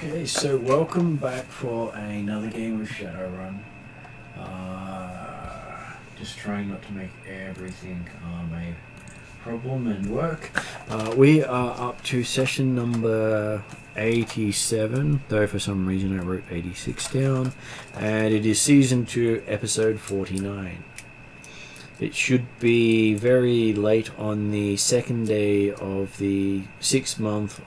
Okay, so welcome back for another game of Shadowrun. Just trying not to make everything a problem and work. We are up to session number 87, though for some reason I wrote 86 down, and it is season 2, episode 49. It should be very late on the second day of the 6-month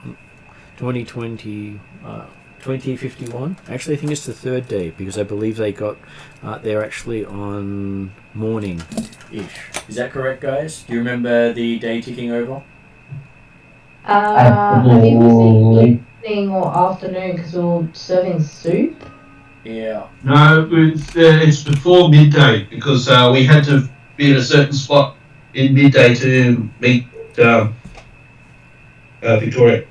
2051. Actually, I think it's the third day because I believe they got they're actually on morning-ish. Is that correct, guys? Do you remember the day ticking over? I think it was the evening or afternoon because we were serving soup. Yeah. No, it's before midday because we had to be in a certain spot in midday to meet Victoria.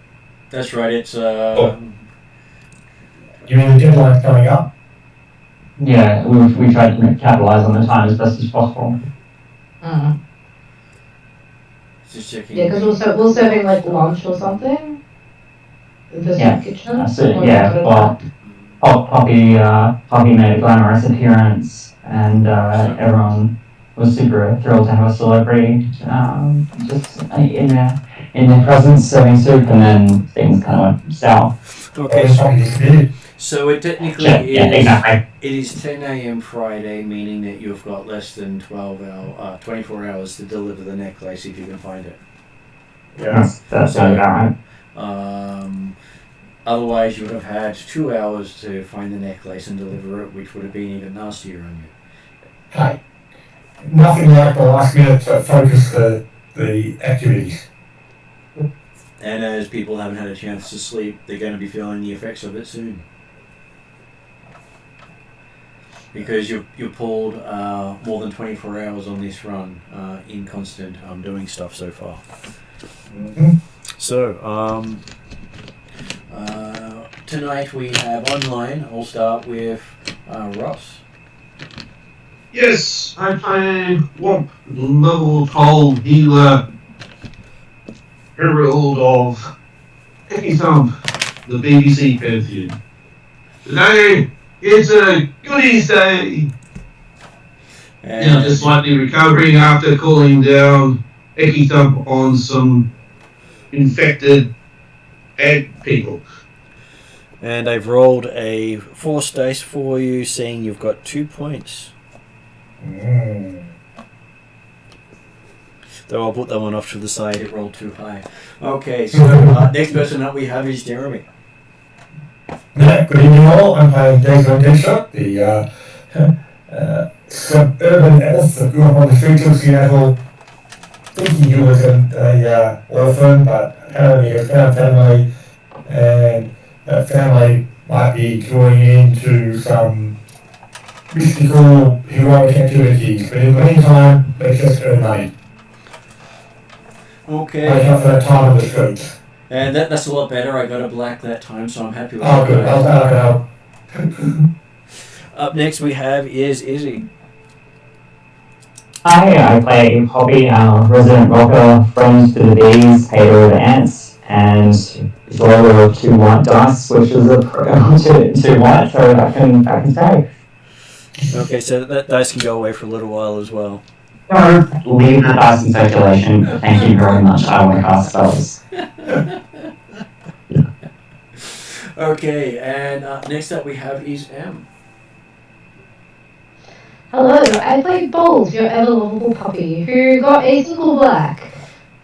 That's right, it's You mean the deadline's coming up? Yeah, we tried to capitalise on the time as best as possible. just checking. Yeah, because we're serving like lunch or something. The soup kitchen. Well, Poppy made a glamorous appearance, and everyone was super thrilled to have a celebrity just in their presence serving soup, and then things kind of went south. Okay, so it technically exactly. It is 10 a.m. Friday, meaning that you've got less than 24 hours to deliver the necklace if you can find it. Yeah, that sounds about right. Otherwise, you would have had 2 hours to find the necklace and deliver it, which would have been even nastier on you. Hey, nothing like the last minute to focus the activities. And as people haven't had a chance to sleep, they're going to be feeling the effects of it soon. Because you pulled more than 24 hours on this run in constant doing stuff so far. Mm-hmm. So, tonight we have online. I'll start with Ross. Yes, I play Womp, level 12 healer, herald of Pecky Thump, the BBC Pantheon. Today, it's a goodies day! And just slightly recovering after cooling down Pecky Thump on some infected ant people. And I've rolled a force dice for you, saying you've got 2 points. Though I'll put that one off to the side, it rolled too high. Okay, so next person up we have is Jeremy. Yeah, good evening all. I'm playing Desmond Deadshot, the suburban elf that grew up on the streets of Seattle, thinking he was an orphan, but apparently he found family, and that family might be going into some mystical, heroic activities, but in the meantime, they just earn money. Okay. Make up for that time on the streets. And that's a lot better. I got a black that time, so I'm happy with that. Oh, good. I'll Up next we have is Izzy. Hi, I play Poppy, resident rocker, friend to the bees, hater of ants, and roller of 2 white dice, which is a two white, so I can stay. Okay, so that dice can go away for a little while as well. No, leave the dice in circulation. Thank you very much. I won't cast spells. Okay, and next up we have is M. Hello, I play Bolt, your ever-lovable puppy, who got a single black.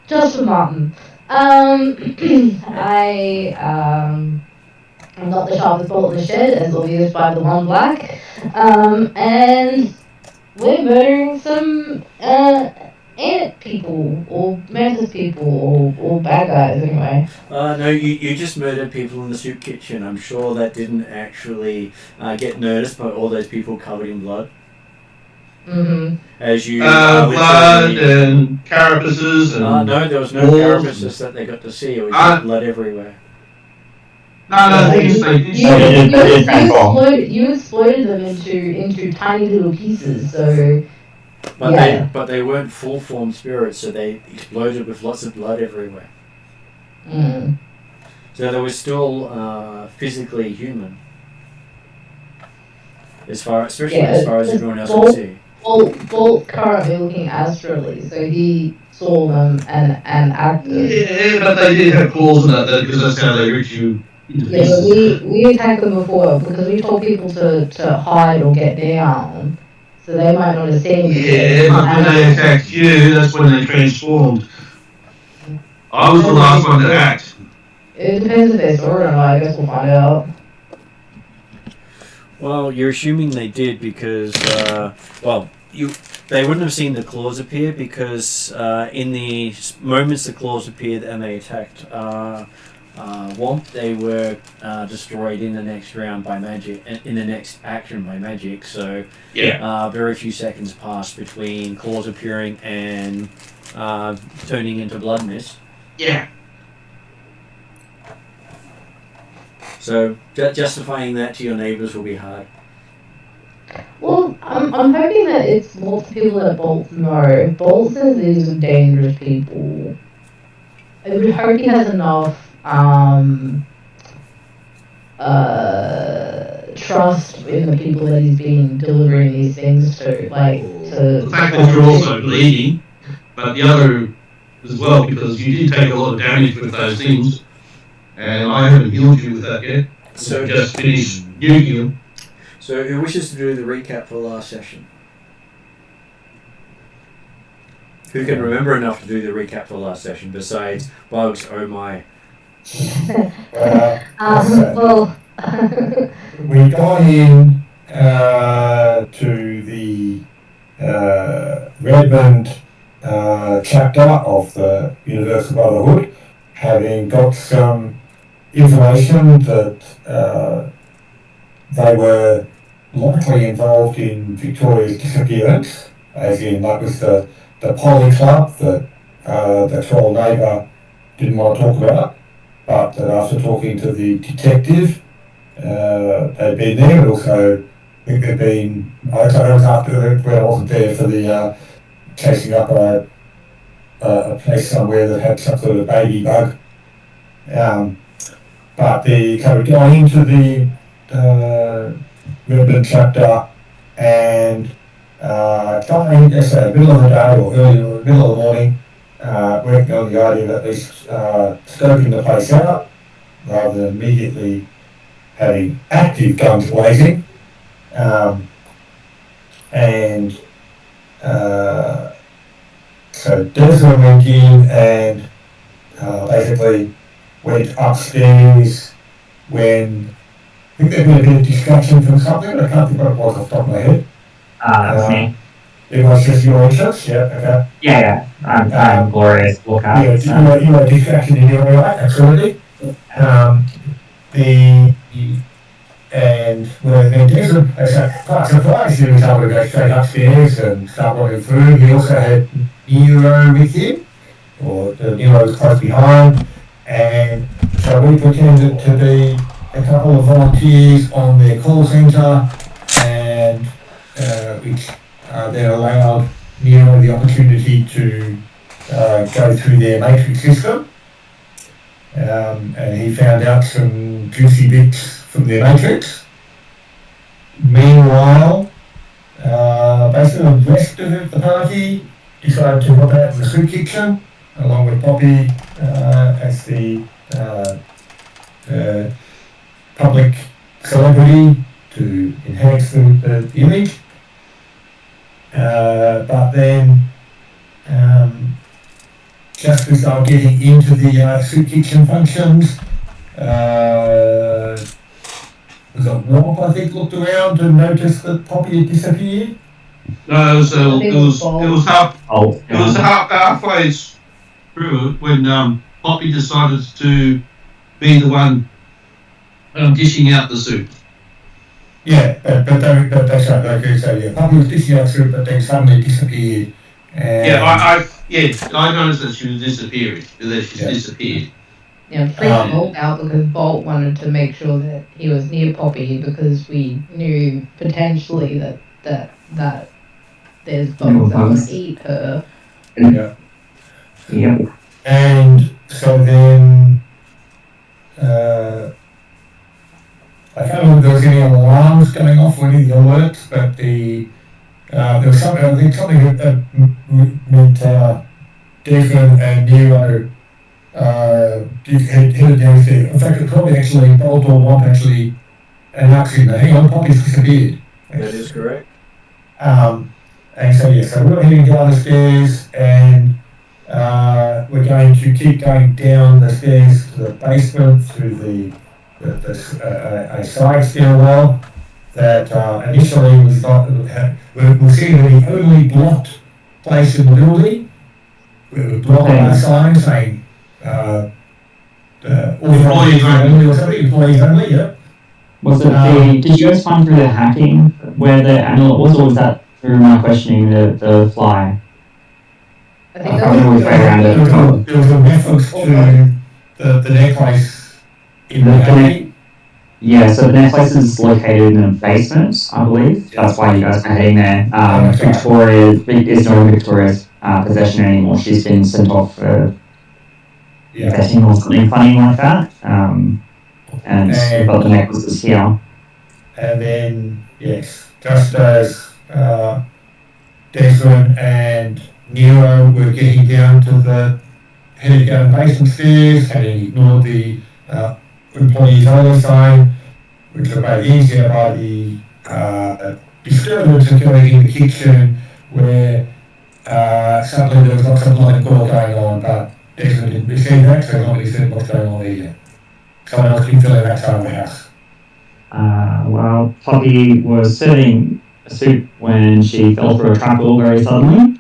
Just for Martin. I'm not the sharpest bolt in the shed, as obvious by the 1 black. And we're murdering some ant people, or mantis people, or bad guys anyway. No, you just murdered people in the soup kitchen. I'm sure that didn't actually get noticed by all those people covered in blood. Mm-hmm. As you blood and carapaces and no, there was no carapaces that they got to see. It was just blood everywhere. No, you exploded them into tiny little pieces, so. But they weren't full form spirits, so they exploded with lots of blood everywhere. Mm. So So they were still physically human, especially as far as everyone else could see. Bolt currently looking astrally, so he saw them and acted. Yeah, but they did have claws in that because that's how they reach you into Yeah, but pieces. we attacked them before because we told people to hide or get down, so they might not have seen. Yeah, but when they attacked you, that's when they transformed. I was the last one to act. It depends if they saw it or not. I guess we'll find out. Well, you're assuming they did because, they wouldn't have seen the claws appear because in the moments the claws appeared and they attacked Womp, they were destroyed in the next round by magic, in the next action by magic. So very few seconds passed between claws appearing and turning into blood mist. Yeah. So justifying that to your neighbours will be hard. Well, I'm hoping that it's lots of people that Bolt know. Bolt says these are dangerous people. I would hope he has enough trust in the people that he's been delivering these things to, like to. The fact that you're also bleeding, but the other as well, because you did take a lot of damage with those things, and I haven't healed you with that yet. So just finished nuking them. So who wishes to do the recap for the last session? Who can remember enough to do the recap for the last session besides Bugs? Oh my. Well, we got in to the Redmond chapter of the Universal Brotherhood, having got some information that they were likely involved in Victoria's disappearance, as in that was the Poly Club that the troll neighbour didn't want to talk about, but that after talking to the detective, they'd been there, but also I think they'd been, I was after when I wasn't there for the chasing up a place somewhere that had some sort of baby bug. But they kind of going into the Redmond chapter and trying, yes, middle of the day or early middle of the morning, working on the idea of at least scoping the place out rather than immediately having active guns blazing. So Desmond went in and basically went upstairs when I think there'd been a bit of distraction from something, but I can't think what it was off the top of my head. That's me. It was just your interest, yeah, okay. Yeah. I'm glorious. Look out. You were distracted in your way, absolutely. And when Desmond, as a quite surprised, he was able to go straight upstairs and start walking through. He also had Nero with him, or Nero was close behind, and so we pretended to be a couple of volunteers on their call centre, and which then allowed Nero the opportunity to go through their matrix system. And he found out some juicy bits from their matrix. Meanwhile, basically the rest of the party decided to hop out in the soup kitchen, along with Poppy as the public celebrity to enhance the image. But then, just as they were getting into the soup kitchen functions, was it Womp, I think, looked around and noticed that Poppy had disappeared? No, it was halfway through it when Poppy decided to be the one dishing out the soup. Yeah, but that's right. Okay, so yeah, Poppy was dishing out soup, but then suddenly disappeared. And I noticed that she was disappearing. That she disappeared. Yeah, freaked Bolt out because Bolt wanted to make sure that he was near Poppy because we knew potentially that there's bugs that would eat her. Yeah. Yep. And so then when anything worked, but there was something, I think something that meant Declan and Nero headed down there. In fact, it probably actually, Bolt or Womp actually announcing that, hang on, Poppy's disappeared. That is correct. And so we're heading down the stairs, and we're going to keep going down the stairs to the basement through a side stairwell that initially was not. We're seeing the only blocked place in the building. We were blocked by a sign saying Employees only. or something. Employees only. Yep. Was it did you guys find through the hacking where the amulet was, or was that through my questioning the fly? I think I don't know if I around it. There was a reference to the necklace in the hacking. Yeah, so the necklace is located in a basement, I believe. That's why you guys are heading there. Victoria is not in Victoria's possession anymore. She's been sent off for vetting or something funny like that. And we've got the necklaces here. And then, yes, just as Declan and Nero were getting down heading down the basement stairs, having ignored the employees only sign, which was made easier by the disturbance occurring in the kitchen, where suddenly there was lots of blood and gore going on, but Declan didn't receive that, so nobody said what's going on either. Someone else can fill in that side of the house. Well, Poppy was serving a soup when she fell through a trapdoor very suddenly.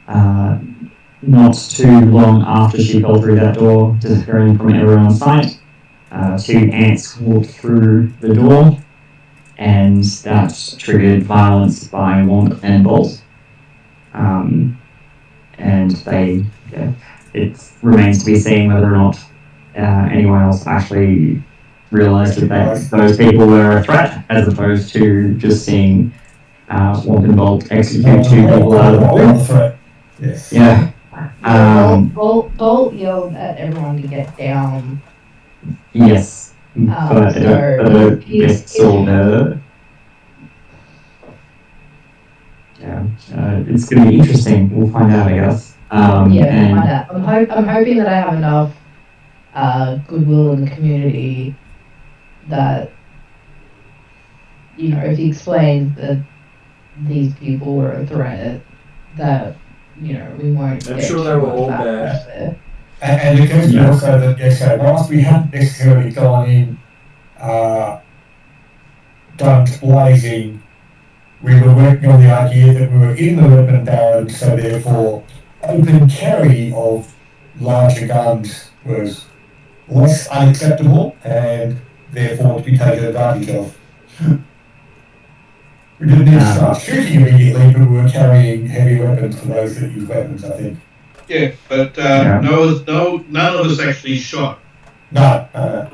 Not too long after she fell through that door, disappearing from everyone's sight, 2 ants walked through the door, and that triggered violence by Womp and Bolt. And it remains to be seen whether or not anyone else actually realised that those people were a threat, as opposed to just seeing Womp and Bolt execute 2 people out of the threat. Yes. Yeah. Bolt yelled at everyone to get down. Yes. But it's going to be interesting. We'll find out, I guess. We'll find out. I'm hoping that I have enough goodwill in the community that, if he explains that these people were a threat, that, we won't. I'm sure they were all bad. And it goes to also that, whilst we hadn't necessarily gone in guns blazing, we were working on the idea that we were in the Redmond Barrens, so therefore open carry of larger guns was less unacceptable and therefore to be taken advantage of. We didn't need to start shooting immediately, but we were carrying heavy weapons for those that use weapons, I think. Yeah, but none of us actually shot. No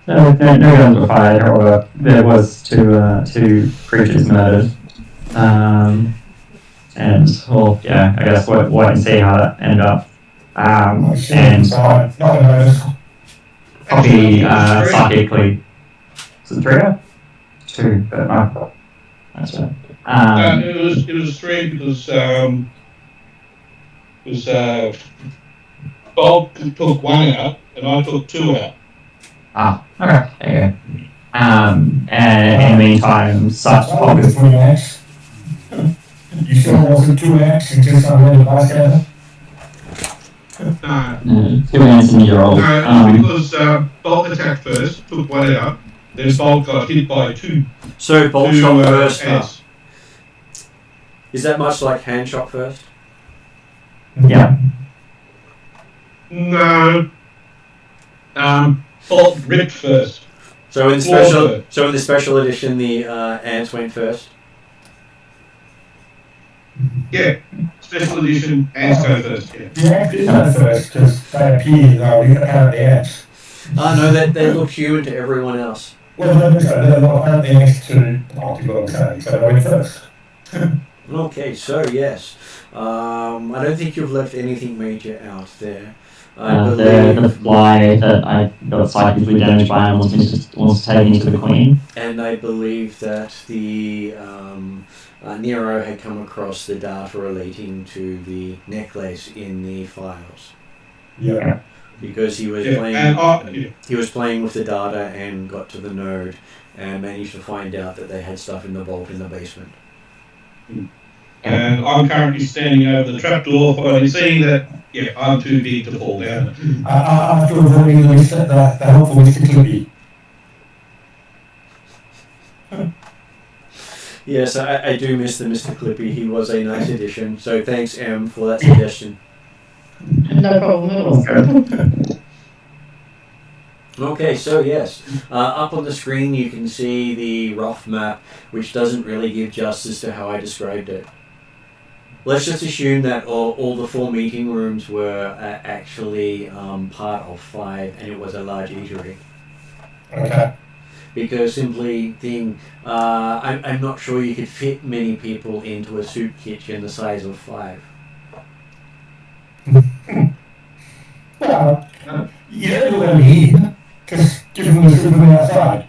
guns were fired, or there was two creatures murdered. And I guess we'll wait and see how that ended up. And Poppy psychically. Is it 3 or 2? But no. That's right. It was 3 because Bob took 1 out and I took 2 out. Okay. There you go. And in the meantime, such Poppy's. You sure it wasn't 2 acts and just unrelated bystander? 2 ants in your old. No, because Bolt attacked first, took 1 out, then Bolt got hit by 2. So Bolt shot first. Ants. Is that much like hand shot first? Yeah. No. Bolt ripped first. So in the special edition, the ants went first. Yeah, special edition ants go first. Yeah. The ants did go first because they appeared. We got out the ants. No, they look human to everyone else. Well, they're not apparently next to multiple, so they went first. Okay, so yes. I don't think you've left anything major out there. The fly that I got psychically damaged by and wants to take me to the Queen. And I believe that the Nero had come across the data relating to the necklace in the files. Yeah. Because he was he was playing with the data and got to the node and managed to find out that they had stuff in the vault in the basement. And I'm currently standing over the trapdoor, seeing that I'm too big to fall down. After avoiding the helpful Mr. Clippy. Yes, I do miss the Mr. Clippy. He was a nice addition. So thanks, Em, for that suggestion. No problem at all. Okay, so yes, up on the screen you can see the rough map, which doesn't really give justice to how I described it. Let's just assume that all the 4 meeting rooms were actually part of 5, and it was a large eatery. Okay. Because simply I'm not sure you could fit many people into a soup kitchen the size of 5. Well, you don't know what I mean. Just give them the soup from the outside.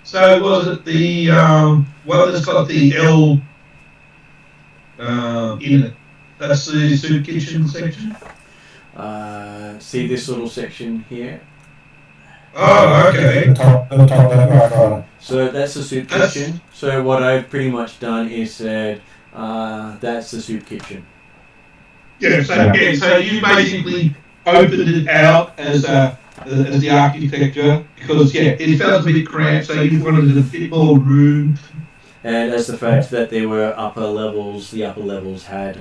So was it the one that's got the L in it? That's the soup kitchen section. See this little section here? Oh, okay. The top right corner. So that's the soup kitchen. So what I've pretty much done is said that's the soup kitchen. Yeah. So you basically opened it out as the architecture because it felt a bit cramped, so you wanted a bit more room. And as the fact that there were upper levels, the upper levels had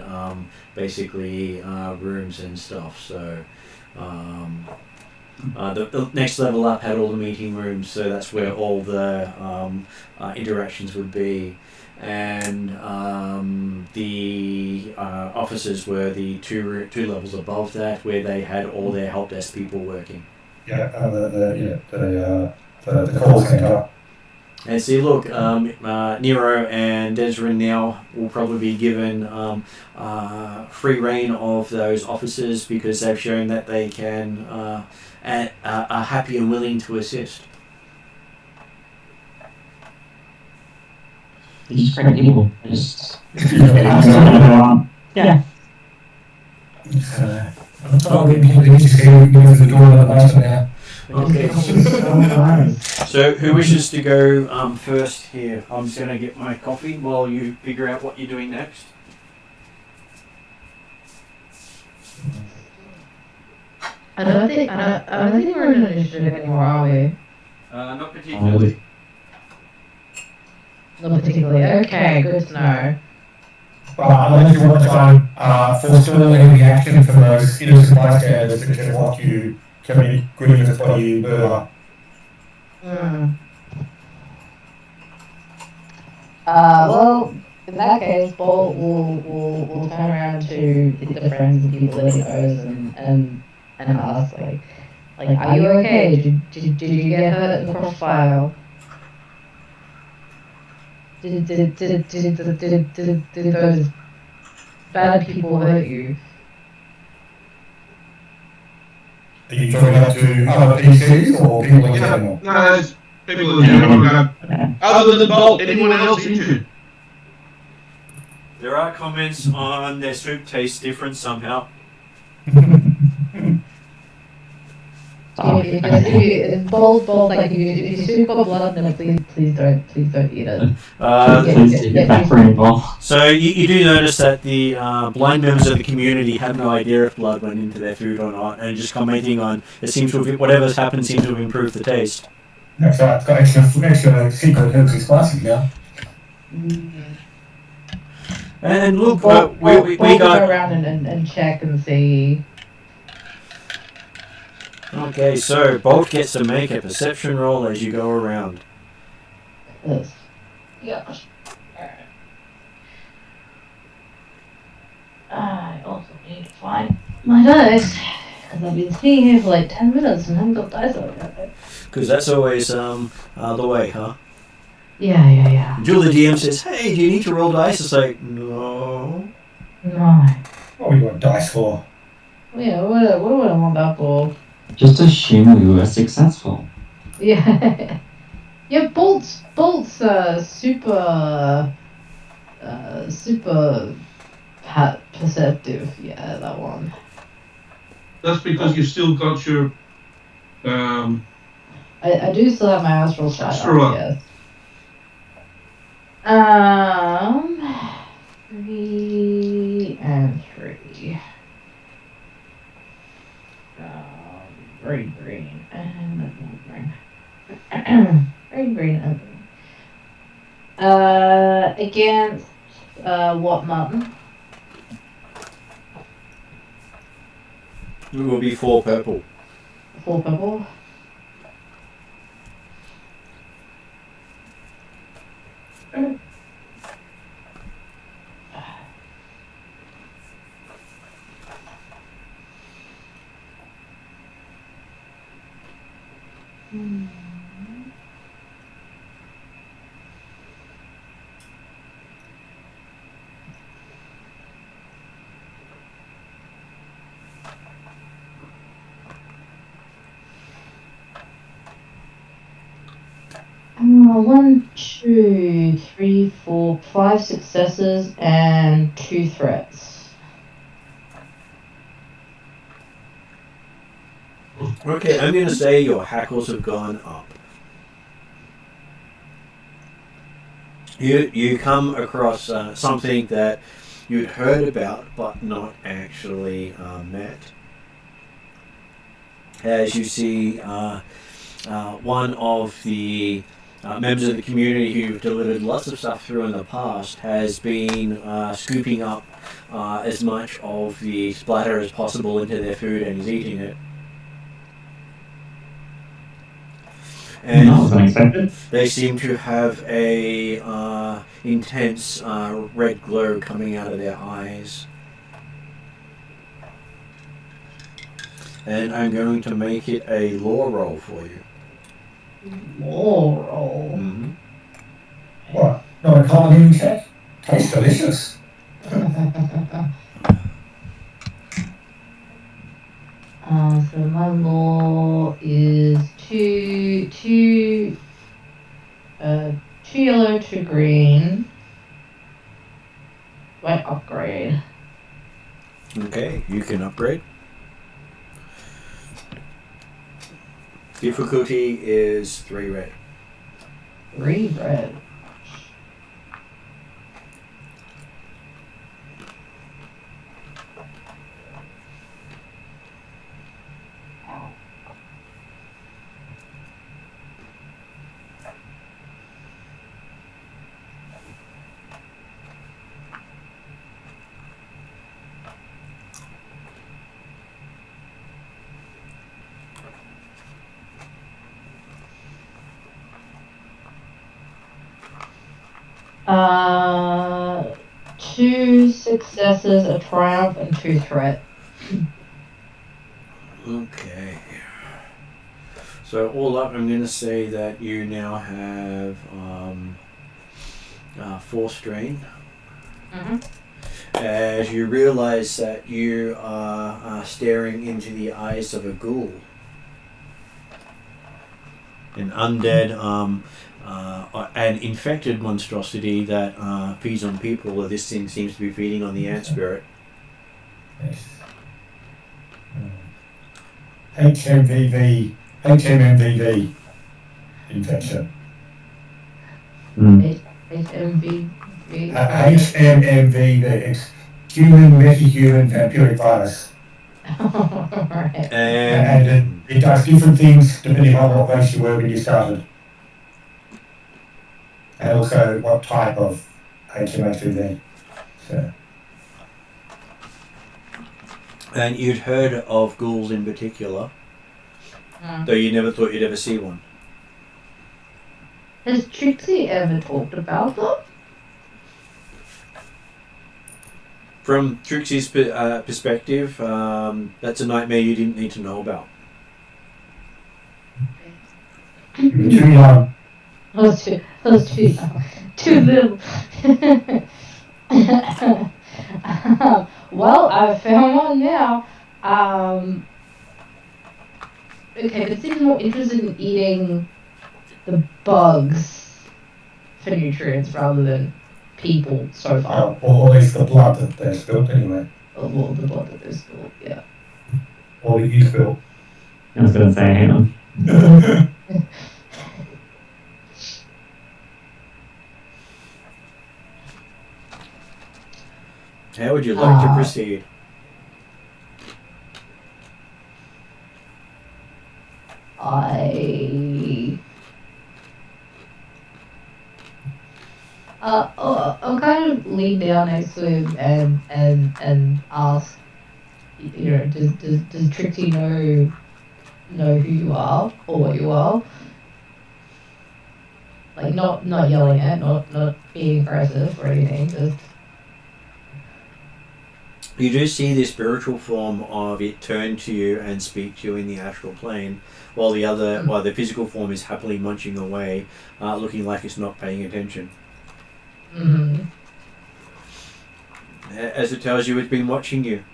basically rooms and stuff. So the next level up had all the meeting rooms, so that's where all the interactions would be. And the offices were the two levels above that, where they had all their help desk people working. Yeah, the call center. And see, look, Nero and Desrin now will probably be given free reign of those offices because they've shown that they can and are happy and willing to assist. They're just great people. Yeah. I'll get people to just go the door of the basement now. Okay. So who wishes to go first here? I'm just going to get my coffee while you figure out what you're doing next. I don't think we're in initiative anymore, are we? Not particularly. Not particularly. Okay, good to know. Well, unless you want to try and forestall any reaction from those innocent bystanders that just watch you commit grievous body murder. Well, in that case, Bolt will turn around to the friends and people that he knows and ask, like, are you okay? Did you get hurt in the crossfire? Did those bad people hurt you? Are you talking about to other PCs or people in general? No, it's people in general. Other than Bolt, anyone else injured? There are comments on their soup tastes different somehow. If Bolt, like if you soup got blood in it, please don't eat it. So you do notice that the blind members of the community have no idea if blood went into their food or not, and just commenting on it seems to have, whatever's happened seems to have improved the taste. That's right, it's got extra secret herbs and spices now. And look, we go around and check and see. Okay, so Bolt gets to make a perception roll as you go around. Yes. Yeah. Alright. I also need to find my dice. Because I've been sitting here for like 10 minutes and haven't got dice out yet. Because that's always the way, huh? Yeah. Until the DM says, hey, do you need to roll dice? It's like, no. No. What do you want dice for? Yeah, what would I want that for? Just assume we were successful. Yeah. Yeah, Bolt's super perceptive. Yeah, that one. That's because you've still got your I do still have my astral sight Astral up, up. yes. 3 and 3. Green, and green. green, and green. Against what mountain? It will be 4 purple. 4 purple. One, 2, 3, 4, 5 successes and 2 threats. Okay, I'm going to say your hackles have gone up. You come across something that you'd heard about but not actually met. As you see, one of the members of the community who've delivered lots of stuff through in the past has been scooping up as much of the splatter as possible into their food and is eating it. And that was unexpected. they seem to have a intense red glow coming out of their eyes. And I'm going to make it a lore roll for you. Lore roll. Mm-hmm. What? Not a common human check? Tastes delicious. So my lore is two yellow, 2 green. Might upgrade. Okay, you can upgrade. Difficulty is 3 red. 3 red. Two successes, a triumph, and 2 threat. Okay. So all up, I'm going to say that you now have 4 strain. Mm-hmm. As you realize that you are staring into the eyes of a ghoul. An undead, an infected monstrosity that feeds on people. This thing seems to be feeding on the ant spirit. Yes. HMMVV infection. HMV. HMMVV. It's human, metahuman, vampiric virus. Right. And it does different things depending on what race you were when you started. And also what type of HMHVV. So. And you'd heard of ghouls in particular, though you never thought you'd ever see one. Has Trixie ever talked about them? From Trixie's perspective, that's a nightmare you didn't need to know about. Too young. I was too young. Too little. Well, I found one now. Okay, but seems more interested in eating the bugs for nutrients rather than people so far. Or at least the blood that they spilled anyway. Oh, well, the blood that they spilled, yeah. Or that you spilled. I was going to say him. How would you like to proceed? I'll kind of lean down next to him and ask, you know, does Trixie know who you are or what you are? Like not yelling at, not being aggressive or anything, just. You do see the spiritual form of it turn to you and speak to you in the astral plane, while the physical form is happily munching away, looking like it's not paying attention. Mm-hmm. As it tells you, it's been watching you.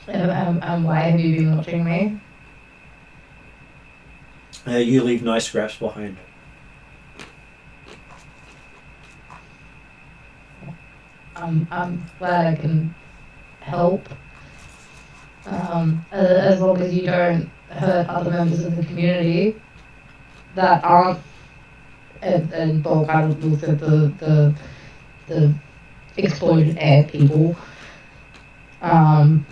And why have you been watching me? You leave nice scraps behind. I'm glad I can help. As long as you don't hurt other members of the community that aren't. And Paul kind of looks at the exploded air people. Then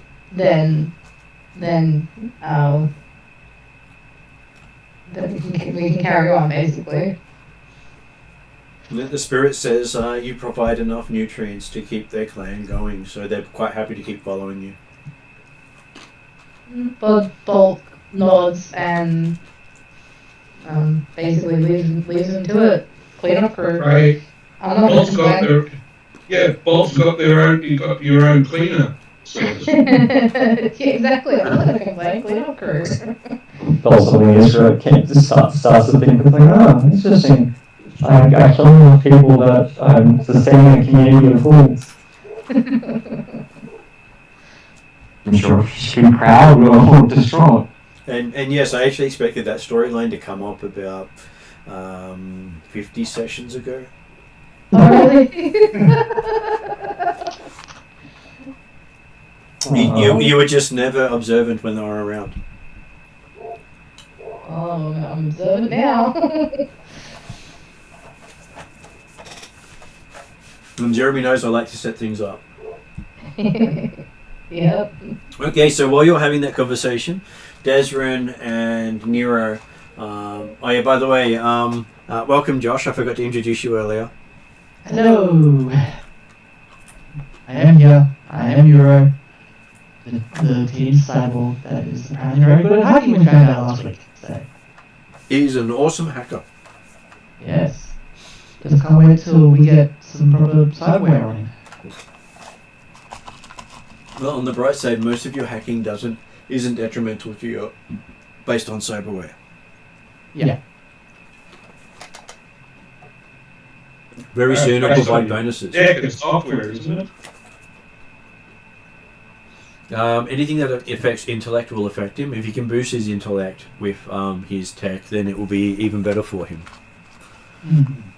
we can carry on basically. The spirit says you provide enough nutrients to keep their clan going, so they're quite happy to keep following you. But Bulk nods and basically leaves them to it. Clean up crew. Right. I'm not Bolt's got Bolt's got you got your own cleaner service. Yeah, exactly. I'm not going to complain. Clean up crew. Also, when you just starts to think, it's like, oh, interesting. I kill enough people that I'm sustaining a community of fools. I'm sure she'd be proud or distraught. And yes, I actually expected that storyline to come up about 50 sessions ago. Oh, really? You were just never observant when they were around. Oh, I'm observant now. And Jeremy knows I like to set things up. Yep. Okay, so while you're having that conversation, Desrin and Nero. Oh yeah, by the way, welcome Josh. I forgot to introduce you earlier. Hello. I am here. I am Nero. The team cyborg that is apparently very good at hacking, we found out last week. So. He's an awesome hacker. Yes. Just can't wait till we get some proper cyberware on him. Well, on the bright side, most of your hacking isn't detrimental to you, based on cyberware. Yeah. Very soon it'll provide bonuses. Yeah, it's software, isn't it? Anything that affects intellect will affect him. If he can boost his intellect with his tech, then it will be even better for him. Mm-hmm.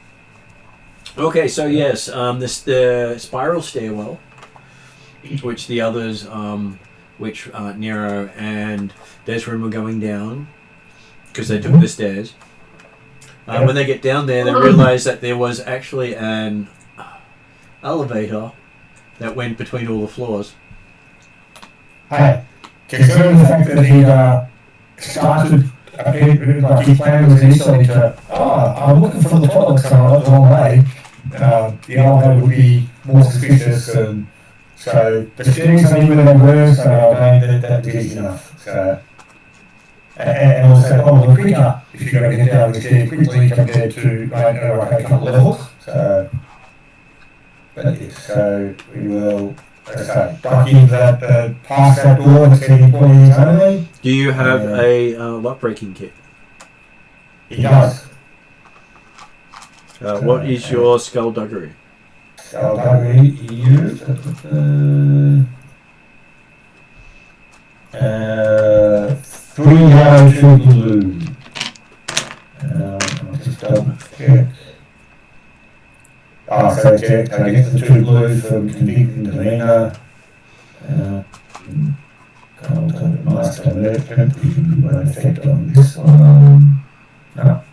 Okay, so yes, the spiral stairwell, which the others, Nero and Desrin were going down, because they took the stairs. When they get down there, they realize that there was actually an elevator that went between all the floors. Hey, considering the fact that he started, like his plan was initially to, I'm looking for the toilets and I went the wrong way, the elevator would be more suspicious, and so the stairs are even they were, so that'd be easy enough. So, and also probably quicker if you're going to get down the stairs quickly compared to like a couple of levels. So, but yes, so we will. Okay, duck in that, past that door that's getting employees only. Do you have a lock-breaking kit? He does. What is your skullduggery? Skullduggery used. 3 yellow, 2 blue. I'll just double check. So check. I get the 2 blues from Convicting Delena. Gold Master Merchant. Usually won't affect on this one. No.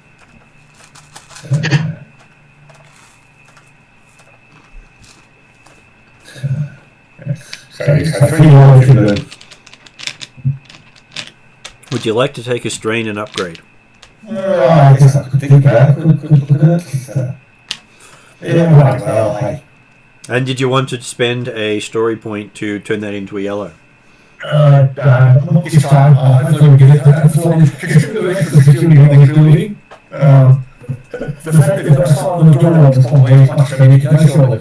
So 3 yellow, 2 blue. Would you like to take a strain and upgrade? I guess I could think about it. Could look at it. Yeah, right, well, hey. And did you want to spend a story point to turn that into a yellow? Not this time. Hopefully we get that for the rest of the security of the building. The fact that they've got a sign on the door on the top way is much better, you can surely.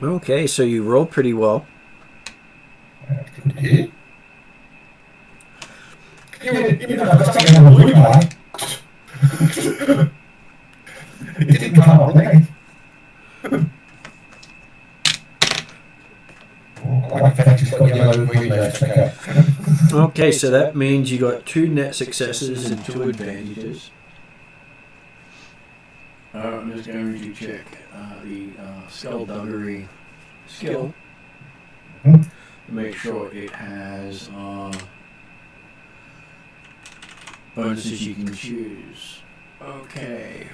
Okay, so you rolled pretty well. Good to hear. Even though I've got something on the blue eye, it didn't come up late. I like the fact you've got yellow and green left, okay. Okay, so that means you got 2 net successes and 2 advantages. I'm just going to check the skullduggery skill to make sure it has bonuses you can choose. Okay.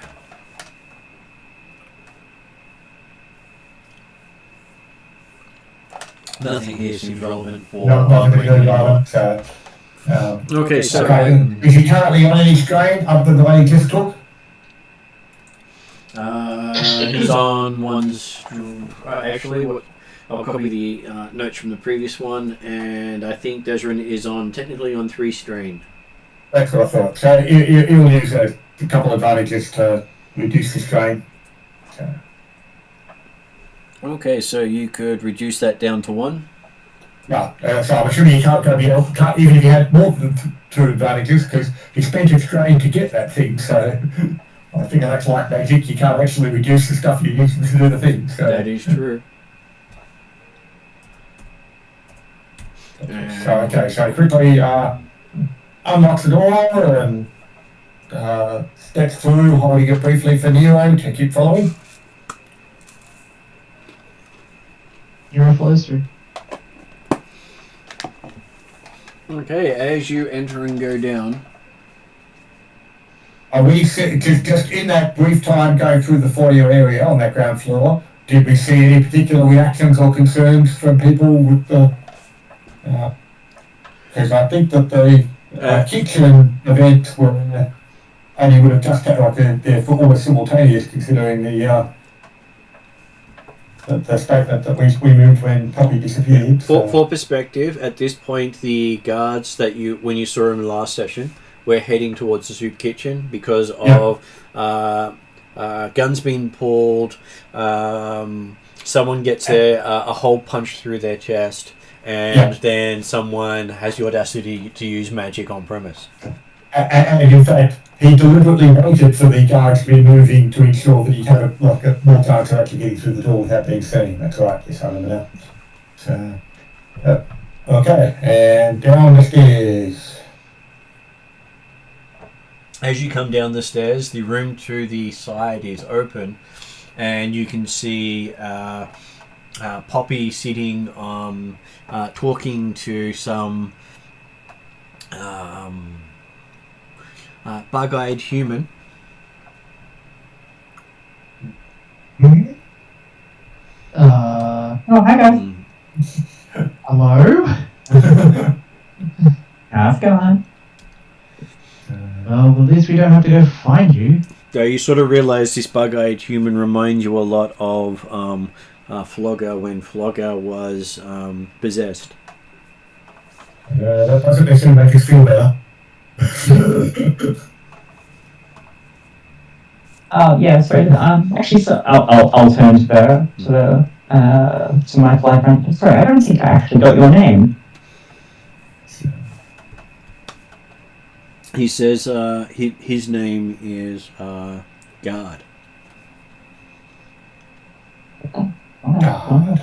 Nothing here seems relevant for. Not really relevant, so. Okay, so. Is he currently on any strain other than the one he just took? He's on one's. Actually, I'll copy the notes from the previous one, and I think Desrin is technically on 3 strain. That's what I thought. So he'll use a couple of advantages to reduce the strain. So. Okay, so you could reduce that down to 1. No, so I'm assuming he can't even if he had more than 2 advantages, because he spent his strain to get that thing, so I think that's like magic, you can't actually reduce the stuff you're using to do the thing. So. That is true. So quickly unlocks the door and steps through, holding it briefly for Nero to keep following. Nero flows through. Okay, as you enter and go down. Are we just in that brief time going through the foyer area on that ground floor? Did we see any particular reactions or concerns from people with the? Because I think that the kitchen event were only would have just had like they're almost simultaneous, considering the statement that we moved when Poppy disappeared. For perspective, at this point, the guards that when you saw them last session, were heading towards the soup kitchen because of guns being pulled. Someone gets a hole punched through their chest, and then someone has the audacity to use magic on premise. And in fact, he deliberately waited for the guards to be moving to ensure that he had more time to actually get through the door without being seen. That's right, yes, I remember that. So, okay, and down the stairs. As you come down the stairs, the room to the side is open, and you can see Poppy sitting, talking to some bug-eyed human. Oh, hi guys. Hello? How's it going? Well, at least we don't have to go find you. You sort of realise this bug-eyed human reminds you a lot of Flogger when Flogger was possessed. That doesn't necessarily make us feel better. Oh yeah, sorry. Actually, so I'll turn to my fly friend. Sorry, I don't think I actually got your name. He says his name is Guard.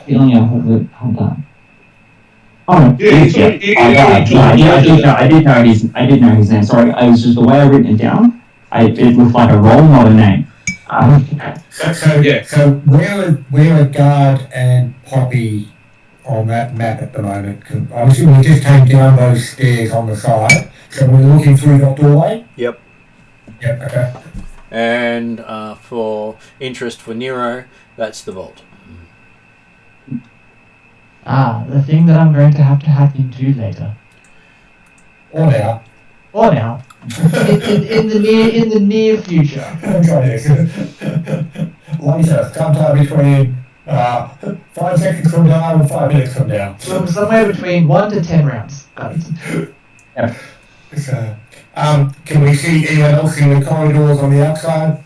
Feeling hold on. Oh, Yeah, I did know his name. Sorry, I was just the way I written it down. It looked like a role, not a name. So where are Guard and Poppy on that map at the moment? 'Cause I'm assuming we just came down those stairs on the side, so we're looking through that doorway. Yep. Yep. Okay. And for interest for Nero, that's the vault. The thing that I'm going to hack into later. Or now. Or now. in the near future. Okay. Later, sometime between 5 seconds from now and 5 minutes from now. Somewhere between 1 to 10 rounds. Got it. Yeah. So, can we see anyone else in the corridors on the outside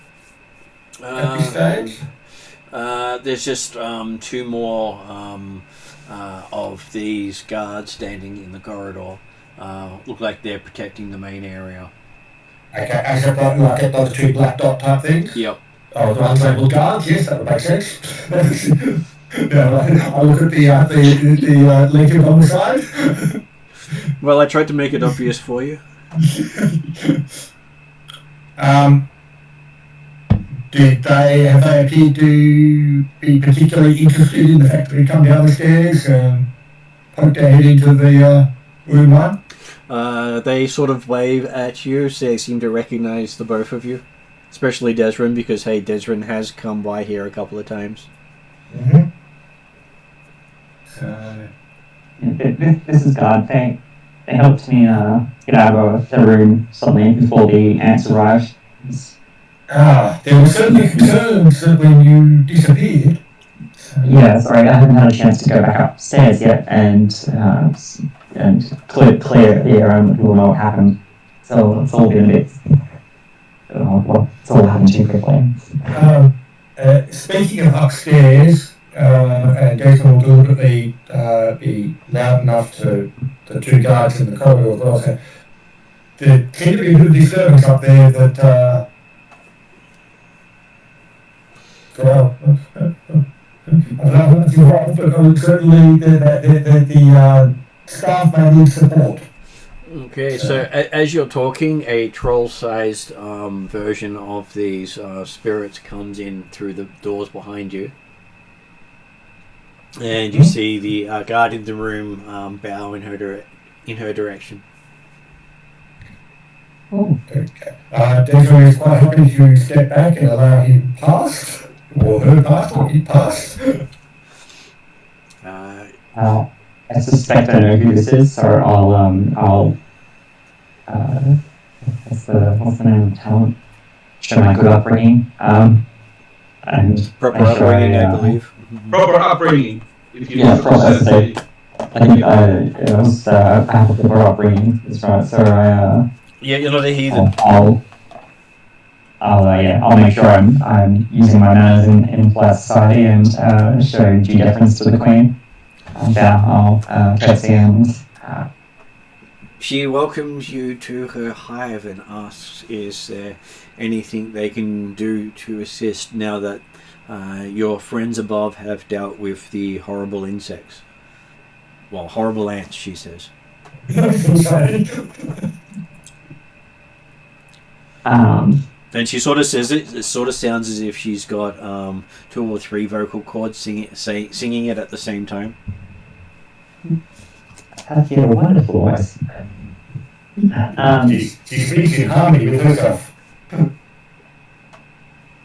at this stage? There's just two more of these guards standing in the corridor. Look like they're protecting the main area. Okay, as if like those two black dot type things? Yep. Oh, the unlabeled guards, yes, that would make sense. I look at the legend on the side. Well, I tried to make it obvious for you. Have they appeared to be particularly interested in the fact that we come down the stairs and poke their head into the room one? They sort of wave at you, so they seem to recognize the both of you. Especially Desrin, because, hey, Desrin has come by here a couple of times. Mm-hmm. This is God. They helped me get out of the room suddenly before the ants arrived. There were certainly concerns when you disappeared. Yeah, sorry, I haven't had a chance to go back upstairs yet and clear the air and people know what happened. So it's all been a bit. It's all happened too quickly. Speaking of upstairs, and Jason will deliberately be loud enough to the two guards in the corridor as well. So there seemed to be a bit of disturbance up there that. Well, I don't know if you're right, but certainly the staff may need support. Okay, so as you're talking, a troll-sized version of these spirits comes in through the doors behind you. And you see the guard in the room bow in her direction. Oh. Okay. Desiree is quite happy to step back and allow him past, or her past, or he past. I suspect I know who this is, so I'll what's the name of the talent? Show my good upbringing. And Proper upbringing, I believe. Proper upbringing. If you yeah, proper. I think it was I have the proper upbringing. That's right. So yeah, you're not a heathen. I'll make sure I'm using my manners in polite society and show due deference to the Queen. I'll courtesy and. She welcomes you to her hive and asks, is there anything they can do to assist now that your friends above have dealt with the horrible insects? Well, horrible ants, she says. And she sort of says it sort of sounds as if she's got 2 or 3 vocal cords singing it at the same time. Have you a wonderful voice? She speaks in harmony with herself.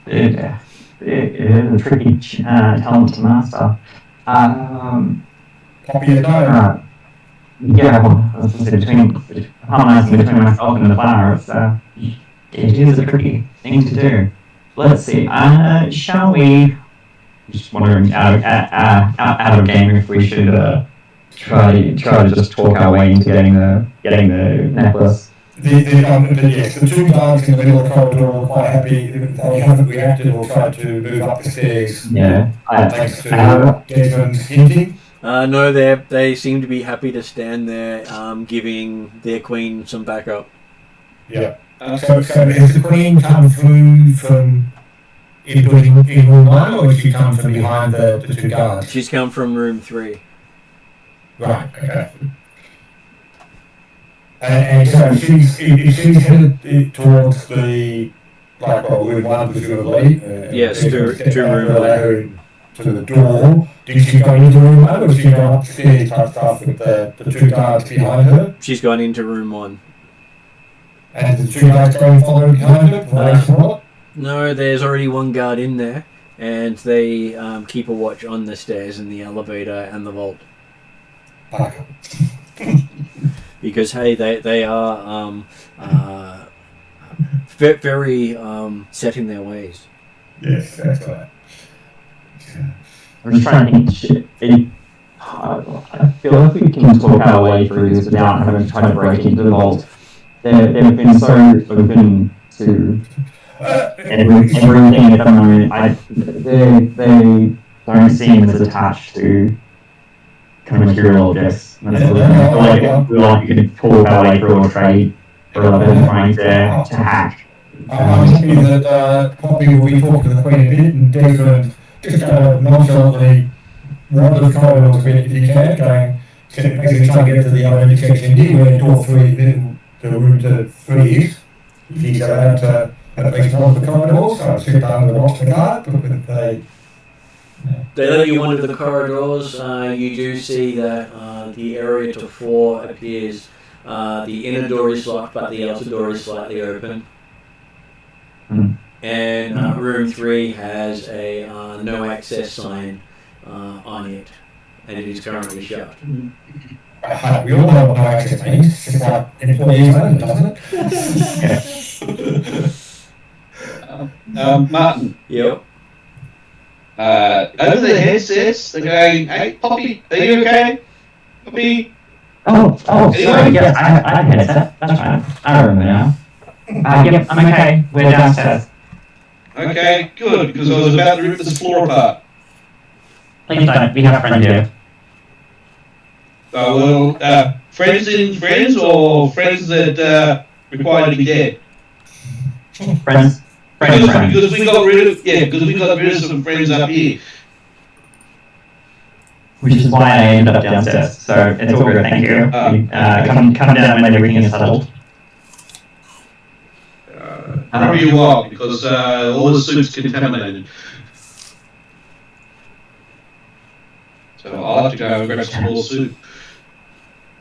It is a tricky talent to master. Copy it down. Yeah, well, I was going to say, harmonizing between myself and the flower, it is a tricky thing to do. Let's see, shall we, just wondering out of game if we should try to just talk our way into getting the necklace. Yes, the 2 guards in the middle of the corridor are quite happy. They haven't reacted or tried to move up the stairs. Yeah. Thanks to Desmond's hinting. No, they seem to be happy to stand there, giving their queen some backup. Yeah. So has the Queen come through from in room 1, or has she come from behind the 2 guards? She's come from room 3. Right, okay. And so she's headed towards the, room 1 presumably. Yes, to room 1. To the door. Did she go into room 1, or did she go upstairs type stuff with the 2 guards behind her? She's gone into room 1. And the 2 guards go and follow behind her? No, there's already 1 guard in there, and they keep a watch on the stairs and the elevator and the vault. Okay. Because hey, they are very set in their ways. Yes, that's right. I'm just trying to think. I feel like we can talk our way through this without having to try to break into the vault. They've been so open to everything at the moment. They don't seem as attached to kind of material objects. I feel like we could talk our way through a trade rather than trying to hack. I'm happy that Poppy will be talking to the Queen a bit, and Desmond just nonchalantly wander the corridors a bit if you can, basically trying to get to the other intersection here where door 3, the room to 3 is. If you go out to at least one of the corridors, so sit down with the watchman guard, but with They let you wander the corridors. You do see that the area to 4 appears. The inner door is locked, but the outer door is slightly open. And room 3 has a no access sign on it, and it is currently shut. we all know what no access means. It's like employees only, doesn't it? Martin. Yep. Over the headsets, they're going, "Hey, Poppy, are you okay? Poppy?" Oh, sorry, yes, I have a headset. That's fine. I remember now. Yep, I'm okay. We're downstairs. Okay, good, because I was about to rip this floor apart. Please don't. We have friends here. Friends in friends, or friends that require to be dead? Friends. Because we got rid of some friends up here. Which is why I ended up downstairs. So it's all good. Thank you. Come down when everything is settled. Probably you are, because all the soup's contaminated. So I'll have to go and grab some more soup.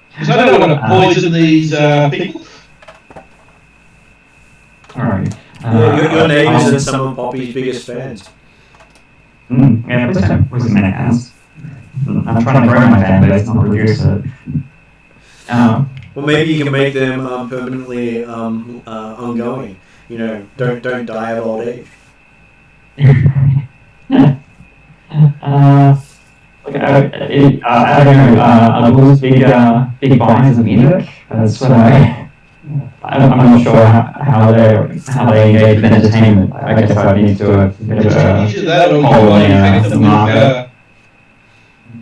Because I don't want to poison these people. Alright. Your neighbours are some of Poppy's biggest fans. Yeah, please don't poison my hands. I'm trying to grow my fan base, not reduce it. Well, maybe you can make them permanently ongoing. You know, don't die of old age. I don't know. Are those big buyers of music? That's what I'm not sure how they engage with entertainment. I guess I would need to do a bit of a poll on the market.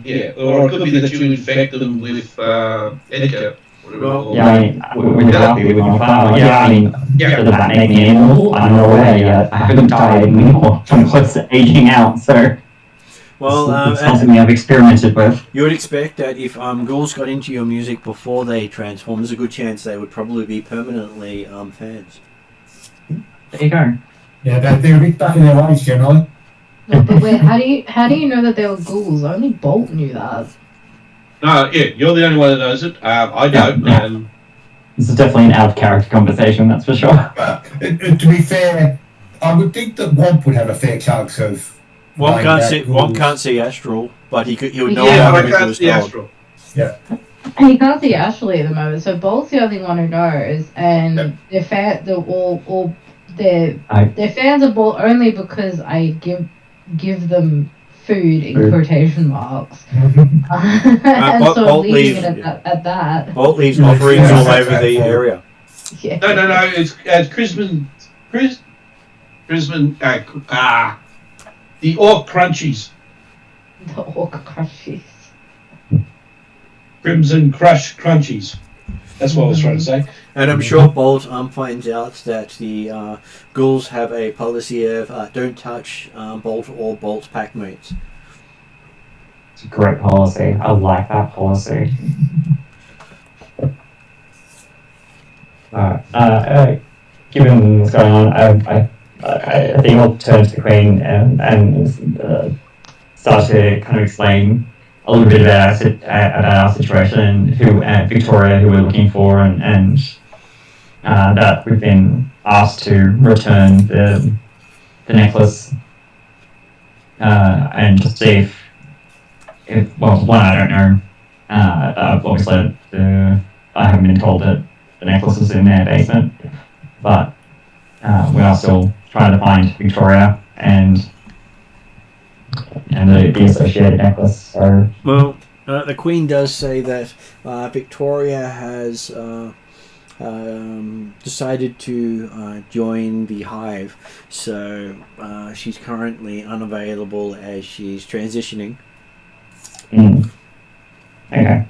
Yeah, or it could be that you infect them with Edgar. Yeah, I mean, we're happy with my farm. Yeah, I mean, does that make me immortal? I'm not aware yet. I haven't died anymore. I'm close to aging out, so well, it's not something I've experimented with. You would expect that if ghouls got into your music before they transform, there's a good chance they would probably be permanently fans. There you go. Yeah, they're a bit back in their ways generally. No, but wait, how do you know that they were ghouls? Only Bolt knew that. No, yeah, you're the only one that knows it. I don't. Yeah. This is definitely an out-of-character conversation, that's for sure. To be fair, I would think that Womp would have a fair chance of... Womp can't see astral, but he would know yeah, how I to can't see astral. Yeah. And he can't see Ashley at the moment, so Bolt's the only one who knows, and they're fans of Bolt only because I give them food in quotation marks. And so Bolt leaving it at that. Bolt leaves offerings all over the area. Yeah. No, it's Chrisman, the Ork Crunchies. The Orc crushies. Crimson Crush Crunchies. That's what I was trying to say. And I'm sure Bolt finds out that the ghouls have a policy of don't touch Bolt or Bolt's packmates. It's a great policy. I like that policy. Given what's going on, I think I'll turn to the Queen and start to kind of explain a little bit about our situation, Victoria, who we're looking for, and that we've been asked to return the necklace, and just see if well, one, I don't know. Obviously, I haven't been told that the necklace is in their basement, but we are still trying to find Victoria and the associated necklace. So, well, the Queen does say that Victoria has decided to join the Hive, so she's currently unavailable as she's transitioning. Okay.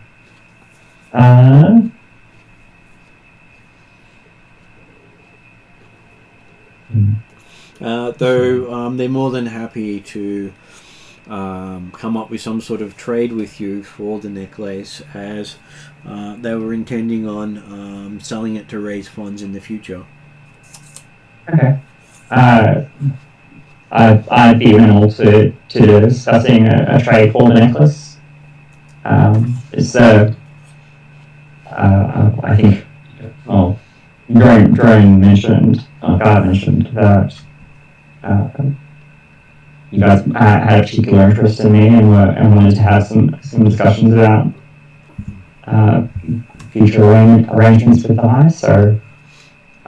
Though they're more than happy to come up with some sort of trade with you for the necklace, as they were intending on selling it to raise funds in the future. Okay. I'd be willing to discussing a trade for the necklace. I think, well, Drone mentioned, Guard mentioned that you guys had a particular interest in me and wanted to have some discussions about future arrangements with the Hive. So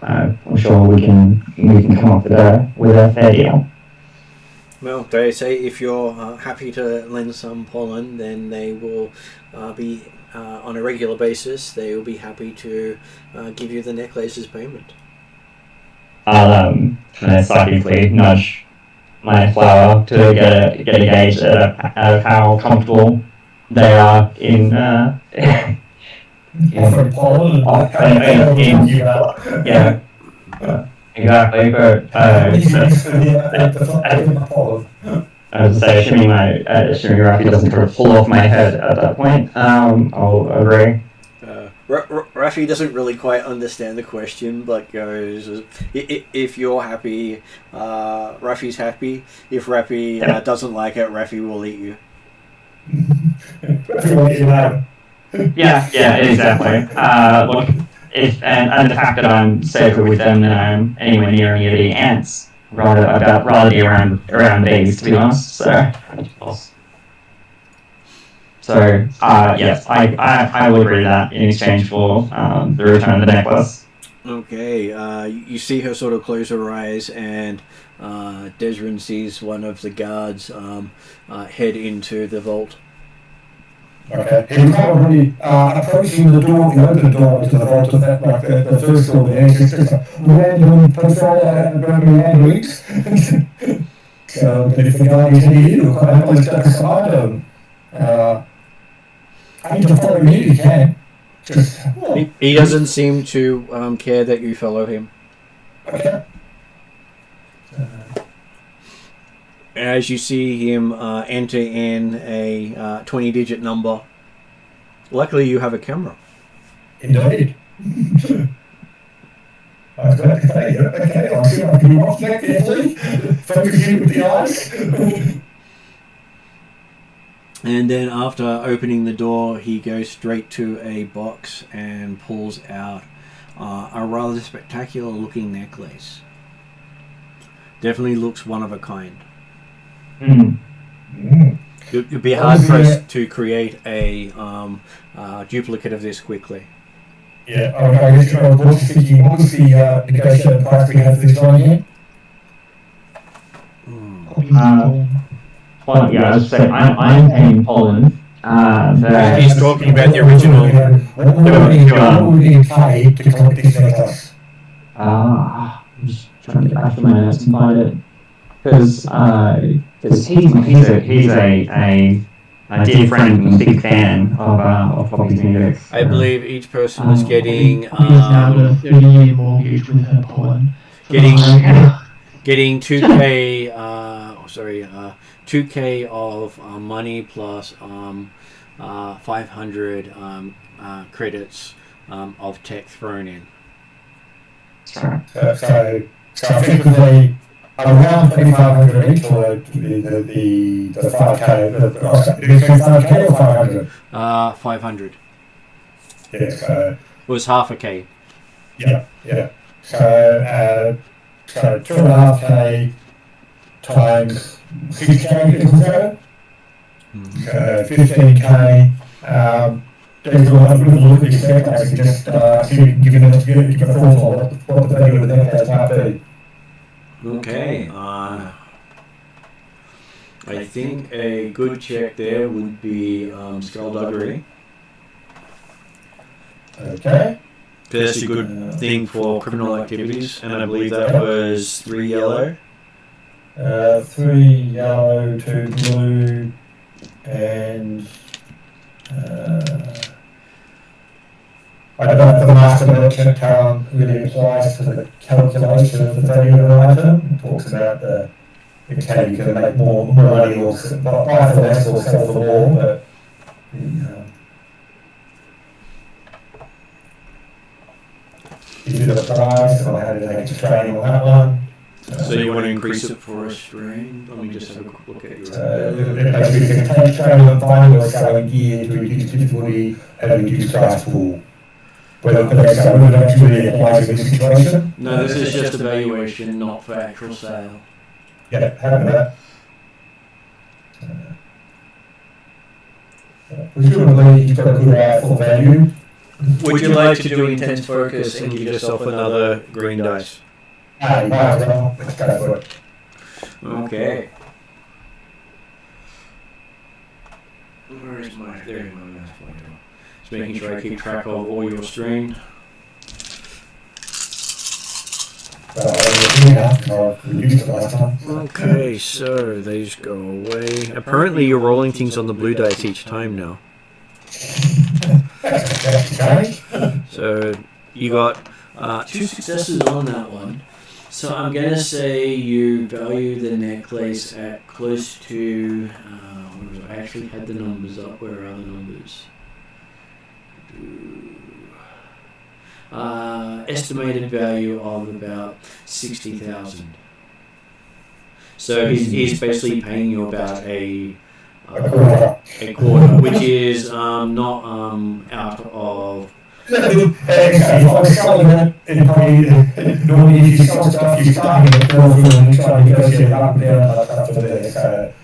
I'm sure we can come up with a fair deal. Well, they say if you're happy to lend some pollen, then they will be on a regular basis. They will be happy to give you the necklace as payment. I'll psychically nudge my flower to get a gauge of how comfortable they are in Offering pollen. Yeah. Exactly, but I would say assuming Rafi doesn't sort of pull off my head at that point, I'll agree. Rafi doesn't really quite understand the question, but goes, if you're happy, Rafi's happy. If Rafi doesn't like it, Rafi will eat you. Rafi will eat you now. Yeah, exactly. Look, and the fact that I'm safer with them than I'm anywhere near any of the ants, rather be around bees, to be honest. So yes, I will agree to that in exchange for the return of the necklace. Okay, you see her sort of close her eyes, and Desrin sees one of the guards head into the vault. Okay. He was probably approaching the door, the open door to the vault of that, like the first door there. It's just a random patrol and random weeks. So, but if the guy is here, you'll quite happily step aside. I need to follow you, you can. Just, he doesn't seem to care that you follow him. Okay. As you see him enter in a 20-digit number. Luckily, you have a camera. Indeed. I was glad to say, okay, I'll see if I can watch that carefully. Focusing with the eyes. And then after opening the door, he goes straight to a box and pulls out a rather spectacular looking necklace. Definitely looks one of a kind. It'd be hard pressed to create a duplicate of this quickly. Yeah, I guess I was thinking, what was the negotiated price we have for this one again? Well, yeah, I was saying, I'm paying pollen. He's talking about the original. What would we pay to collect this necklace? I'm just trying to get back to my notes and find it. Because he's a a dear friend and big fan of Poppy's music. I believe each person was getting Poppy has now got a 30-year mortgage with her pollen. getting 2K 2K of money plus 500 credits of tech thrown in. Sure. So effectively, around 2,500 each, or the 5K, between 5K or 500? 500 Yeah, so, was half a K. yeah. So 2.5K times 6K equals that. 15K. There's a lot of look at your I can just give it a thought on what the value of the necklace might be. Okay. I think a good check there would be skullduggery. Okay. That's a good thing for criminal activities, and I believe that was 3 yellow. 3 yellow, 2 blue, and I don't know if the master merchant really applies to the calculation of the value of an item. It talks about the how you can make more money or buy for less or sell for more, but you do the price or how to take a training on that one. So you want to increase it for a strain? Let me just have a quick look at your... Basically, you can take training and find or selling gear to reduce difficulty and reduce price pool. Whether that actually applies in this situation? No, this is just a valuation, not for actual sale. Yeah, have that. Presumably, you've got a good eye for value. Would you like to do intense focus and give yourself another green dice? You might as well. Let's go for it. Okay. Where is my... There is my math pointer. Just making sure I keep track of all your strain. Okay, so they just go away. Apparently you're rolling things on the blue dice each time now. So you got 2 successes on that one. So I'm going to say you value the necklace at close to... I actually had the numbers up. Where are the numbers? Estimated value of about 60,000. So he's basically paying you about a quarter, which is not out of... Normally if you sell stuff, you're starting at 4 and you try to negotiate up and down after there.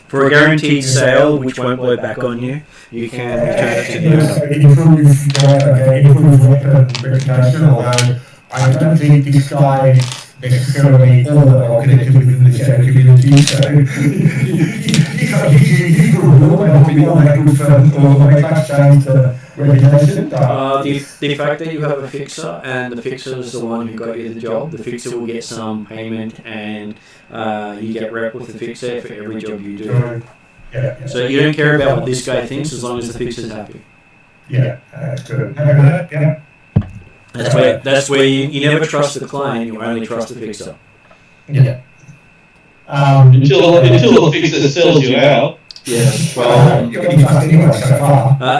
For a guaranteed sale, which won't blow back on you, you can return it to the owner. Improve weapon reputation, although I don't think this guy necessarily all that well connected within the shadow community, so he could make much change to reputation. The fact that you have a fixer, and the fixer is the one who got you the job, the fixer will get some payment, and you get rep with the fixer for every job you do. Yeah. So you don't care about what this guy thinks as long as the fixer's happy. Yeah, good. Yeah. That's where you never trust the client, you only trust the fixer. Yeah. Until the fixer sells you out. Yeah.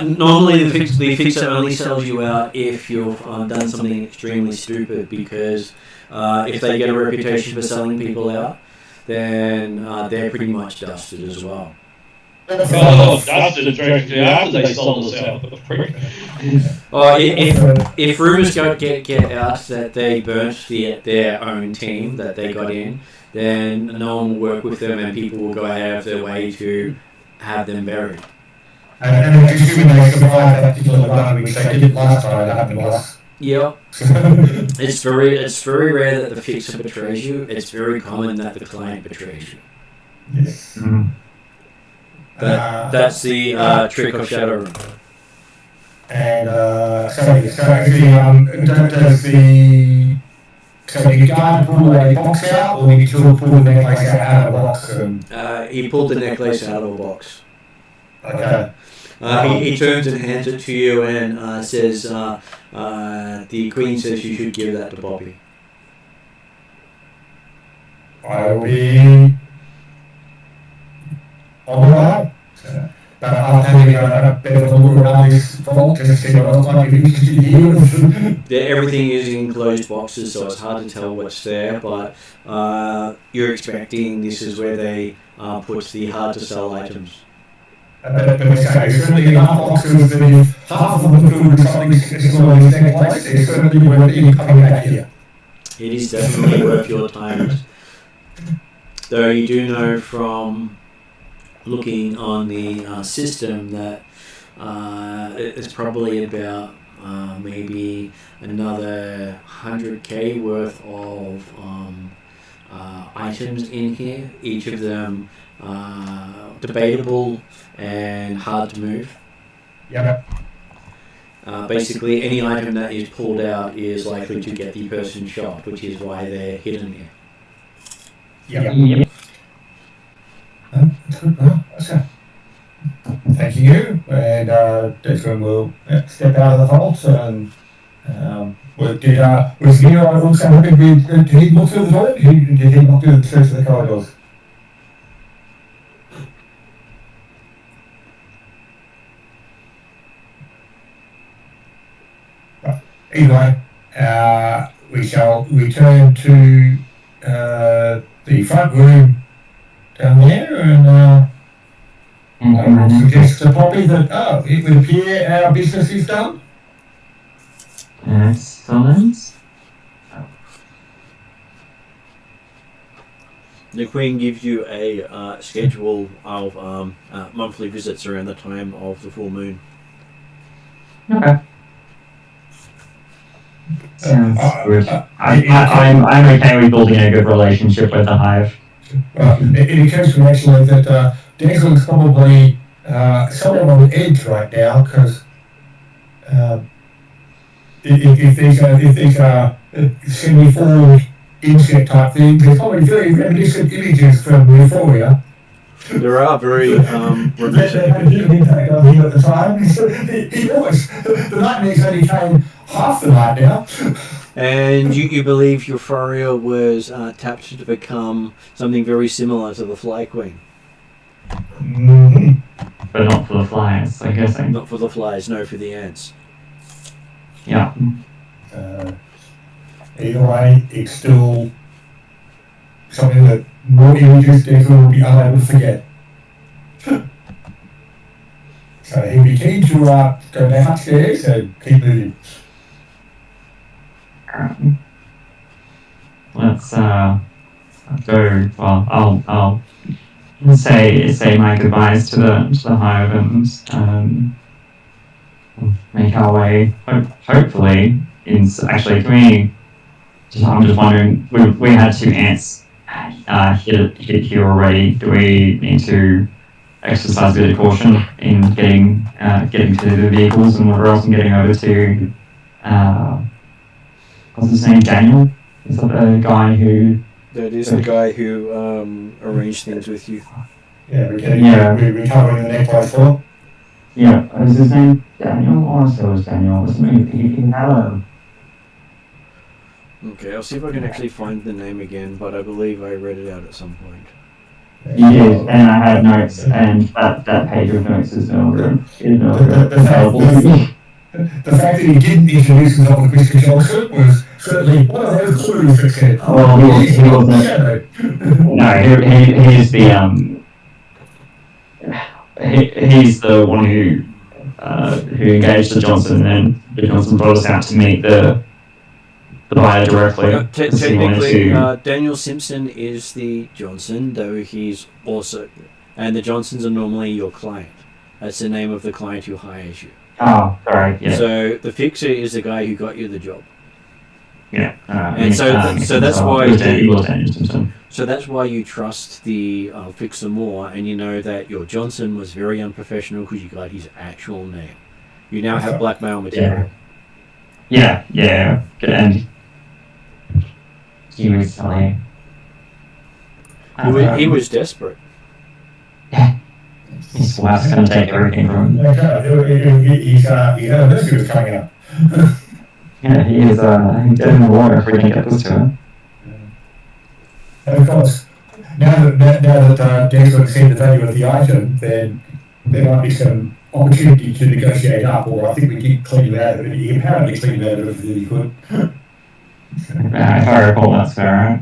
Normally the fixer only sells you out if you've done something extremely stupid, because if they get a reputation for selling people out, then they're pretty much dusted as well. Dusted directly after they sold us out. If rumours get out that they burnt their own team that they got in, then no one will work with them and people will go out of their way to have them buried. And assuming they survive that particular run, which they did last time, that happened to us. Yep. It's very rare that the fixer betrays you. It's very common that the client betrays you. Yes. Mm. But that's the trick of Shadowrun. And does the So did Garden pull a box out, or did he still pull the necklace out of the box? He pulled the necklace out of a box. Okay. He turns and hands it to you and says, the Queen says you should give that to Bobby. I will be on the way. But after having a bit of a look around this vault, just to see what else might be interested here. Everything is in enclosed boxes, so it's hard to tell what's there, but you're expecting this is where they put the hard-to-sell items. But certainly enough boxes that if half of them filled with something successful in the next place, it's certainly worth it coming back here. It is definitely worth your time. Though you do know from looking on the system that it's probably about maybe another 100k worth of items in here, each of them debatable and hard to move. Yep. Basically, any item that is pulled out is likely to get the person shot, which is why they're hidden here. Yep. Okay. Thank you. And Declan will step out of the vault and was Nero also having did he look through the toilet? Did he look through the search of the corridors? Either way, we shall return to the front room down there, and I will suggest to Poppy that it would appear our business is done. Excellent. The Queen gives you a schedule of monthly visits around the time of the full moon. Okay. Sounds good. I'm okay with building a good relationship with the Hive. It occurs to me actually that Declan's probably somewhat on the edge right now, because if these are semi-formed insect type things, there's probably very reminiscent images from Euphoria. There are very reminiscent images. At the time, he always, the nightmares only came half the night now. And you believe Euphoria was tapped to become something very similar to the Fly Queen. Mm-hmm. But not for the flies, I guess. Not for the flies, no, for the ants. Yeah. Either way, it's still something that more images Declan will be unable to forget. So he'll be keen to go back upstairs and keep moving. Let's go. Well, I'll say my goodbyes to the Hive and make our way. Hopefully, actually, can we? I'm just wondering. We had 2 ants hit here already. Do we need to exercise a bit of caution in getting to the vehicles and whatever else, and getting over to what's his name? Daniel? Is that the guy who? That is the guy who arranged things with you. Yeah, we're recovering the necklace for. Yeah, is his name Daniel? I want to say it was Daniel. He had a... Okay, I'll see if I can actually find the name again, but I believe I read it out at some point. You did, and I had notes, and that page of notes is no longer available to me. The fact that he didn't introduce himself to Christian Johnson was certainly one of those clues that said, well, he wasn't. No, he's the he's the one who engaged the Johnson, and the Johnson brought us out to meet the buyer directly. Technically, Daniel Simpson is the Johnson, though he's also, and the Johnsons are normally your client. That's the name of the client who hires you. Oh, sorry. Yeah. So the fixer is the guy who got you the job. Yeah. And so that's why. So that's why you trust the fixer more, and you know that your Johnson was very unprofessional because you got his actual name. You now have blackmail material. Yeah. And he was silly. He was desperate. Yeah. His wife's going to take everything from him. His anniversary was coming up. Yeah, he's dead in the water if we can get this to him. And of course, now that Declan seen the value of the item, then there might be some opportunity to negotiate up, or I think we did clean him out of it. He apparently cleaned out of everything he could. If I recall, that's fair, right?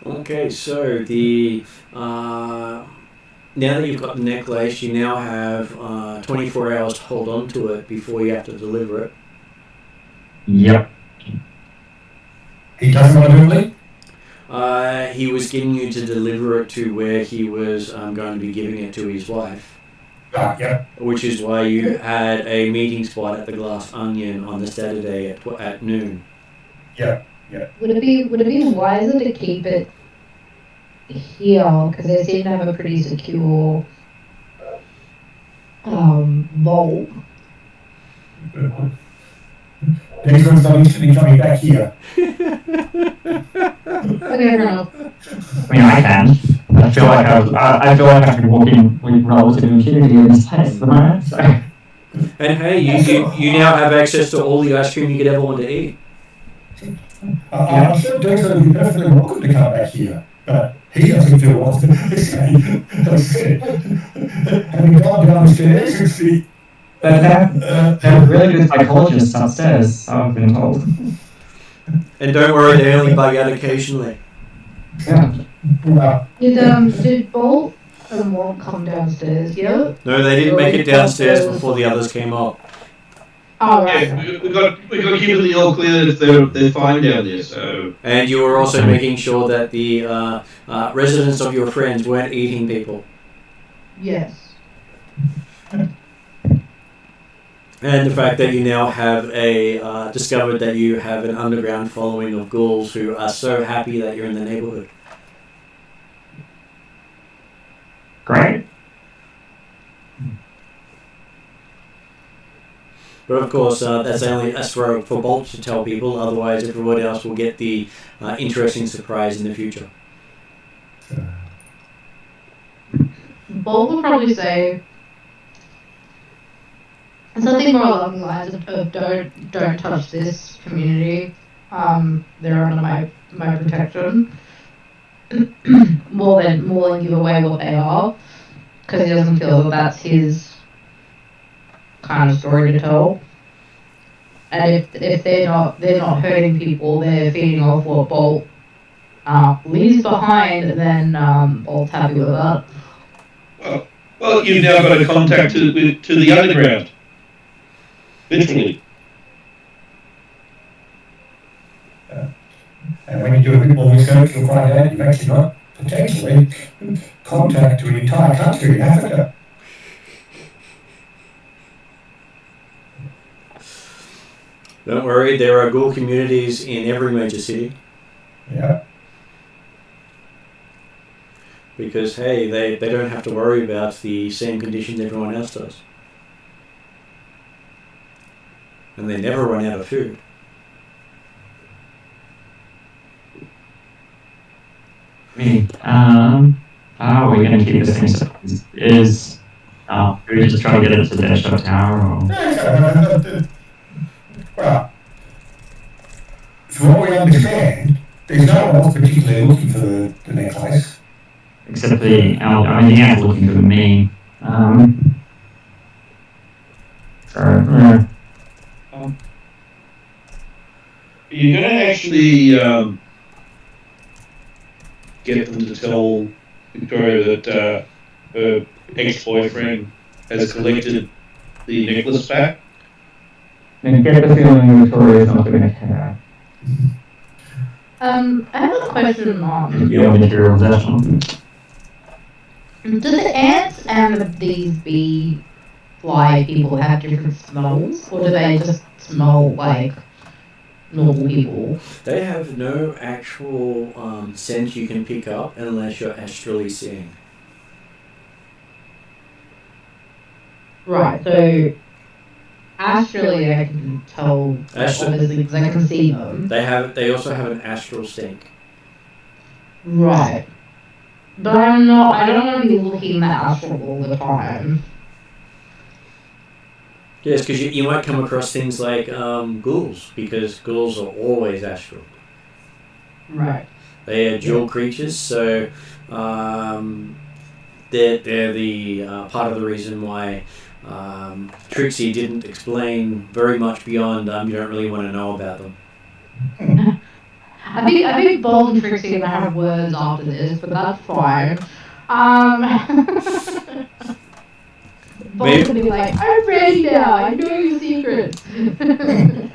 Okay, so the now that you've got the necklace, you now have 24 hours to hold on to it before you have to deliver it. Yep. He doesn't want to do it? He was getting you to deliver it to where he was going to be giving it to his wife. Yeah. Which is why you had a meeting spot at the Glass Onion on the Saturday at noon. Yeah. Would it be wiser to keep it here, because they seem to have a pretty secure vault? Declan's not interested in coming back here. Okay, fair enough. I mean, I can. I feel like I can walk in with relative impunity in this place at the moment, so... And hey, you now have access to all the ice cream you could ever want to eat. I'm sure Declan would be perfectly welcome to come back here, but he doesn't feel welcome. Having gone downstairs, you see. But they're really good psychologists upstairs, I've been told. And don't worry, they only bug out occasionally. Yeah. Did Bolt and Walt come downstairs yet? No, they didn't make it downstairs before the others came up. Oh, right. Yeah, we got to keep it all clear that they're fine down there. So. And you were also making sure that the residents of your friends weren't eating people. Yes. And the fact that you now have discovered that you have an underground following of ghouls who are so happy that you're in the neighborhood. Great. But of course, that's for Bolt to tell people. Otherwise, everyone else will get the interesting surprise in the future. Bolt would probably say something more along the lines of don't touch this community. They're under my protection. more than give away what they are, because he doesn't feel that that's his kind of story to tell. And if they're not hurting people, they're feeding off what Bolt leaves behind, then Bolt's happy with that. Well, you've now got a contact to the underground. Literally. And when you do a bit more research, you'll find out you've actually got potentially contact to an entire country in Africa. Don't worry, there are ghoul communities in every major city. Yeah. Because, hey, they don't have to worry about the same conditions everyone else does. And they never run out of food. Me. How are we going to keep this thing surprised? Do we just try to get it to the Deadshot Tower, or...? Well, from what we understand, there's no one else particularly looking for the necklace. Except the ants looking for me. You're going to actually get them to tell Victoria that her ex-boyfriend has collected the necklace back. And get the feeling Victoria's not going to care. I have a question on. Your material possession. Do the ants and these bee fly people have different smells, or do they just smell like normal people? They have no actual scent you can pick up unless you're astrally seeing. Right, so astrally I can tell, obviously, because I can see them. They also have an astral stink. Right. But I don't want to be looking at astral all the time. Yes, because you might come across things like ghouls, because ghouls are always astral. Right. They are dual creatures, so they're the part of the reason why Trixie didn't explain very much beyond you don't really want to know about them. I think Bold and Trixie are gonna have words after this, but that's fine. Bold's gonna be like, I'm ready now, I know your secrets. I'm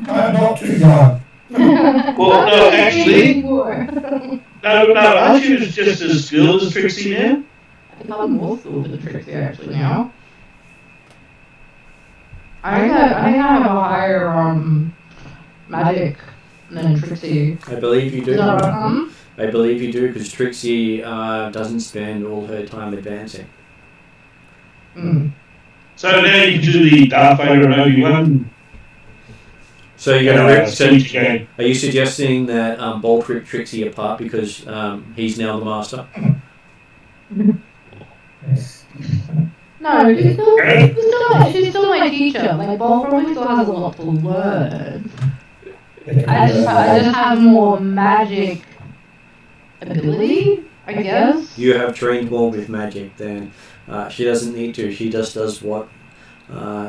not too young. Well, no, actually, no, aren't you just as skilled as Trixie now? I think I'm more skilled than Trixie actually now. I think I have a higher magic than Trixie. I believe you do. Is that right? I believe you do, because Trixie doesn't spend all her time advancing. Mm. So now you can do the Darth Vader and Obi-Wan. So you're going to game. Are you suggesting that Bolt ripped Trixie apart because he's now the master? No, she's still my teacher. Like, Bolt probably still has a lot to learn. I just have more magic ability, I guess. You have trained more with magic than she doesn't need to. She just does what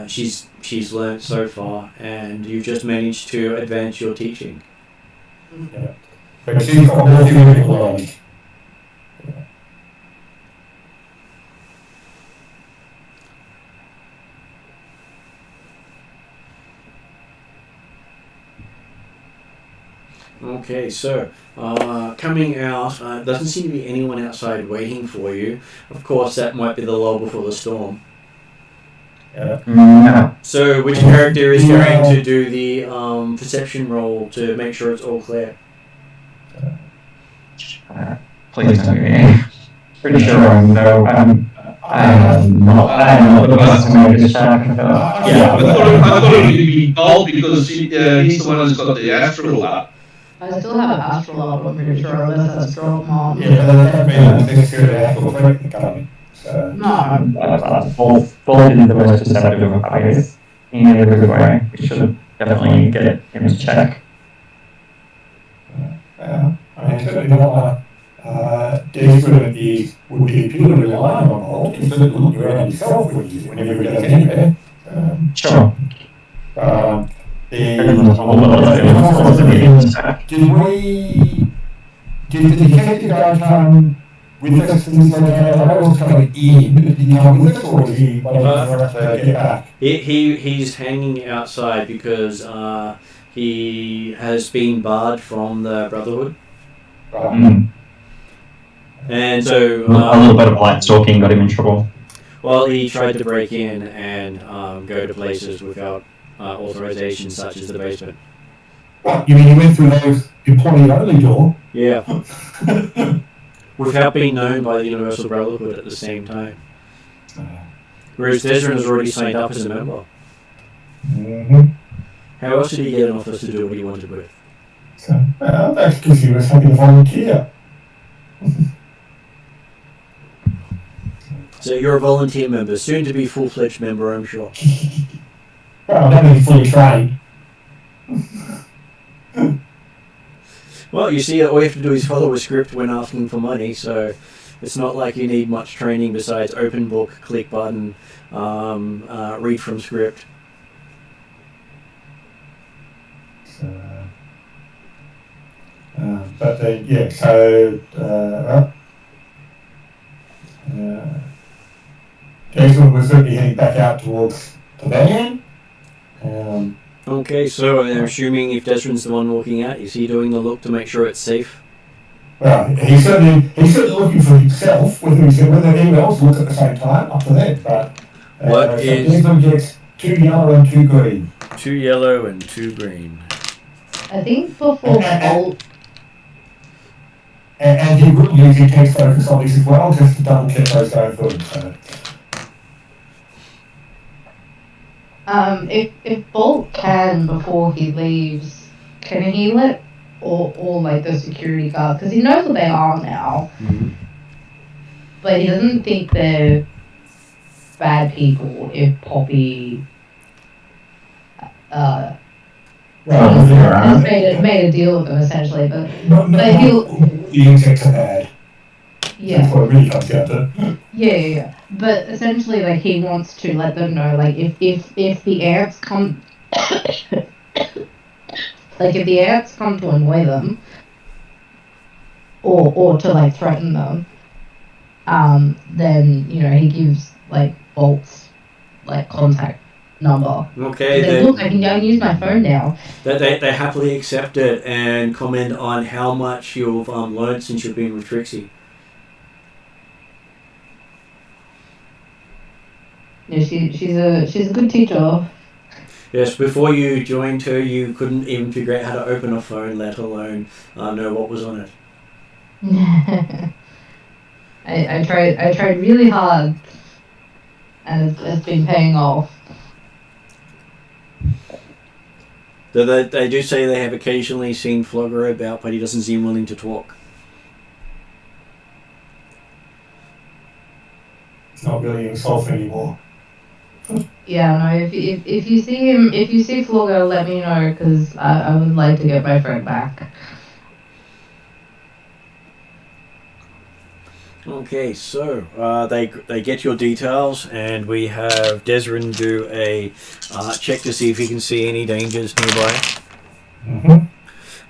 she's learned so far, and you've just managed to advance your teaching. Yeah. But she's got more theoretical knowledge. Okay, so coming out, doesn't seem to be anyone outside waiting for you. Of course, that might be the lull before the storm. Yeah. No. So, which character is going to do the perception roll to make sure it's all clear? Please don't be me. Pretty sure I'm not the person who made this check. Yeah, I thought it would be Bolt because he's the one who's got the astral up. I still have astral up, I'm pretty sure, unless that's strong mom. Yeah, but that means the next period actual threat coming. So. No. Bolt is the most deceptive of guys in a good way. We should definitely get him to check. I mean, certainly not Desmond would be purely relying on Bolt. You certainly look around yourself whenever he goes anywhere. Sure. Did the detective guy come with us to this location? I was coming in, but did he come with us, or was he waiting for us to get back? He's hanging outside because he has been barred from the Brotherhood. Right. And so... a little bit of light stalking got him in trouble. Well, he tried to break in and go to places without authorization, such as the basement. What, you mean he went through those employee-only door? Yeah. Without being known by the Universal Brotherhood at the same time. Whereas Desmond has already signed up as a member. Mm-hmm. How else did he get an office to do what he wanted with? So, that's because he was happy to volunteer. So you're a volunteer member, soon to be full-fledged member, I'm sure. Well, that means fully trained. Well, you see, all you have to do is follow a script when asking for money, so it's not like you need much training besides open book, click button, read from script. So, yeah, so, Jason was certainly heading back out towards the van. Okay, so I'm assuming if Desmond's the one walking out, is he doing the look to make sure it's safe? Well, he's certainly looking for himself. Whether anyone else looks at the same time, up to them. But What is- Desmond gets 2 yellow and 2 green. 2 yellow and 2 green. I think before Bolt... And he will use his text focus on this as well, just to double check those going forward. So. If Bolt can before he leaves, can he let all like the security guards, because he knows what they are now, but he doesn't think they're bad people if Poppy has made a deal with them essentially, but he'll the insects are bad. yeah. That's what it really comes down to. Yeah. But essentially, like, he wants to let them know, like, if the ants come, like, if the ants come to annoy them, or to, like, threaten them, then, you know, he gives, like, Bolt's, like, contact number. Okay, Like, look, I can use my phone now. They happily accept it and comment on how much you've learned since you've been with Trixie. Yeah, she's a good teacher. Yes, before you joined her, you couldn't even figure out how to open a phone, let alone know what was on it. I tried really hard, and it's been paying off. They do say they have occasionally seen Flogger about, but he doesn't seem willing to talk. It's not really himself anymore. Yeah, no. If you see him, if you see Flogger, let me know, because I would like to get my friend back. Okay, so they get your details, and we have Desrin do a check to see if he can see any dangers nearby. Mm-hmm.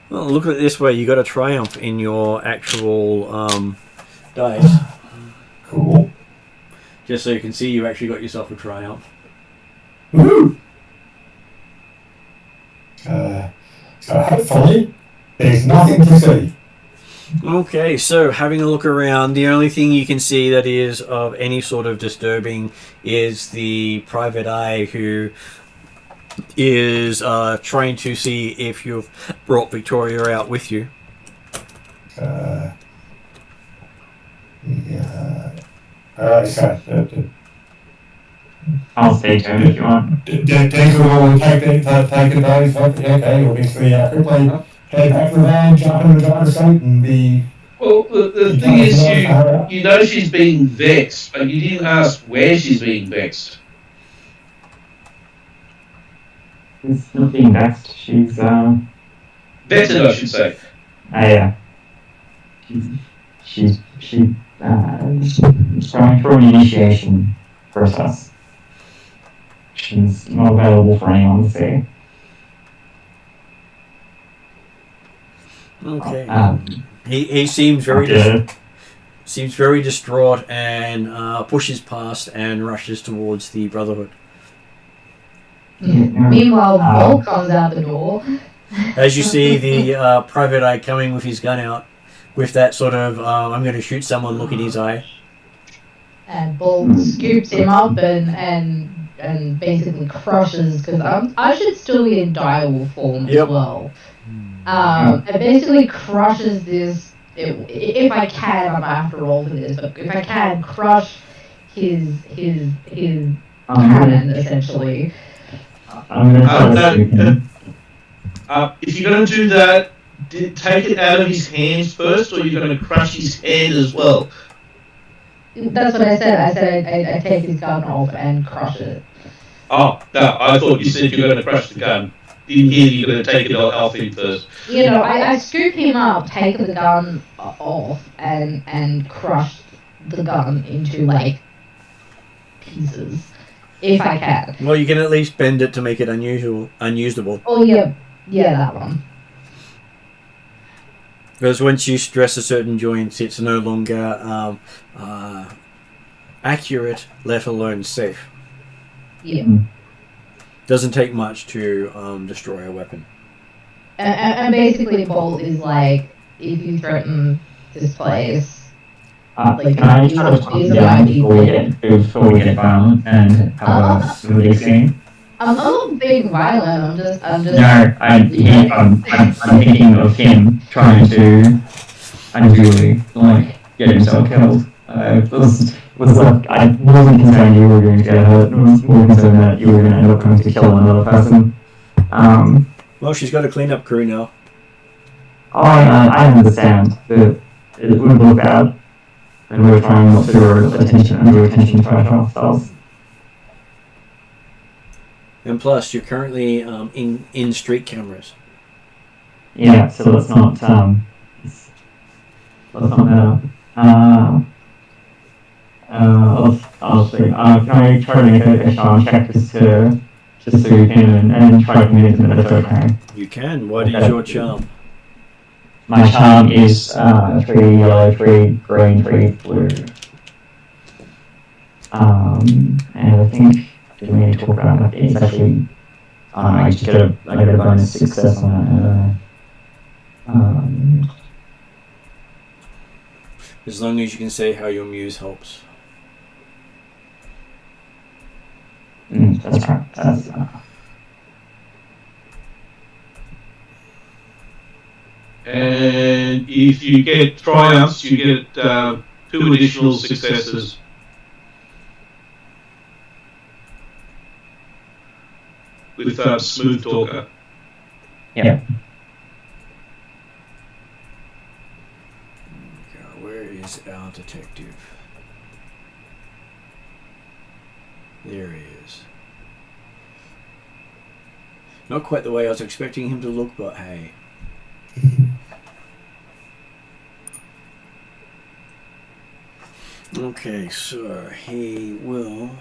Well, look at it this way: you got a triumph in your actual dice. Cool. Just so you can see, you actually got yourself a triumph. Woo! So hopefully, there's nothing to see. Okay, so having a look around, the only thing you can see that is of any sort of disturbing is the private eye who is trying to see if you've brought Victoria out with you. I'll stay tuned if you want. Dave will take advantage of it. Okay, obviously, quickly head back to the van, jump into the driver's seat, and be. Well, the thing is, you know she's being vexed, but you didn't ask where she's being vexed. She's not being vexed. She's Vetted, I should say. Yeah. She's going through an initiation process. She's not available for anyone to see. Okay. He seems very distraught and pushes past and rushes towards the Brotherhood. Meanwhile, Bolt comes out the door. As you see the private eye coming with his gun out, with that sort of I'm going to shoot someone look in his eye. And Bolt scoops him up and basically crushes, because I should still be in direwolf form as well. And basically crushes this. If I can, I might have to roll for this, but if I can, crush his cannon essentially. I'm going to if you're going to do that, take it out of his hands first, or you're going to crush his hand as well. That's what I said. I said I take his gun off and crush it. Oh, no, I thought you said you were going to crush the gun. Didn't hear you were going to take it off him first. You know, I scoop him up, take the gun off, and crush the gun into, like, pieces. If I can. Well, you can at least bend it to make it unusable. Oh, yeah, that one. Because once you stress a certain joint, it's no longer accurate, let alone safe. Yeah. Doesn't take much to destroy a weapon. And basically, Bolt is like, if you threaten this place, can I try to talk down before we get violent and have a smoothie scene? I'm not being violent. I'm just. No, I'm thinking of him trying to unduly get himself killed. was like, I wasn't concerned you were going to get hurt. I was more concerned that you were going to end up having to kill another person. Well, she's got a cleanup crew now. I understand, but it would look bad. And we were trying not to draw attention to ourselves. And plus, you're currently in street cameras. Yeah, so let's not matter. I'll see. Can I try to make a charm check just to soothe him and try to convince him that it's okay? You can. What is your charm? My charm is 3 yellow, 3 green, 3 blue. And I think, did we need to talk about that? It's actually, I just get a bonus success on that. As long as you can say how your muse helps. That's right. And if you get triumphs, you get 2 additional successes. With Smooth Talker. Yeah. Where is our detective? There he is. Not quite the way I was expecting him to look, but hey. Okay, so he will...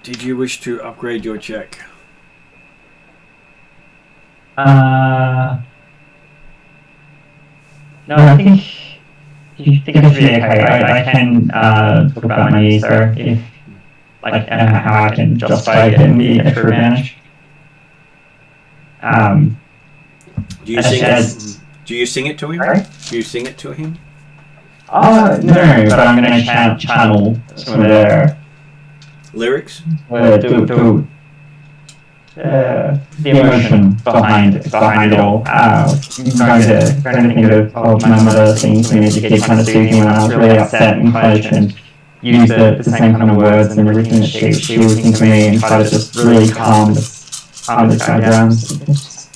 Did you wish to upgrade your check? No, I think it should be okay. I can talk about my needs there if, how I can justify getting the extra advantage. Do you sing it to him? Right? Do you sing it to him? No, but I'm going to channel some of their lyrics. The emotion behind it all. Trying to think of my mother singing to me as a kid, trying to soothe me when I was really upset in college, and use the same kind of words and everything that she would sing to me, and try to just really calm this guy down. It's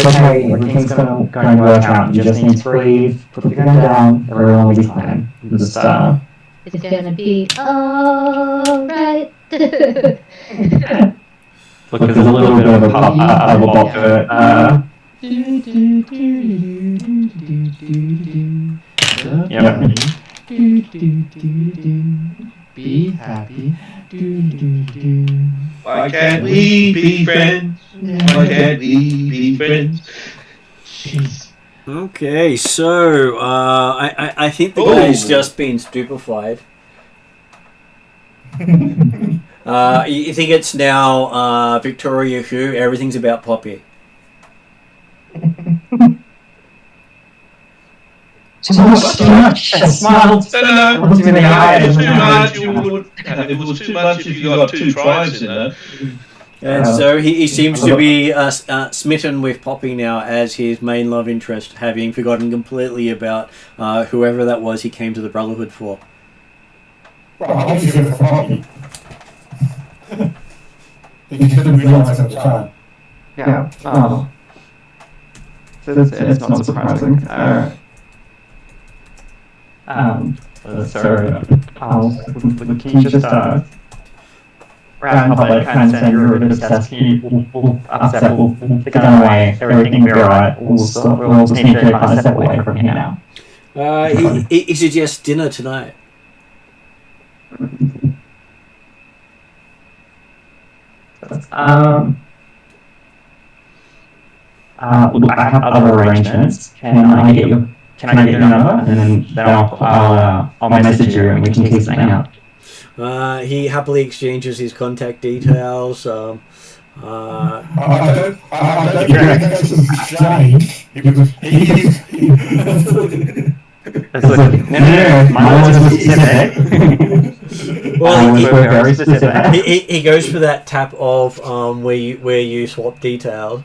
okay, everything's going to work out. You just need to breathe, put the gun down, everyone will be fine. It's gonna be alright. Look, there's a little bit of a bop to it. Yep. Be happy. Why can't we be friends? Why can't we be friends? Jeez. Okay, so I think the guy's just been stupefied. You think it's now Victoria Who? Everything's about Poppy. Too much. I smiled. No. Looked him in the eye. If it was too much if you got 2 tries in there. And so he seems to be smitten with Poppy now as his main love interest, having forgotten completely about whoever that was he came to the Brotherhood for. Well, I hope you get it for Poppy. You didn't realize at the time. Yeah. Oh. It's not surprising. Sorry. Can you just round public, I understand you're a bit obsessed. We'll upset, we'll take the gun away, everything will be alright. We'll just need to kind of step away from here now. He suggests dinner tonight. Look, I have other arrangements. Can I get your number, and then I'll message you, and we can keep something out. He happily exchanges his contact details. I don't think that's exchange because Mine was specific. Well, very specific. He goes for that tap of where you swap details.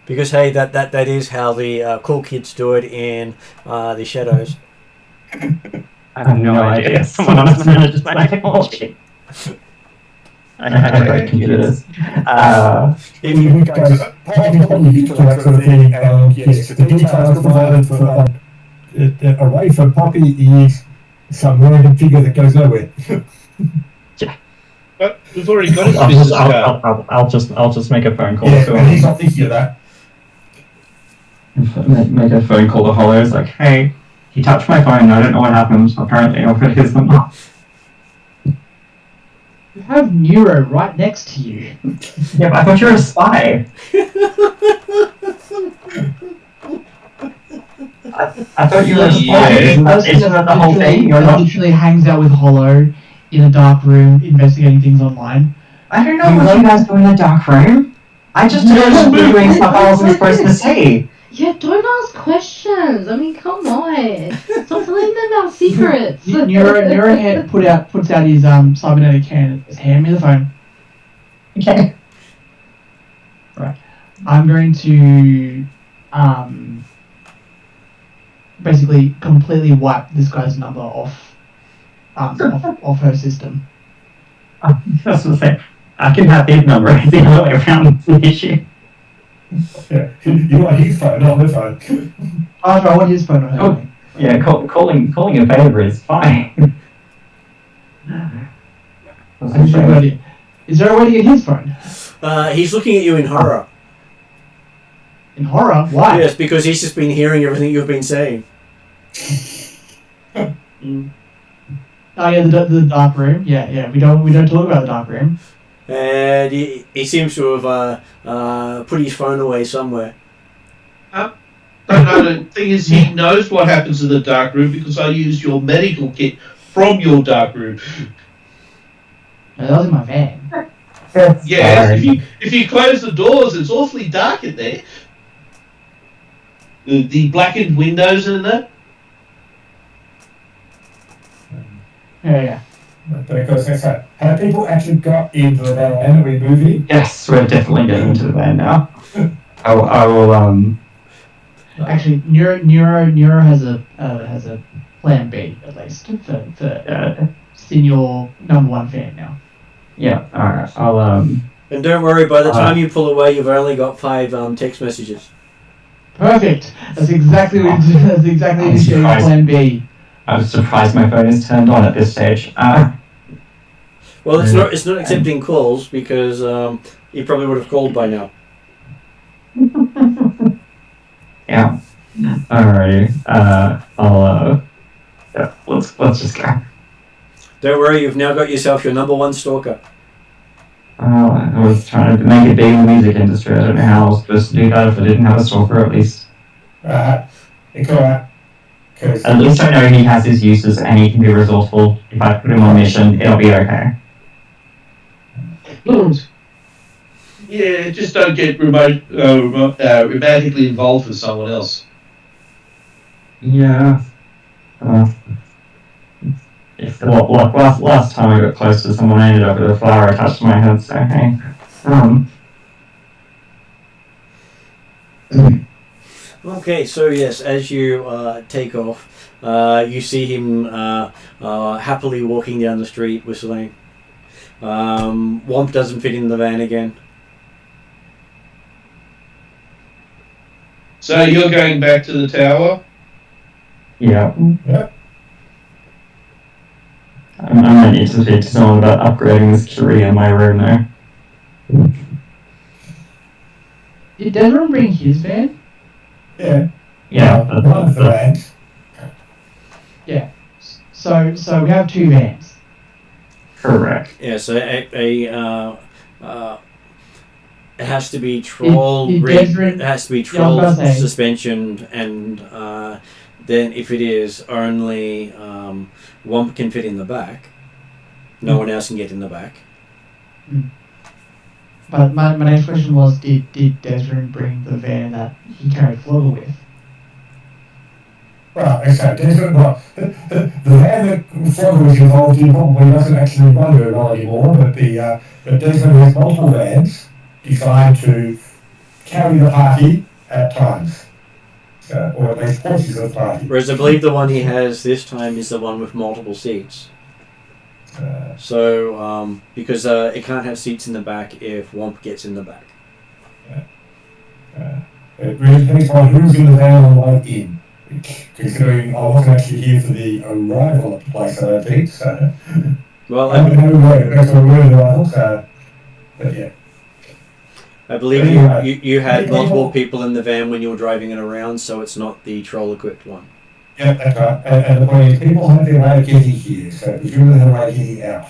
Because hey, that is how the cool kids do it in the Shadows. I have no idea. Someone else manages my technology. I hate computers. You guys probably used to that sort of thing, and yes, the details provided for a way for Poppy is some random figure that goes nowhere. But we've already got his business card. I'll just make a phone call Yeah, to and he's him. not thinking of that. Make a phone call to Hollow. It's like, hey, he touched my phone. I don't know what happened. Apparently, I'll put his number. You have Neuro right next to you. Yeah, but I thought you were a spy. I thought you were a spy. Yeah. Isn't that the whole thing? You're not. Literally hangs out with Hollow in a dark room investigating things online. I don't know what you guys do in the dark room. I just don't know doing stuff I wasn't supposed to say. Yeah, don't ask questions. I mean, come on. Stop telling them our secrets. Neuro puts out his cybernetic hand and says, hand me the phone. Okay. Right. I'm going to basically completely wipe this guy's number off her system. That's what I'm saying. I can have his number. It's the other way around the issue. Yeah, you want his phone, not her phone. I want his phone on her. Oh. Yeah, calling a favour is fine. Is there a way to get his phone? He's looking at you in horror. In horror? Why? Yes, because he's just been hearing everything you've been saying. Oh yeah, the dark room. Yeah. We don't talk about the dark room. And he seems to have put his phone away somewhere. No, the thing is, he knows what happens in the dark room because I used your medical kit from your dark room. No, that was in my van. Yes, if you close the doors, it's awfully dark in there. The blackened windows and that. Yeah. Because that's how. Have people actually got into the van and we moving? Yes, we're definitely getting into the van now. I will. Actually, Neuro has a plan B at least for senior number one fan now. Yeah. All right. I'll And don't worry, by the time you pull away, you've only got 5 text messages. Perfect. That's exactly what you do. That's exactly what you do. Plan B. I'm surprised my phone is turned on at this stage. Well, it's not accepting calls because you probably would have called by now. Yeah. Alrighty. Yeah, let's just go. Don't worry, you've now got yourself your number 1 stalker. I was trying to make it big in the music industry. I don't know how I was supposed to do that if I didn't have a stalker at least. It's alright. At least I know he has his uses and he can be resourceful. If I put him on mission, it'll be okay. Yeah, just don't get romantically involved with someone else. Yeah. If last time I got close to someone, I ended up with a flower attached to my head, so hey. Okay, so yes, as you take off, you see him happily walking down the street whistling. Womp doesn't fit in the van again. So you're going back to the tower? Yeah. I might need to speak to someone about upgrading the security in my room though. Did Desmond bring his van? Yeah. Yeah. One of the vans. Yeah. So we have 2 vans. Correct. Yeah, so it has to be troll it has to be troll suspension, and then if it is, only Womp can fit in the back. No one else can get in the back. But my next question was, did Desmond bring the van that he carried Flogger with? Well, exactly. The van that Flogger was involved in probably doesn't actually run very well anymore, but Desmond has multiple vans, designed to carry the party at times. Or at least portions of the party. Whereas I believe the one he has this time is the one with multiple seats. Because it can't have seats in the back if Womp gets in the back. It really depends on who's in the van on the way in. Considering I wasn't actually here for the arrival at the place, I don't think, so... Well, I don't know that's a real arrival, so... But yeah. I believe you had multiple people in the van when you were driving it around, so it's not the troll-equipped one. Yeah, that's right. And the point is, people have their way of getting here, so if you really have a way of getting out.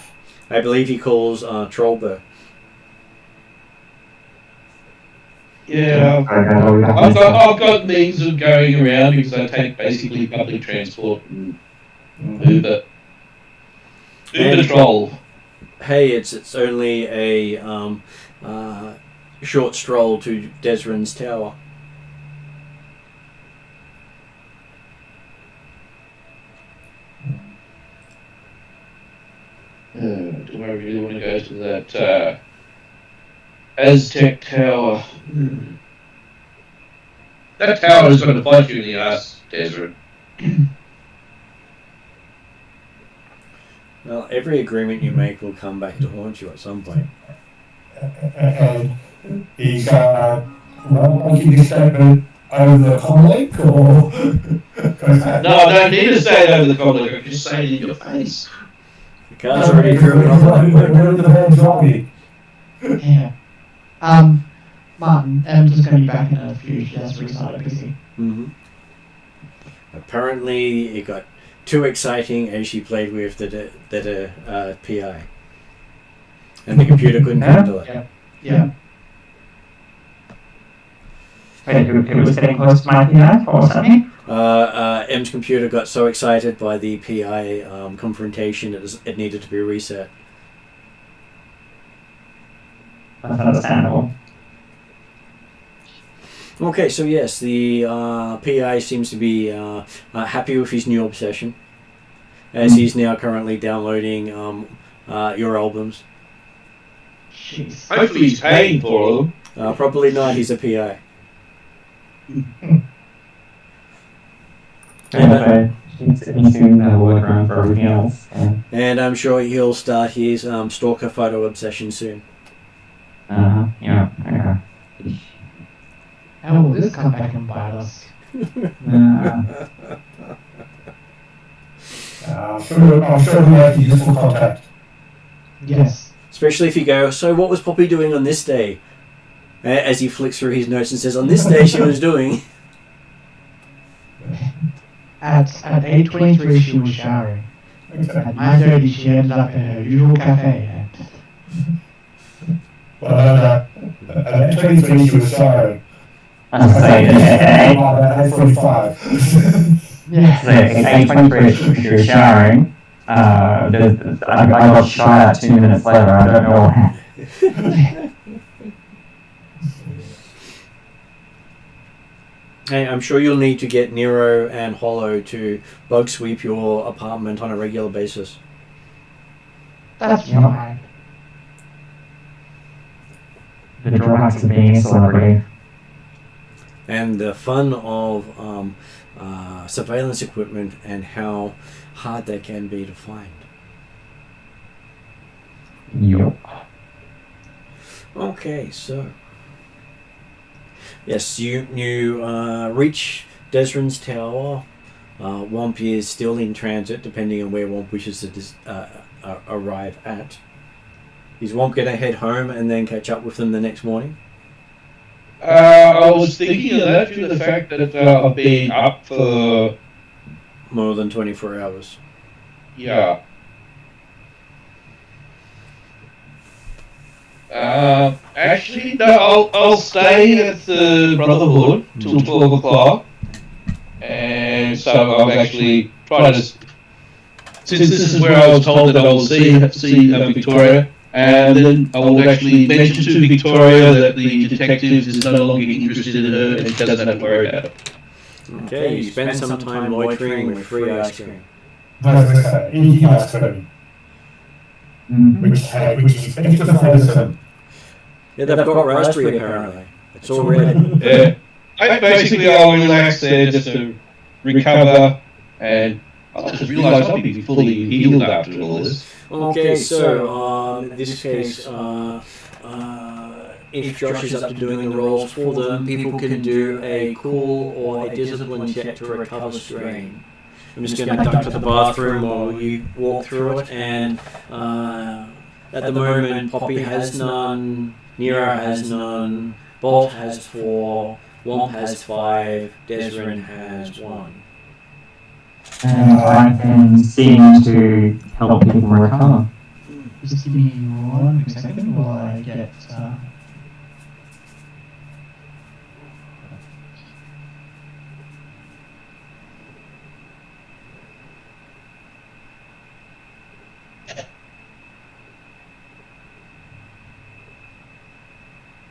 I believe he calls Trollber. Yeah, I've got means of going around because I take basically public transport and Uber Troll. Hey, it's only a short stroll to Desrin's tower. Do I really want to go to that Aztec tower? That tower is going to bite you in the ass, Desrin. Well, every agreement you make will come back to haunt you at some point. And he's making this statement over the comm link, or... No, I don't need to say it over the comm link, I can just say it in your face. The car's already driven off. Where the van driving? Yeah. Martin, Em's is going to be back in a few. She has to restart her PC. Mm-hmm. Apparently, it got too exciting as she played with the PI. And the computer couldn't handle it. Yeah. Wait, it was getting close to my PI or something? M's computer got so excited by the PI confrontation it needed to be reset. That's understandable. Okay, so yes, the PI seems to be happy with his new obsession, as he's now currently downloading your albums. Jeez. Hopefully he's paying for them. Probably not, he's a PI. He's doing the workaround for everything else. And I'm sure he'll start his stalker photo obsession soon. Yeah, okay. How will this come back and bite us? I'm sure he'll make a useful contact. Yes. Especially if you go, so what was Poppy doing on this day? As he flicks through his notes and says, on this day she was doing... At 8:23 she was showering. At 9:30 she ended up in her usual cafe. Well, at 23 she was showering. I was saying, at 8:45. Yeah. 8:23 she was showering. I got shy at 2 minutes later, I don't know what happened. Hey, I'm sure you'll need to get Nero and Hollow to bug sweep your apartment on a regular basis. That's fine. The drawbacks of being a celebrity. And the fun of surveillance equipment and how hard that can be to find. Yup. Okay, so... Yes, you reach Desrin's tower. Womp is still in transit, depending on where Womp wishes to arrive at. Is Womp going to head home and then catch up with them the next morning? I was thinking of that due to the fact that I've been up for... More than 24 hours. Yeah. Actually, no, I'll stay at the Brotherhood till 12 o'clock. And so I've actually tried to... Since this is where I was told that I will see Victoria, and then I will actually mention to Victoria that the detective is no longer interested in her and she doesn't have to worry about it. Okay, you spend some time loitering with free ice cream. Eating ice cream. Which is expensive medicine. Yeah, they've got raspberry apparently. It's all red. Yeah. Basically, I'll relax there just to recover, and I just realised I'll be fully healed after all this. Okay, so in this case, if Josh is up to doing the rolls for them, people can do a cool or a discipline check to recover strain. I'm just going to duck to the bathroom while you walk through it, and at the moment, Poppy has none, Nero has none, Bolt has 4, Womp has 5, Desrin has 1. And I can seem to help people recover. Just give me 1 quick second while I get.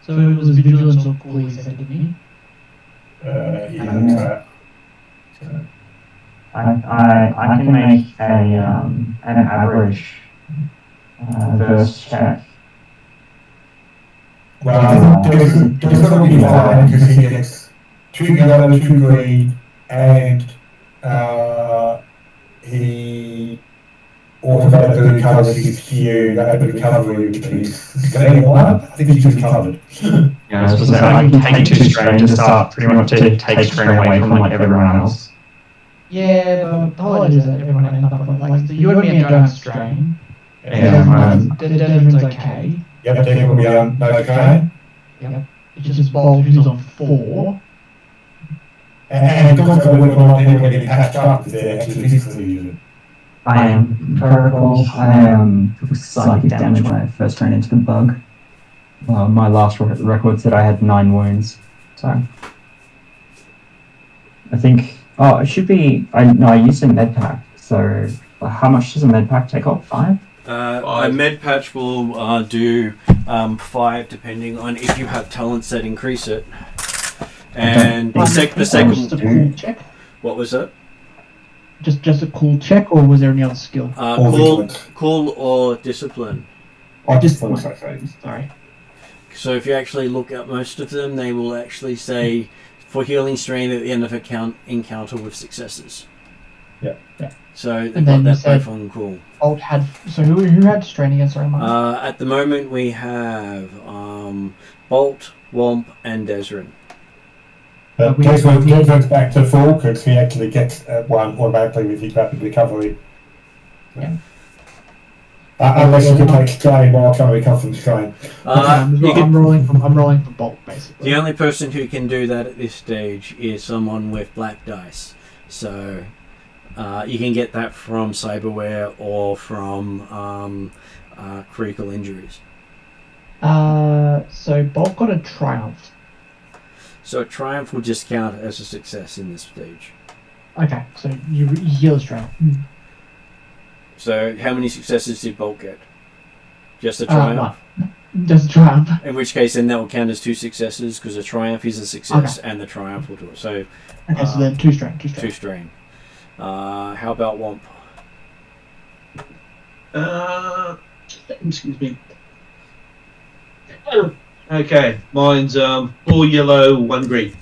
So it was vigilance or cool, he said, didn't he? Yeah. I can make an average verse check. Well, there's going to be fine because he gets 2 yellow, 2 green, and he automatically recovers his Q, that recovery, which is going on. I think he's just covered. Yeah, so I can take 2 strain to start pretty much to take strain away from like everyone else. Yeah, but the whole idea is that everyone ends up with, like, you and me don't have strain. Desmond's okay. Yep, Deacon will be on no strain. Yep. It's just Bolt who's on 4. And it's also whether or not people are getting patched up if they're actually physically using. I am, per recall, took slightly damage when I first ran into the bug. My last record said I had 9 wounds, so I think. Oh, it should be. I used a med pack. So, how much does a med pack take off? 5. A med patch will do 5, depending on if you have talents that increase it. And the second check. What was it? Just a cool check, or was there any other skill? Cool or discipline. Oh, discipline. Sorry. So if you actually look at most of them, they will actually say for healing strain at the end of an encounter with successes. Yeah. So they've got that both on cool. Bolt had. So who had strain against? Sorry, at the moment we have Bolt, Womp, and Desrin. Desrin's back to full because he actually gets 1 automatically with his rapid recovery. Yeah. Unless you can take strain while trying to recover from strain. I'm rolling from Bolt basically. The only person who can do that at this stage is someone with black dice. So you can get that from cyberware or from critical injuries. So Bolt got a triumph. So a triumph will just count as a success in this stage. Okay, so you heal a strain. So how many successes did Bolt get? Just a triumph? 1. Just a triumph. In which case then that will count as 2 successes because a triumph is a success and the triumph will do it. So, so then 2 strain. 2 strain. How about Womp? Excuse me. Okay, mine's 4 yellow, 1 green.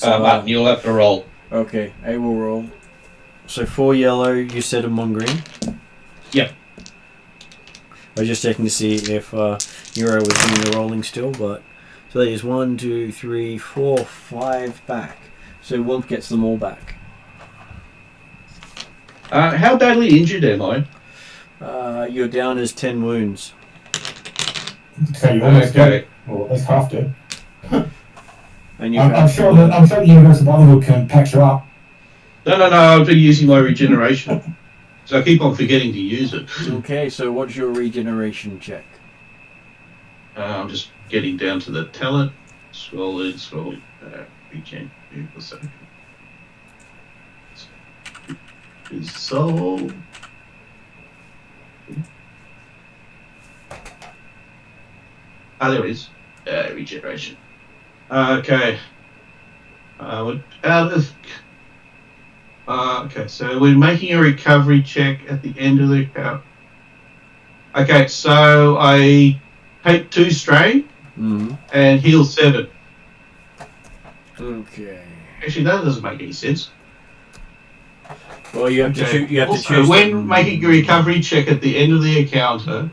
Martin, you'll have to roll. Okay, I will roll. So 4 yellow, you said, and 1 green? Yep. I was just checking to see if Euro was doing the rolling still, but... So that is 1, 2, 3, 4, 5 back. So Womp gets them all back. How badly injured am I? You're down as 10 wounds. So you almost get, well, that's half dead. And I'm sure the Universal Brotherhood can patch you up. No, I've been using my regeneration. So I keep on forgetting to use it. Okay, so what's your regeneration check? I'm just getting down to the talent. Scroll, regen. So. There it is. Regeneration. Okay. Okay, so we're making a recovery check at the end of the account. Okay, so I take 2 strain and heal 7. Okay. Actually, that doesn't make any sense. Well, you have to choose. You have Also, to choose. when making a recovery check at the end of the encounter,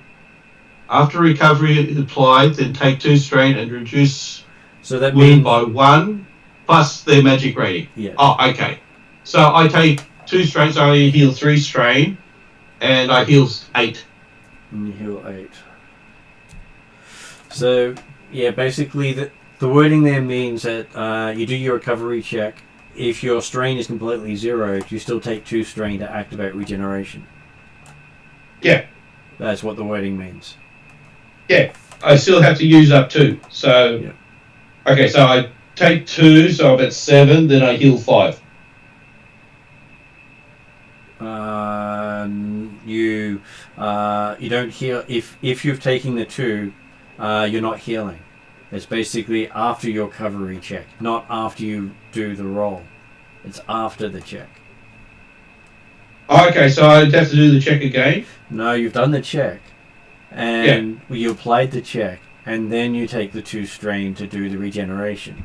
after recovery is applied, then take 2 strain and reduce So that wound means by 1 plus their magic rating. Yeah. Oh, okay. So I take 2 strain, so I heal 3 strain, and I heal 8. And you heal 8. So yeah, basically the wording there means that you do your recovery check. If your strain is completely zeroed, you still take 2 strain to activate regeneration. Yeah. That's what the wording means. Yeah, I still have to use up 2. So, Yeah. Okay, so I take 2, so I'm at 7, then I heal 5. You don't heal if you've taken the 2, you're not healing. It's basically after your recovery check, not after you do the roll. It's after the check. Okay, so I'd have to do the check again? No, you've done the check, and you applied the check, and then you take the 2 strain to do the regeneration.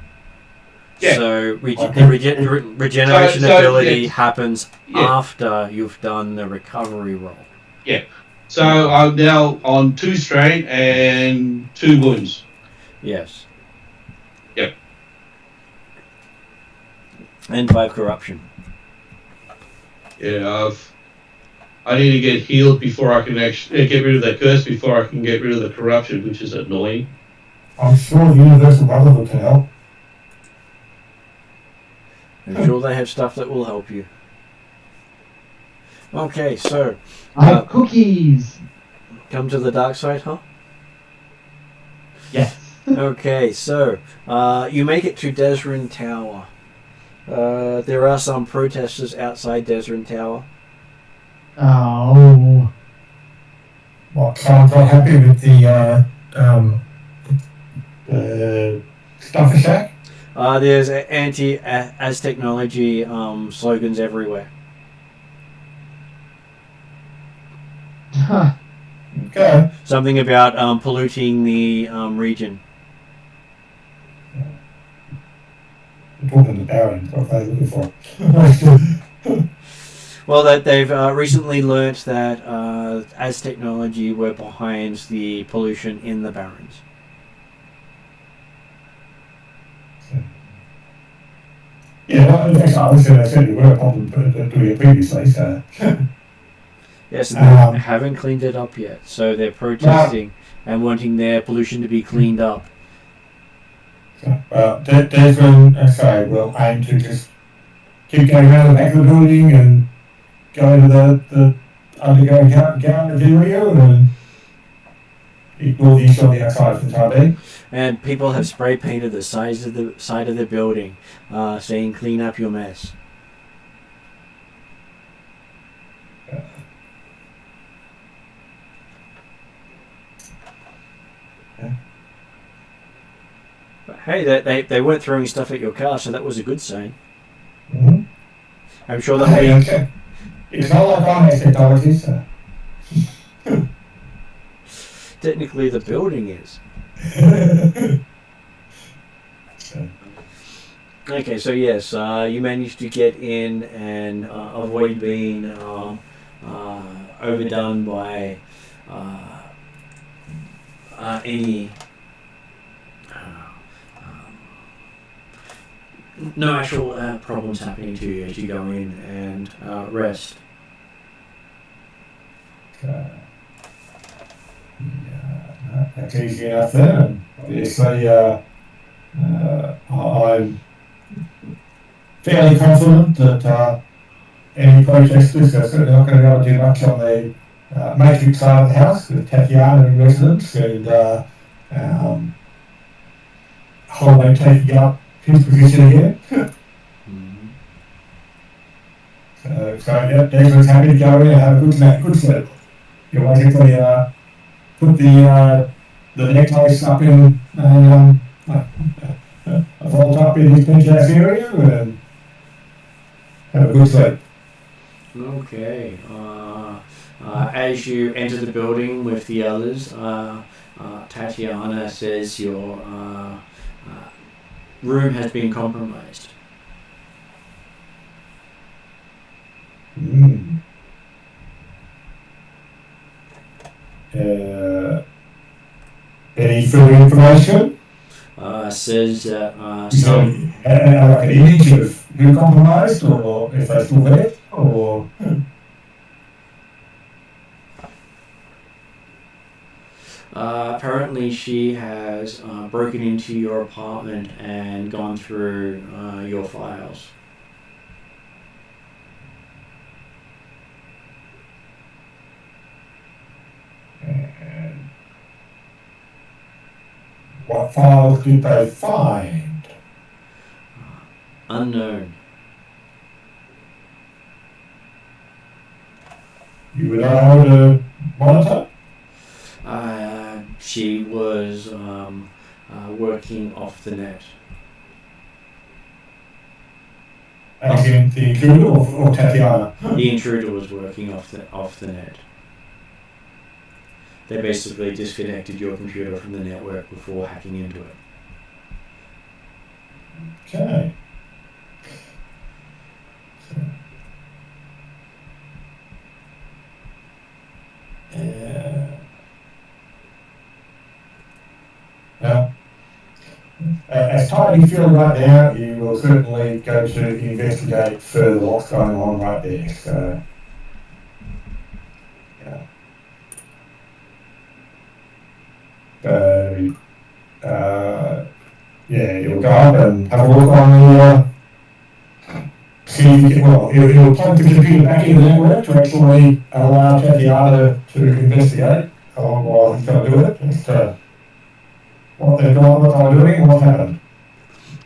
Yeah. So regeneration ability happens after you've done the recovery roll. Yeah. So I'm now on 2 strain and 2 wounds. Yes. Yep. And 5 corruption. Yeah, I need to get healed before I can actually get rid of that curse, before I can get rid of the corruption, which is annoying. I'm sure Universal Brotherhood can help. I'm sure they have stuff that will help you. Okay, so I have cookies. come to the dark side, huh? Yes. Okay, so you make it to Desrin Tower. There are some protesters outside Desrin Tower. Oh. Well, I'm quite happy with the Stuffer Shack. There's anti-as technology slogans everywhere. Huh. Okay. Something about polluting the region. I'm talking to Barons, what are they looking for? Well, that they've recently learnt that as technology were behind the pollution in the Barrens. Yeah, well, actually, I was certainly were a problem doing it previously, so. Yes, and they haven't cleaned it up yet, so they're protesting and wanting their pollution to be cleaned up. Well, Desmond, sorry, will aim to just keep going around the back of the building and go into the underground gallery area and ignore the issue on the outside for the time being. And people have spray painted the side of the building, saying "Clean up your mess." But hey, they weren't throwing stuff at your car, so that was a good sign. Mm-hmm. I'm sure that we. Okay. It's not like I have technology, so. Technically, the building is. Okay, so yes, you managed to get in and avoid being overdone by any. No actual problems happening to you as you go in and rest. Yeah, that's easy enough there. And obviously, I'm fairly confident that any protesters are certainly not going to be able to do much on the matrix side of the house with Tatiana in residence and Holloway taking up his position again. So So yeah, Declan's happy to go in and have a good sleep. You basically put the necklace up in a vault up in his penthouse area and have a good sleep. Okay. As you enter the building with the others, Tatiana says your room has been compromised. Mm. Any further information? Says that So, like an image of who compromised, or if they're still there, or apparently she has broken into your apartment and gone through your files. and what files did they find? Unknown. You were not able to monitor? She was working off the net. As in the intruder or Tatiana? The intruder was working off the net. They basically disconnected your computer from the network before hacking into it. Okay. Well, as tight as you feel right now, you will certainly go to investigate further what's going on right there. So, yeah. So, yeah, you'll go up and have a look on the, see if you can, well, you'll plug the computer back into the network to actually allow Tatiana to investigate while he's going to do it, as to what they're doing, what they're doing, and what's happened.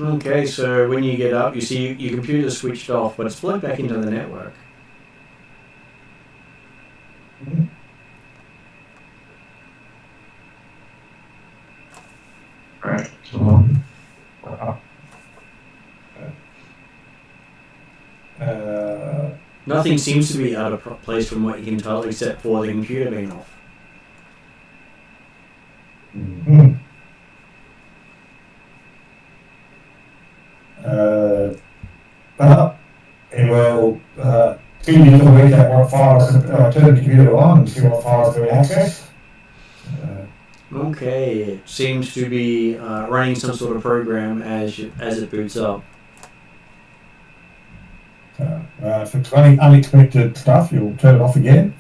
Okay, so when you get up, you see your computer's switched off, but it's plugged back into the network. Right. So, Nothing seems to be out of place from what you can tell, except for the computer being off. Mm-hmm. Well, it will see if you can work out what files, turn the computer on and see what files can we access. Okay, it seems to be running some sort of program as it boots up. If it's running unexpected stuff, you'll turn it off again.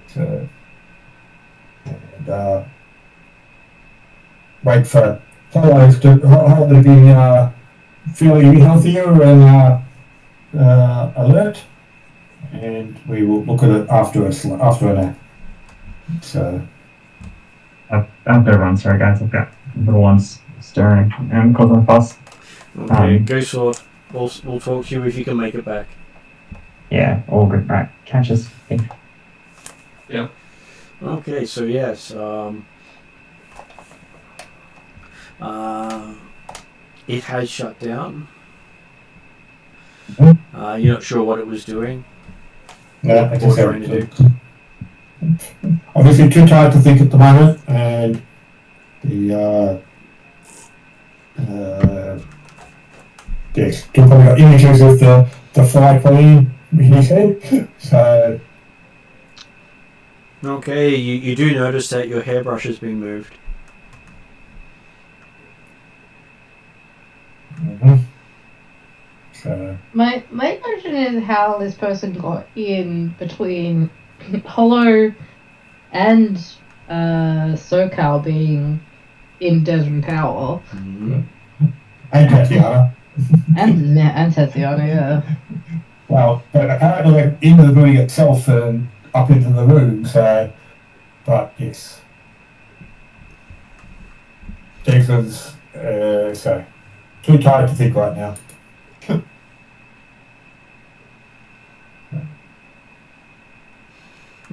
So, and wait for players to hopefully be feeling healthier and alert, and we will look at it after a nap. So, I've got to run. Sorry, guys. I've got little ones stirring and causing a fuss. Okay, go short. We'll talk to you if you can make it back. Yeah, all good. Right, catch us. Yep. Okay, so yes, it has shut down. You're not sure what it was doing. yeah, What it's trying to do. obviously too tired to think at the moment, and the yes, probably got images of the Fly Queen in his head. So, Okay, you do notice that your hairbrush has been moved. so My question is how this person got in between Hollow and SoCal being in Desmond Tower and Tatiana. and Tatiana, yeah. Well, but apparently they're into the building itself and up into the room, so, but yes. Jason's, so, too tired to think right now.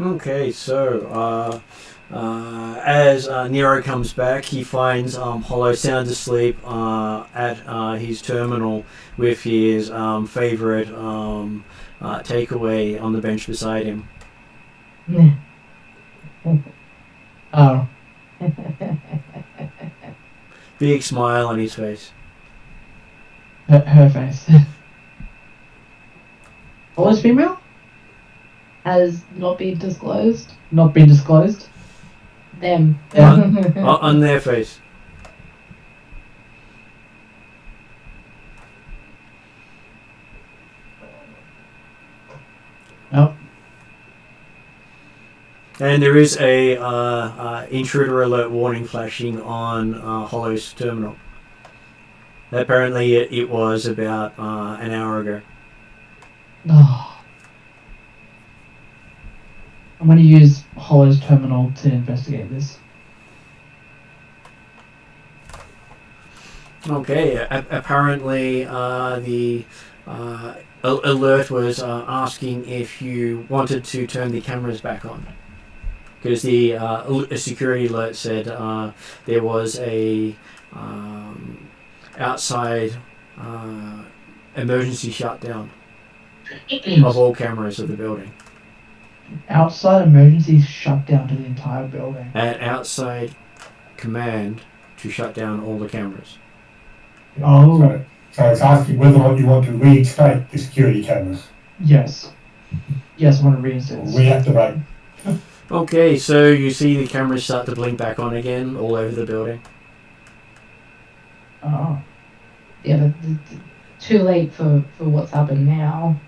Okay, so as Nero comes back, he finds Hollow sound asleep at his terminal with his favorite takeaway on the bench beside him. Oh. Big smile on his face. Her face. Always female? Has not been disclosed. Not been disclosed? Them. On their face. Nope. And there is a intruder alert warning flashing on Hollow's terminal. Apparently it was about an hour ago. Oh. I'm going to use Hollow's terminal to investigate this. Okay, apparently the alert was asking if you wanted to turn the cameras back on. Because the security alert said there was a outside emergency shutdown of all cameras of the building. Outside emergency shutdown to the entire building. An outside command to shut down all the cameras. Oh. So it's asking whether or not you want to reinstate the security cameras. Yes. Yes, I want to reinstate. Reactivate. Okay, so you see the cameras start to blink back on again all over the building. Oh. Yeah, but too late for what's happened now.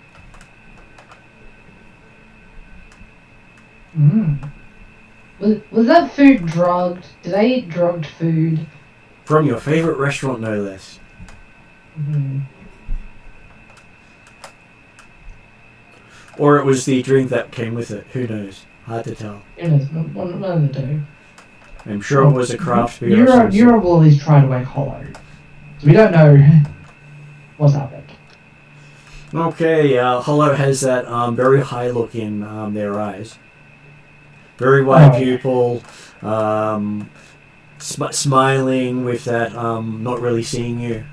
Was that food drugged? Did I eat drugged food? From your favorite restaurant, no less. Or it was the drink that came with it. Who knows? Hard to tell. It was one of the two. I'm sure it was a craft beer. Nero will at least try to wake Hollow. So we don't know what's happened. Okay, Hollow has that very high look in their eyes. Very wide pupil, smiling with that not really seeing you.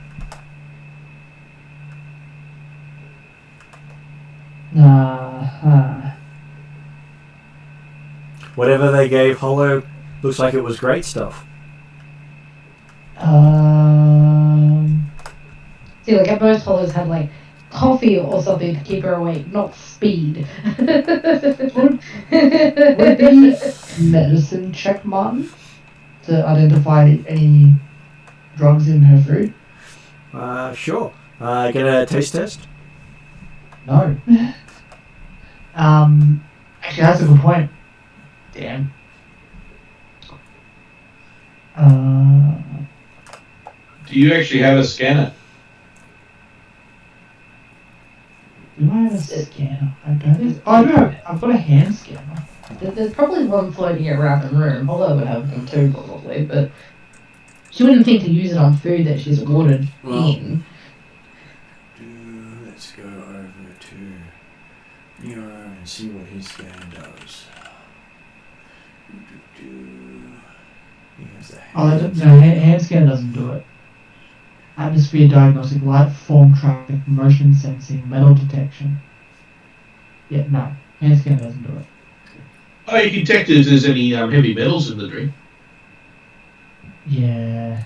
Whatever they gave Hollow looks like it was great stuff. See, like at most Hollows had like coffee or something to keep her awake, not speed. Would be medicine check, Martin, to identify any drugs in her food? Sure. Get a taste test? No. Actually, that's a good point. Damn. Do you actually have a scanner? Do I have a scanner? I don't. Oh, no, I've got a hand scanner. There's probably one floating around the room. Hollow would have them too, probably, but she wouldn't think to use it on food that she's ordered in. Let's go over to Nero and see what his scan does. Hand scanner doesn't do it. Atmosphere diagnostic, light, form tracking, motion sensing, metal detection. Yeah, no. Hand scanner doesn't do it. Oh, you can detect if there's any heavy metals in the drink. Yeah.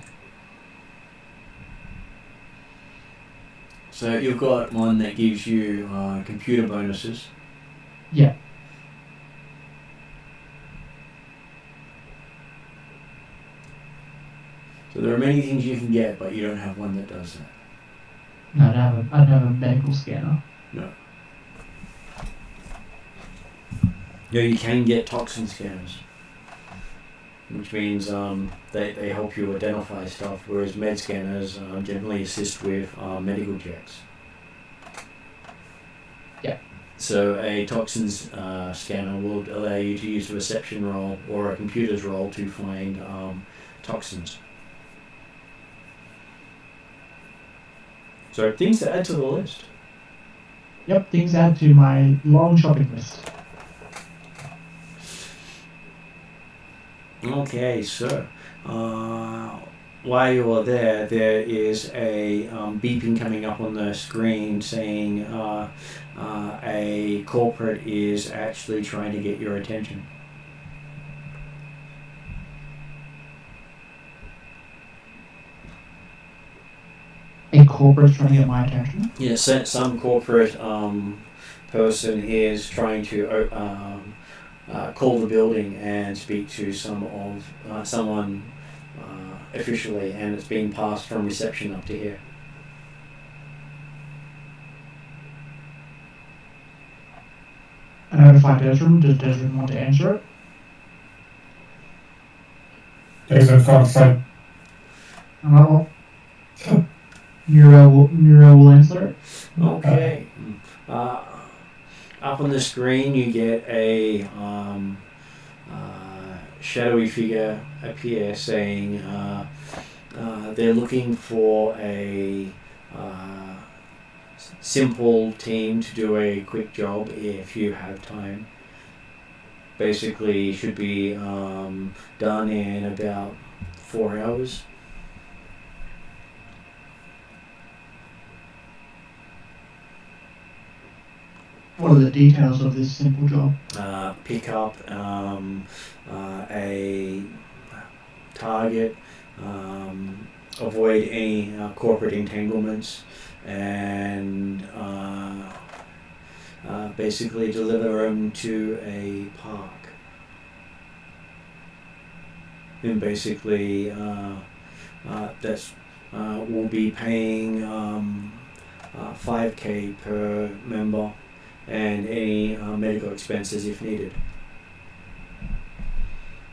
So you've got one that gives you computer bonuses. Yeah. So there are many things you can get, but you don't have one that does that. No, I don't have a medical scanner. No. Yeah, you can get toxin scanners, which means they help you identify stuff, whereas med scanners generally assist with medical checks. Yeah. So a toxins scanner will allow you to use a reception roll or a computer's roll to find toxins. So things to add to the list. Yep, things add to my long shopping list. Okay, so while you are there, there is a beeping coming up on the screen saying a corporate is actually trying to get your attention. A corporate's trying to get my attention. Yes, some corporate person is trying to call the building and speak to someone officially, and it's being passed from reception up to here. I notify Desmond. Does Desmond want to answer it? Desmond's trying to say, Well, Nero will answer it. Okay. Up on the screen, you get a shadowy figure appear saying they're looking for a simple team to do a quick job if you have time. Basically, should be done in about 4 hours. What are the details of this simple job? Pick up a target, avoid any corporate entanglements, and basically deliver them to a park. And basically, that's we'll be paying 5K per member, and any medical expenses if needed.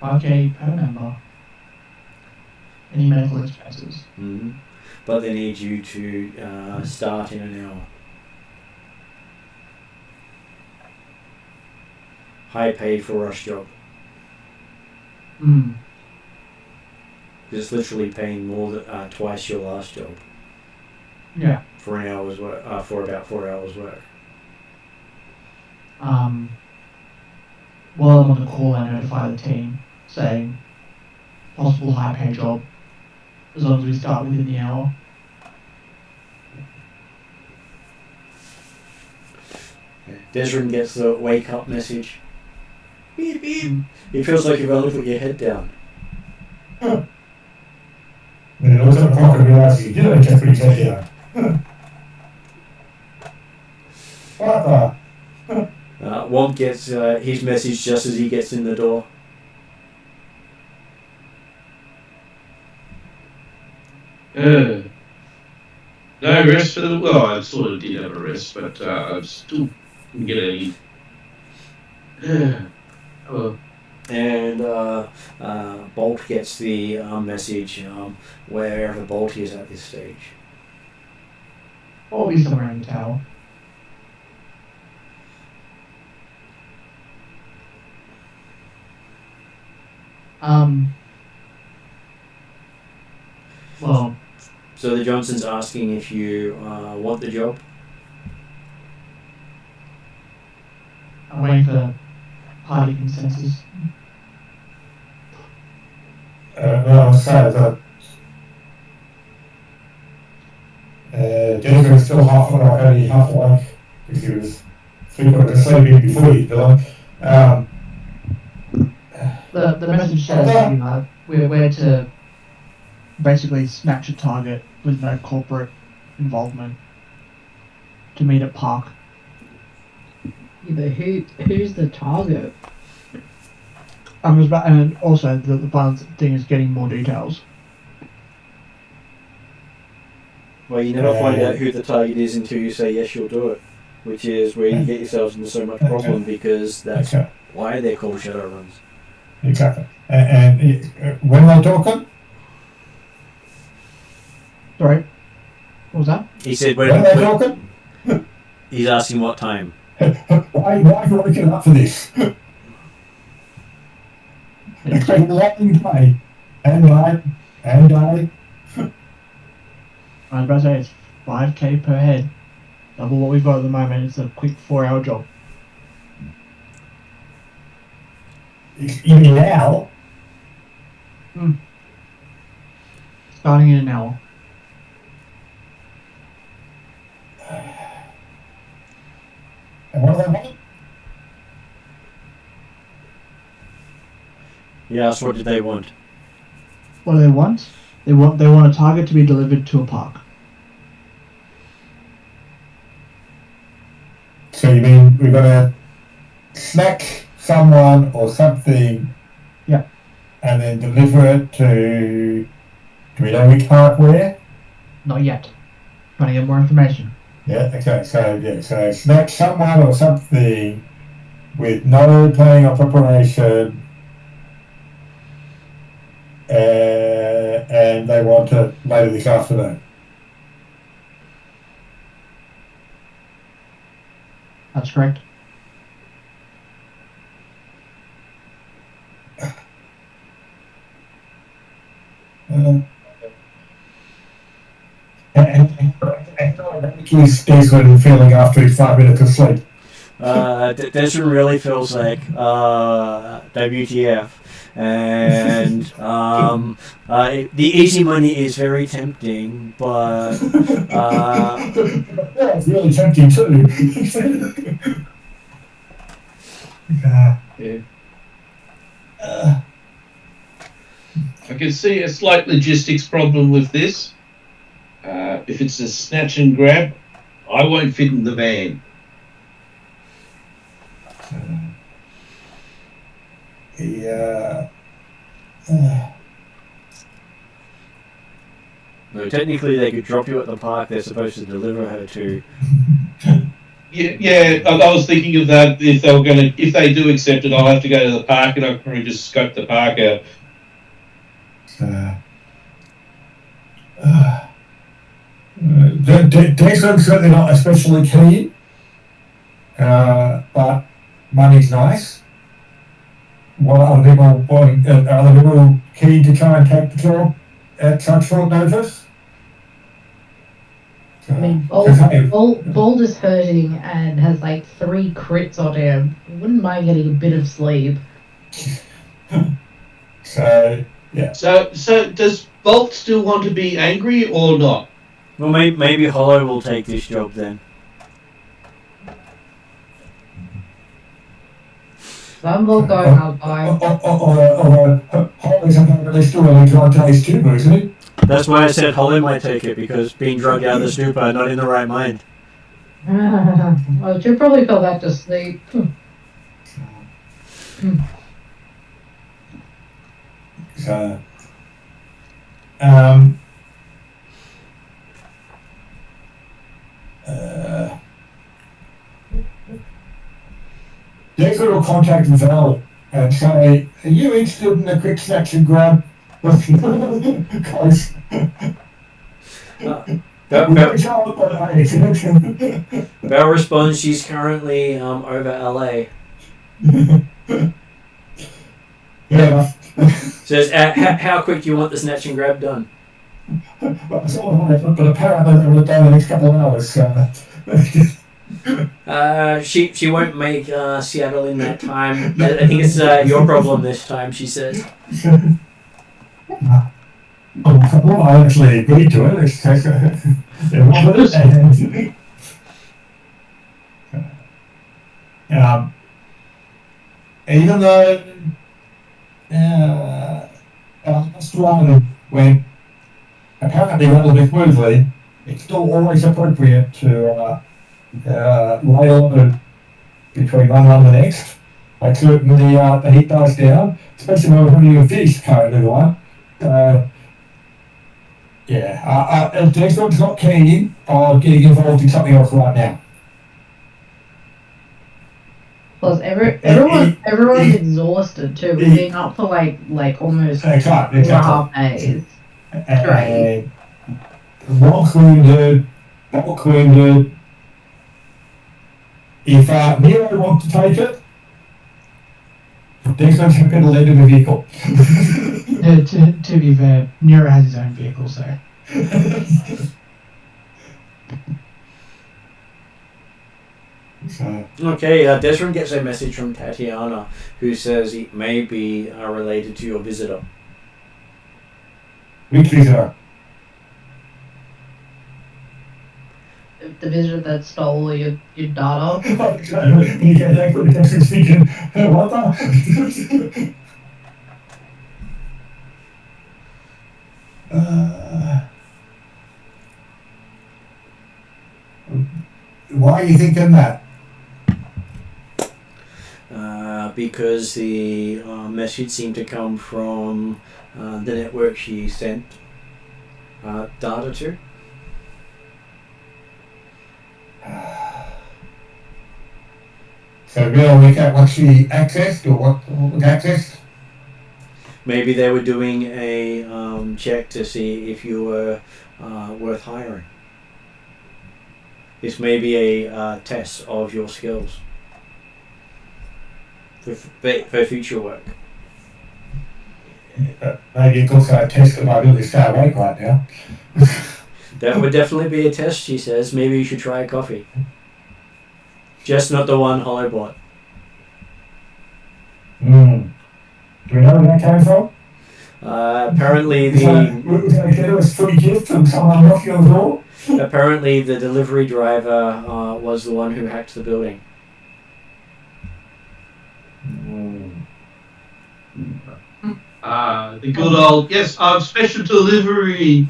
5K per member. Any medical expenses? Mm-hmm. But they need you to start in an hour. High pay for rush job. Hmm. It's literally paying more than twice your last job. Yeah. For an hour's work. For about 4 hours work. While I'm on the call, I notify the team saying possible high pay job as long as we start within the hour. Desrin gets the wake up message. Beep beep. It feels like you've only put your head down. Then he looks at the clock and realizes he didn't just put his head down. What the? Womp gets his message just as he gets in the door. No rest for the... Well, I sort of did have a rest, but I still didn't get any... Oh. And Bolt gets the message wherever Bolt is at this stage. Or be somewhere in the tower. Well, So the Johnson's asking if you want the job. I'm waiting for party consensus. No, I'm sad that Jason's still half awake, only half awake because he was sleeping before you, Dylan. The message says we're to basically snatch a target with no corporate involvement to meet at park. Yeah, but who's the target? And also the fun thing is getting more details. Well, you never find out who the target is until you say yes, you'll do it, which is where you get yourselves into so much problem because that's why they're called Shadowruns. Exactly. And when they're talking? Sorry, what was that? He said When they're talking? He's asking what time. Why are you waking up for this? It's been a long day. And night. And day. I was about to say it's 5K per head. Double what we've got at the moment. It's a quick 4-hour job. You mean now? Starting in an hour. And what do they want? Yes, what did they want? What do they want? They want a target to be delivered to a park. So you mean we're gonna snack someone or something? Yeah. And then deliver it to. Do we know which park where? Not yet. Trying to get more information. Yeah. Okay. So snack someone or something with no planning or preparation, and they want it later this afternoon. That's correct. He's Desmond feeling after his 5 minutes of sleep. Desmond really feels like WTF, and the easy money is very tempting, but yeah, it's really tempting too. I can see a slight logistics problem with this. If it's a snatch and grab, I won't fit in the van. no, technically they could drop you at the park they're supposed to deliver her to. Yeah. I was thinking of that. If they do accept it, I'll have to go to the park, and I can probably just scope the park out. Desmond's certainly not especially keen, but money's nice. What are other people wanting? Are other people keen to try and take the job at such short notice? I mean, Bold is hurting and has like 3 crits on him. Wouldn't mind getting a bit of sleep. So yeah. So does Bolt still want to be angry or not? Well, maybe Hollow will take this job then. Some will go outside. Holly's apparently still in the contest too, isn't he? That's why I said Hollow might take it, because being drugged out of the stupor, not in the right mind. Well, she'll probably fell back to sleep. So, Desmond will contact Val and say, "Are you interested in a quick snatch and grab?" Close. Val responds she's currently over LA. Yeah. Says, how quick do you want the snatch and grab done? But apparently they will done in the next couple of hours. She won't make Seattle in that time. I think it's your problem this time, she says. Well, I actually agreed to it. Even though Australia went apparently relatively smoothly, it's still always appropriate to lay on between one and the next. Like certainly the heat dies down, especially when we're having a fish currently, right? Desmond's not keen on getting involved in something else right now. Plus, everyone's exhausted too. We've been up for like almost 4.5 days. Right. Not wounded. If Nero wants to take it, Desmond's happy to lead in the vehicle. To be fair, Nero has his own vehicle, so. Okay, Desmond gets a message from Tatiana, who says it may be related to your visitor. Which visitor? The visitor that stole all your data. Yeah, that's what the text is thinking. What the? Why are you thinking that? Because the message seemed to come from the network she sent data to. So we'll look at what she accessed or what was accessed. Maybe they were doing a check to see if you were worth hiring. This may be a test of your skills for future work. Maybe it looks like a test of my ability to stay awake right now. That would definitely be a test, she says. Maybe you should try a coffee. Just not the one Hollow bought. Do we know where that came from? Apparently It was free gift from someone knocking on the door. Apparently the delivery driver was the one who hacked the building. The good old, yes, special delivery.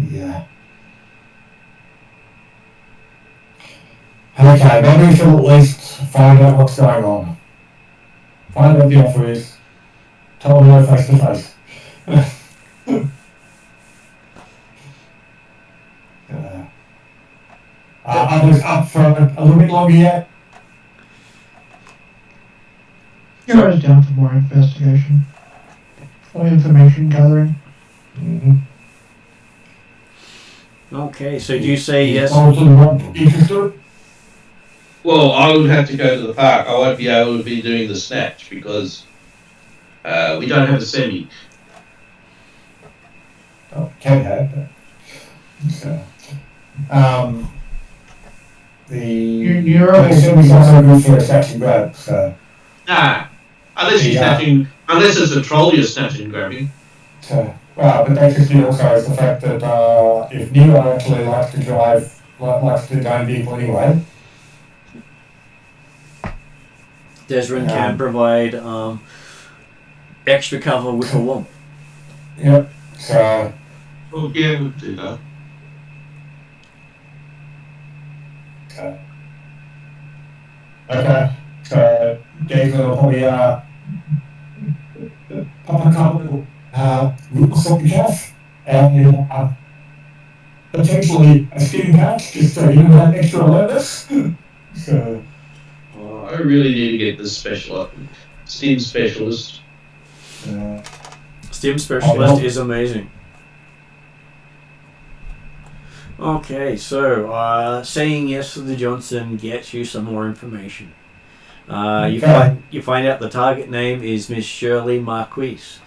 Yeah. Okay, maybe we should at least find out what's going on. Find out what the offer is. Tell them no face to face. Others up for a little bit longer yet? You're always down for more investigation. More information gathering. Okay, so do you say yes? Interested? Well, I would have to go to the park. I won't be able to be doing the snatch because we don't have a semi. Oh, can have, but You're the semi's also good for a snatch and grab, so. Nah, unless you're snatching, unless it's a troll you're snatching and grabbing. Well, but that just also is the fact that if Nero actually likes to drive, likes to go vehicle anyway. Desrin can provide extra cover with a womp. Yep. So. Oh yeah, we'll do that. Okay. So Jason will probably pop a couple rules off the cuff and potentially a spinning patch just so you have extra alertness. So. I really need to get this Steam specialist. Steam specialist is amazing. Okay, so saying yes to the Johnson gets you some more information. You find out the target name is Miss Shirley Marquise,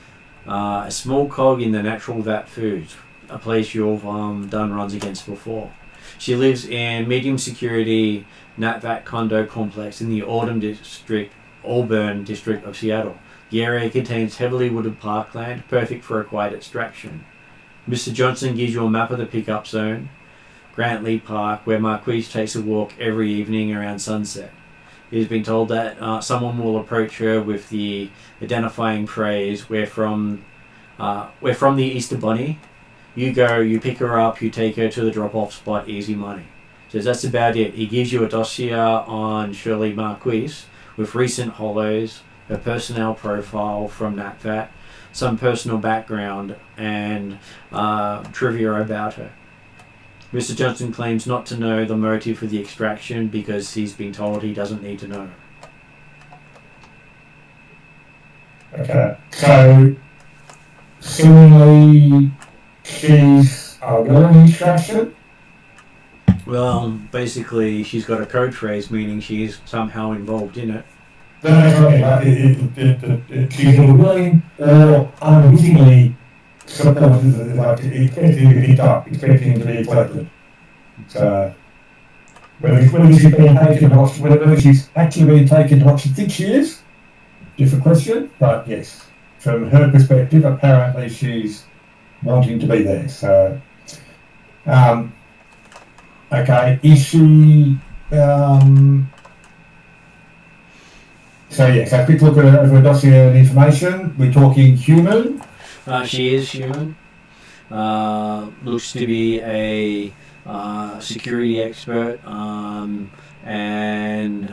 a small cog in the Natural Vat Foods, a place you've done runs against before. She lives in medium security Natvat condo complex in the Auburn district of Seattle. The area contains heavily wooded parkland, perfect for a quiet extraction. Mr. Johnson gives you a map of the pickup zone, Grantley Park, where Marquise takes a walk every evening around sunset. He has been told that someone will approach her with the identifying phrase, we're from the Easter Bunny. You go, you pick her up, you take her to the drop-off spot, easy money. So that's about it. He gives you a dossier on Shirley Marquise with recent hollows, her personnel profile from NatVat, some personal background, and trivia about her. Mr. Johnson claims not to know the motive for the extraction because he's been told he doesn't need to know. Okay, so seemingly she's willing to extraction? Well, basically she's got a code phrase meaning she's somehow involved in it. That's right. She's either willing or unwittingly supported, like expecting to be dark, expecting to be collected. So whether she's being taken, whether she's actually being taken to what she thinks she is, different question, but yes, from her perspective, apparently she's wanting to be there. So, okay, is she? So yes, a quick look at her dossier and information. We're talking human. She is human. Looks to be a security expert, and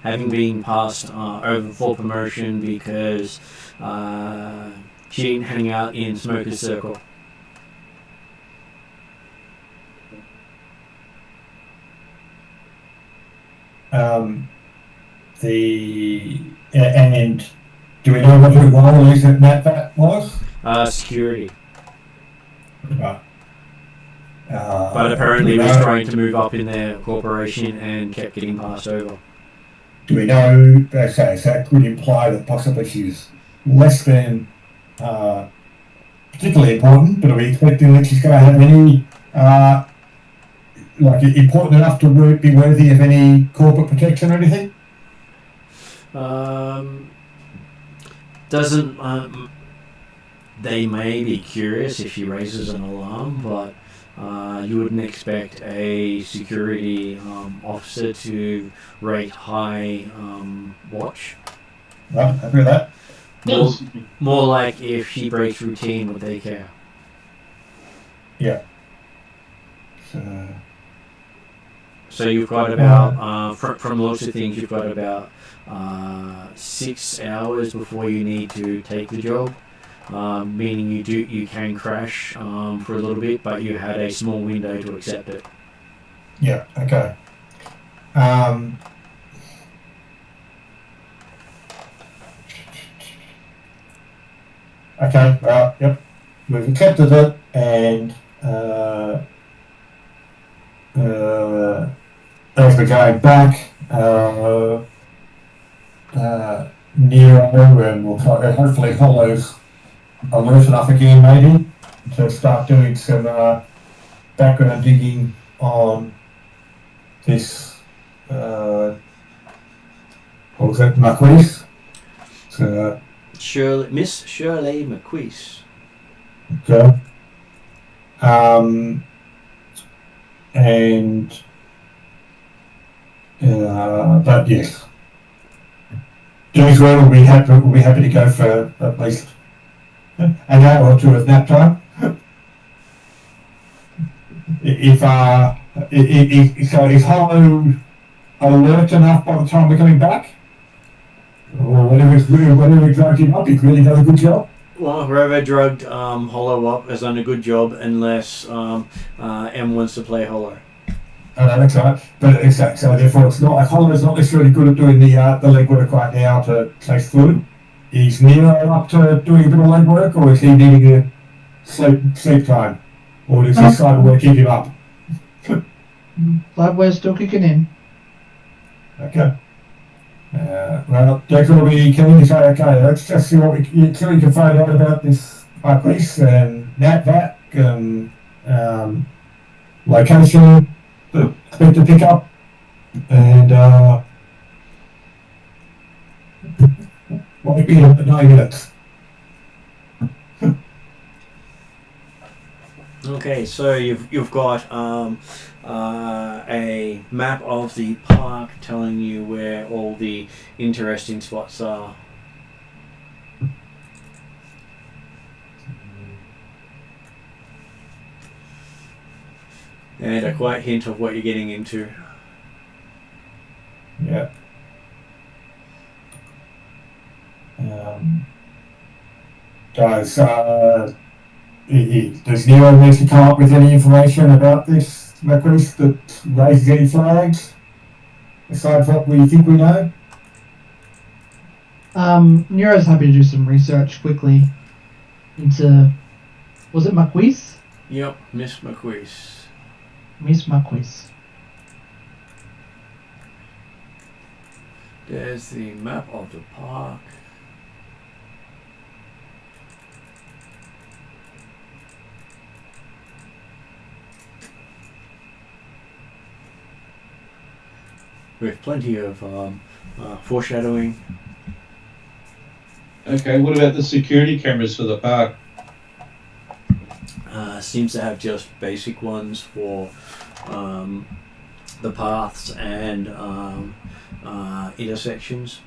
having been passed over for promotion because she didn't hang out in Smoker's Circle. And do we know what her role is at that was? Security. But Apparently was trying to move up in their corporation and kept getting passed over. Do we know, so that could imply that possibly she's less than particularly important, but are we expecting that she's going to have any, important enough to be worthy of any corporate protection or anything? They may be curious if she raises an alarm, but you wouldn't expect a security officer to rate high watch. Right, happy with that. More like if she breaks routine, would they care? Yeah. So you've got about, from lots of things, you've got about 6 hours before you need to take the job. Meaning you can crash for a little bit, but you had a small window to accept it. Yeah. Okay. Okay. Well, yep. We've accepted it, and as we're going back, Nero, and we'll hopefully Hollow's alert enough again, maybe, to start doing some background digging on this. What was that, Marquise? Miss Shirley McQueese. Okay. But yes, Joneswell will be happy to go for at least an hour or two of nap time. Is Hollow alert enough by the time we're coming back? Or whatever drugged him up, he really does a good job. Well, whoever drugged Hollow up has done a good job, unless M wants to play Hollow. Oh, no, that's right. But exactly. So therefore, it's not like Hollow's not necessarily good at doing the legwork right now to chase fluid. Is Nero up to doing a bit of legwork, or is he needing a sleep time, or does this side of work keep him up? Bloodware's still kicking in. Okay. Well, Jackson will be keen to say, okay, let's just see what we can find out about this Marquise and Natvac and location, expect to pick up, and might be in 9 minutes. Okay, so you've got a map of the park telling you where all the interesting spots are. And a quiet hint of what you're getting into. Yeah. Does Nero need to come up with any information about this Marquise that raises any flags, aside from what we think we know? Nero's happy to do some research quickly into, was it Marquise? Yep, Miss McQueese. Miss Marquise. There's the map of the park. With plenty of foreshadowing. Okay, what about the security cameras for the park? Seems to have just basic ones for the paths and intersections.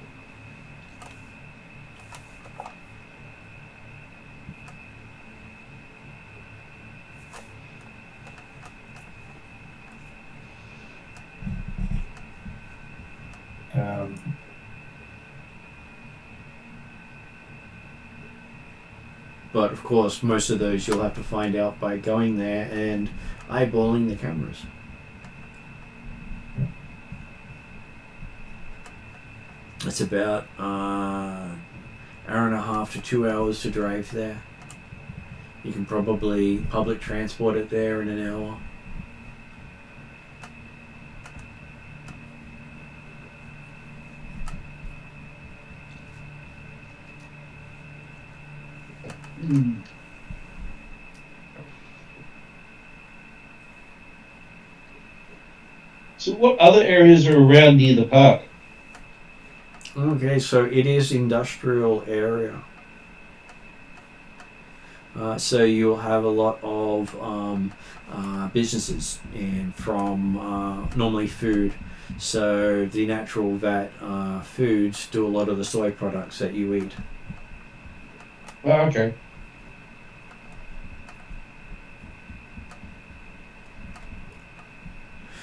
But of course, most of those you'll have to find out by going there and eyeballing the cameras. It's about hour and a half to 2 hours to drive there. You can probably public transport it there in an hour. So what other areas are around near the park? Okay, so it is industrial area. So you'll have a lot of businesses and from normally food. So the natural vat foods do a lot of the soy products that you eat. Oh, okay.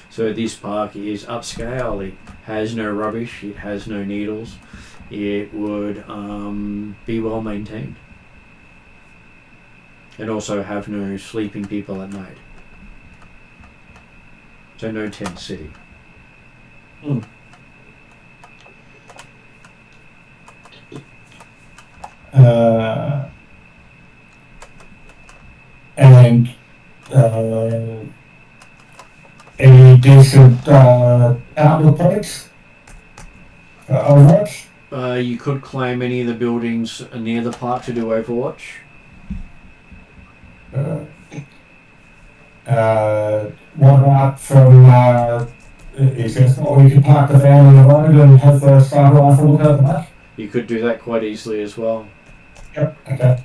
So this park is upscale. It has no rubbish. It has no needles. It would be well maintained. And also have no sleeping people at night. So no tent city. And any decent outlook points? Overwatch? You could climb any of the buildings near the park to do Overwatch. What about from is there somewhere we could park the van on the road and have the sniper rifle look out the back? You could do that quite easily as well. Yep, okay.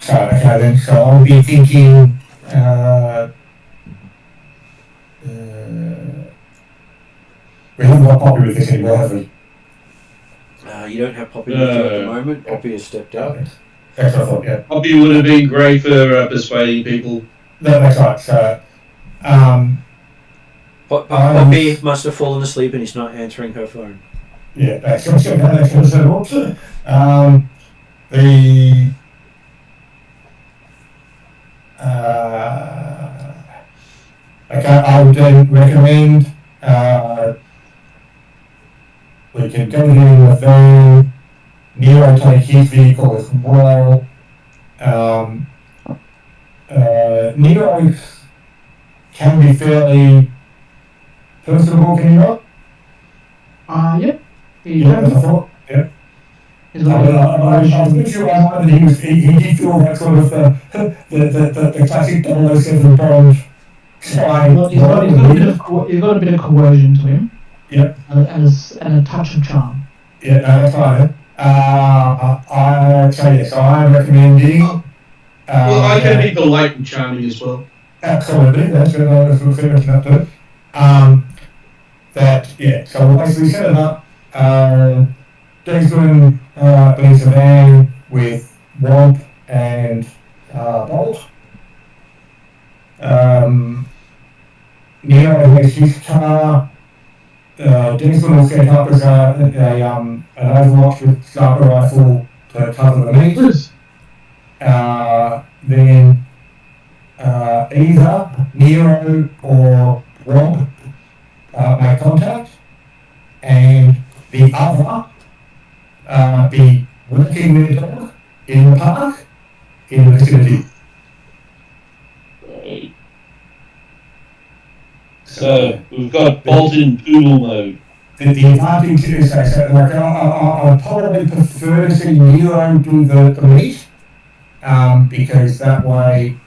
Okay then, so I'll be thinking we haven't got Poppy with us anymore, have we? You don't have Poppy with you at the moment. Poppy has stepped out. That's what I thought, yeah. Poppy would have been great for persuading people. No, that's right, so Poppy must have fallen asleep and he's not answering her phone. yeah, that's also the okay, I would then recommend we can go here in the van. Nero take his vehicle as well. Nero can be fairly personable, can you not? Yep. Yeah, that's what I thought. Yeah. I'm pretty sure that he did feel that sort of the classic 007 Bond spy. He's got a bit of coercion to him. Yep. And a touch of charm. Yeah, no, that's fine. So I'm recommending. Well, I can be polite and charming as well. Absolutely, that's what I was finishing up to. So we'll basically set it up. Desmond leaves a van with Womp and Bolt. Nero has his car. Desmond will set up as an Overwatch with sniper rifle to cover the meters. Then either Nero or Womp make contact, and the other be walking their dog in the park in the vicinity. So we've got Bolt in poodle mode. The advantage is I'd probably prefer to see Nero do the meat, because that way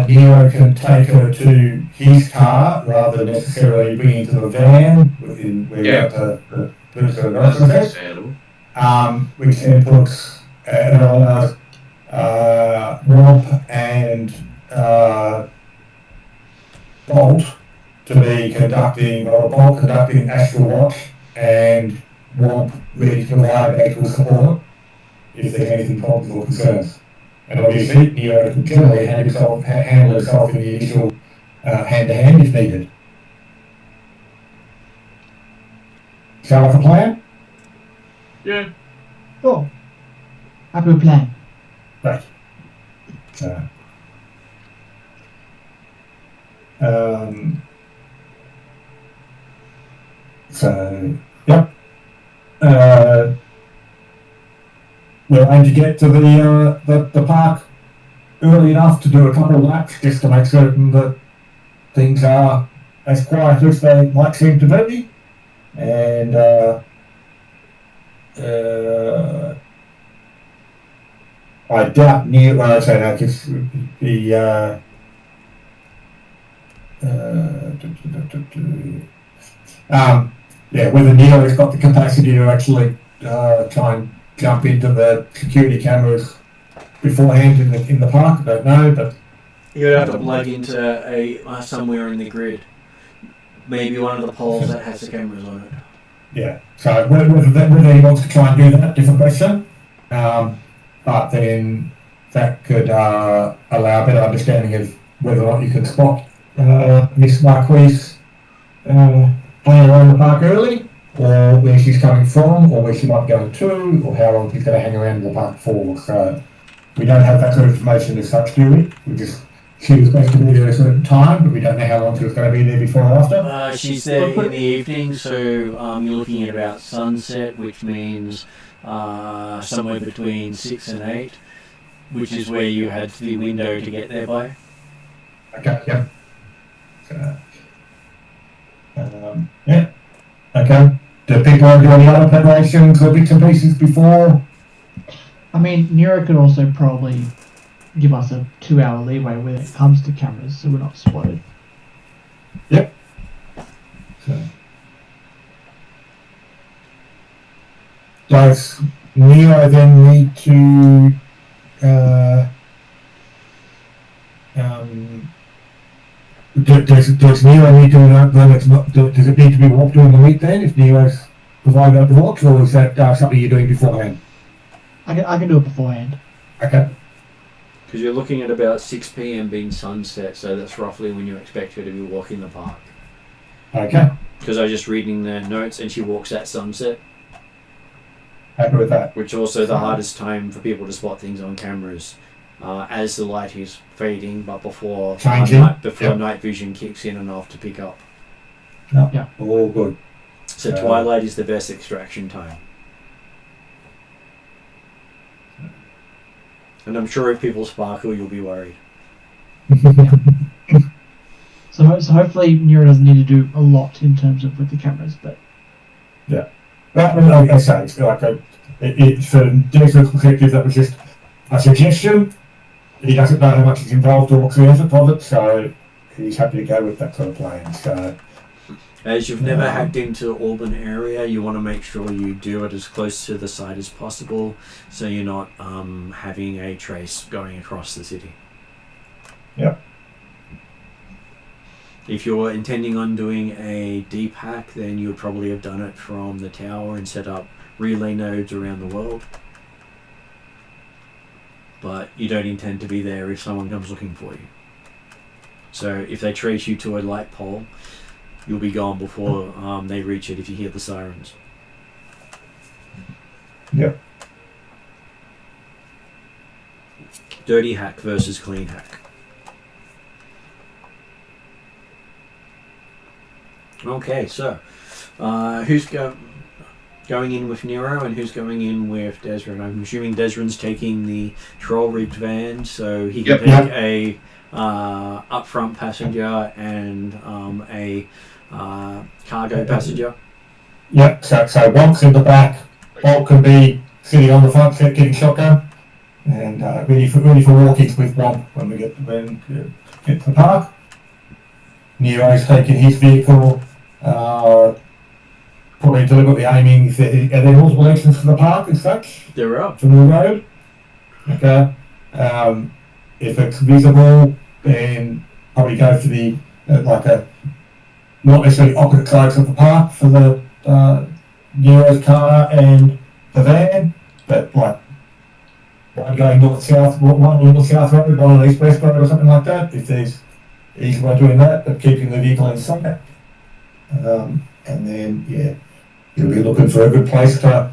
Nero can take her to his car rather than necessarily bringing to the van where we got the Understandable. which then puts Rob and Bolt to be conducting Astral Watch and Rob ready to provide medical support if there's anything problems or concerns. And obviously, Nero can generally handle himself in the initial hand-to-hand if needed. Sound like a plan? Yeah. Oh, happy with plan. Right. Yep. We'll aim to get to the park early enough to do a couple of laps just to make certain that things are as quiet as they might seem to be. And I doubt Nero, so no, because the whether Nero has got the capacity to actually try and jump into the security cameras beforehand in the park, I don't know, but You'd have to plug into a somewhere in the grid. Maybe one of the poles that has the cameras on it. yeah. So whether he wants to try and do that, different question. But then that could allow a better understanding of whether or not you can spot Miss Marquise playing around the park early, or where she's coming from, or where she might be going to, or how long she's going to hang around in the park for. So we don't have that sort of information as such, do we? She was supposed to be there at a certain time, but we don't know how long she was going to be there before or after. She's there in the evening, so you're looking at about sunset, which means somewhere between 6 and 8, which is where you had the window to get there by. Okay, yeah. Yeah. Okay. Do people want to do any other preparations or bits and pieces before? I mean, Nero could also probably give us a 2-hour leeway when it comes to cameras, so we're not spotted. Yep. So. Does Nero then need to does Nero need to does it need to be walked during the week then if Nero's provided the walks, or is that something you're doing beforehand? I can do it beforehand. Okay. Because you're looking at about 6 p.m. being sunset, so that's roughly when you expect her to be walking the park. Okay. Because I was just reading the notes, and she walks at sunset. Happy with that. Which also the hardest time for people to spot things on cameras, as the light is fading, but before night vision kicks in enough to pick up. No. Yeah. All good. So twilight is the best extraction time. And I'm sure if people sparkle, you'll be worried. So hopefully Nero doesn't need to do a lot in terms of with the cameras, but yeah. Like I say, it's like it's for Genesys perspective, that was just a suggestion. He doesn't know how much is involved or what's the effort of it, so he's happy to go with that sort of plan. So, as you've never hacked into Auburn area, you want to make sure you do it as close to the site as possible, so you're not having a trace going across the city. Yep. If you're intending on doing a deep hack, then you would probably have done it from the tower and set up relay nodes around the world. But you don't intend to be there if someone comes looking for you. So if they trace you to a light pole, you'll be gone before they reach it if you hear the sirens. Yep. Dirty hack versus clean hack. Okay, so who's going in with Nero and who's going in with Desrin? I'm assuming Desrin's taking the troll-rigged van, so he can take a up-front passenger and a cargo passenger. Yep, so Wonks in the back, Bolt can be sitting on the front seat getting shotgun, and ready for walking with Womp when we get to the park. Nero's taking his vehicle, probably deliberately aiming. Are there multiple exits to the park as such? There are. From the road? Okay. If it's visible, then probably go for the, not necessarily opposite sides of the park for the Nero's car and the van, but like one going north-south, one north-south road, one on east-west road or something like that, if there's easy way of doing that, but keeping the vehicle in sight. And then, yeah, you'll be looking for a good place to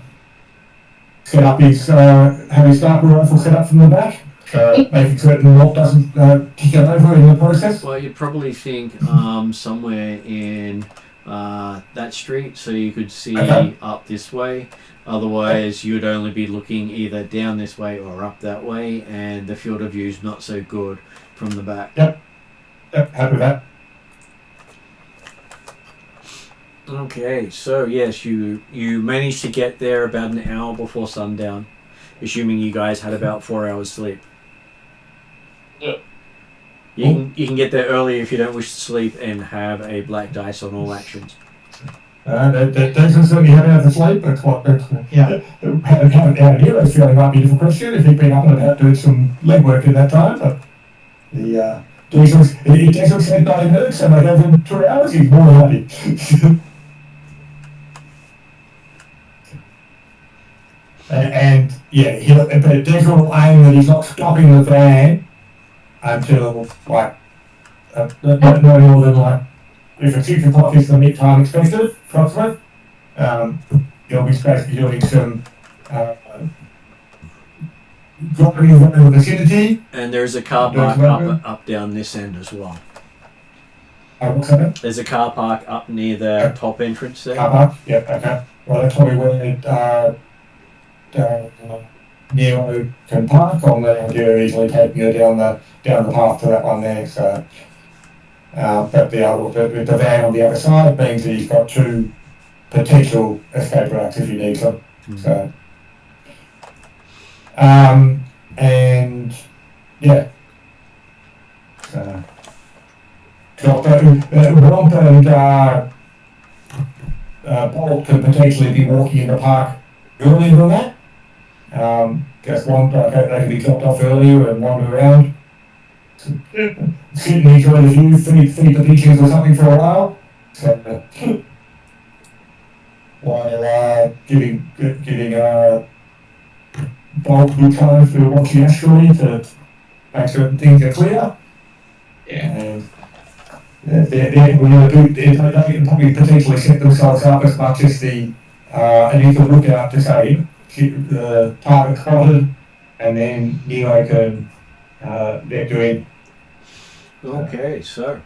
set up his, have his sniper rifle set up from the back, making certain Walt doesn't kick it over in the process. Well, you'd probably think somewhere in that street, so you could see up this way. Otherwise, you'd only be looking either down this way or up that way, and the field of view's not so good from the back. Yep, happy with that. Okay, so yes, you managed to get there about an hour before sundown, assuming you guys had about 4 hours sleep. Yep. You can get there early if you don't wish to sleep and have a black dice on all actions. Jason certainly haven't had the sleep, but haven't had here. That's feeling might be a different question if he'd been up and about doing some legwork in that time, but the Jason said 90 minutes and I gave him 2 hours, he's more than happy. and yeah, but Jason will aim that he's not stopping the van until no more than if it's 6 o'clock is the mid time expected, approximately, you'll be supposed to be doing some driving in the vicinity. And there's a car park up down this end as well. What's that? There's a car park up near the top entrance there. Car park? Yeah, okay. Well, that's probably where Nero can park on there. You're easily taking her down the path to that one there. So, but the van on the other side means that he's got 2 potential escape routes if he needs them. So, and yeah. So, Romp and Bolt could potentially be walking in the park earlier than that. Guess one, they could be dropped off earlier and wander around. Sit and enjoy the view, feed the pigeons or something for a while. So, while giving Bolt good time for watching Ashley to make certain things are clear. Yeah. And they can probably potentially set themselves up as much as the initial lookout to say the target spotted, and then Nero can get in. Okay, so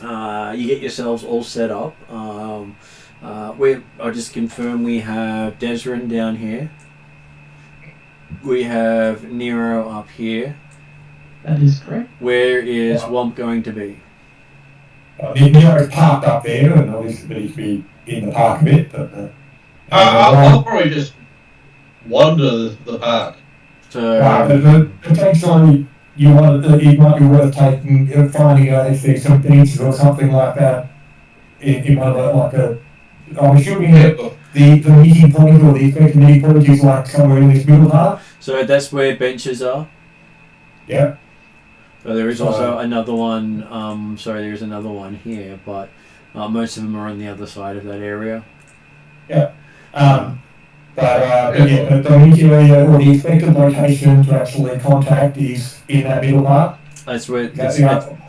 you get yourselves all set up. I'll just confirm we have Desrin down here. We have Nero up here. That is correct. Where is Womp going to be? Nero's parked up there, and obviously he'd be in the park a bit, but I'll probably just wander the park. So potentially it might be worth finding out if there's some beaches or something like that in one of I'm assuming that the meeting point or the expected meeting point is like somewhere in this middle part. So that's where benches are. Yeah. So there is also another one. There's another one here, but most of them are on the other side of that area. Yeah. But the meeting area or the expected location to actually contact is in that middle part. That's where.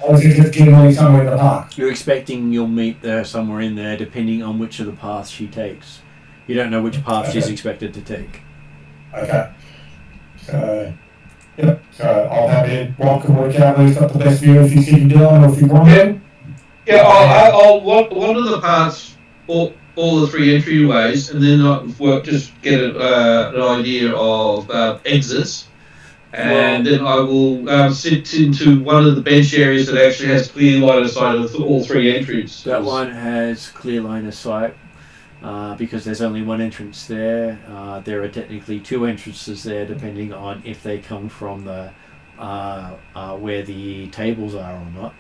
Or is it just generally somewhere in the park? You're expecting you'll meet there somewhere in there, depending on which of the paths she takes. You don't know which path she's expected to take. Okay. So, yeah. So I'll have it. One can work out who's got the best view if he's sitting down or if you want him. Yeah, I'll wander the paths, all the 3 entryways, and then I'll just get an idea of exits. And then I will sit into one of the bench areas that actually has clear line of sight of all 3 entries. That one has clear line of sight. because there's only one entrance there. There are technically two entrances there, depending on if they come from the where the tables are or not.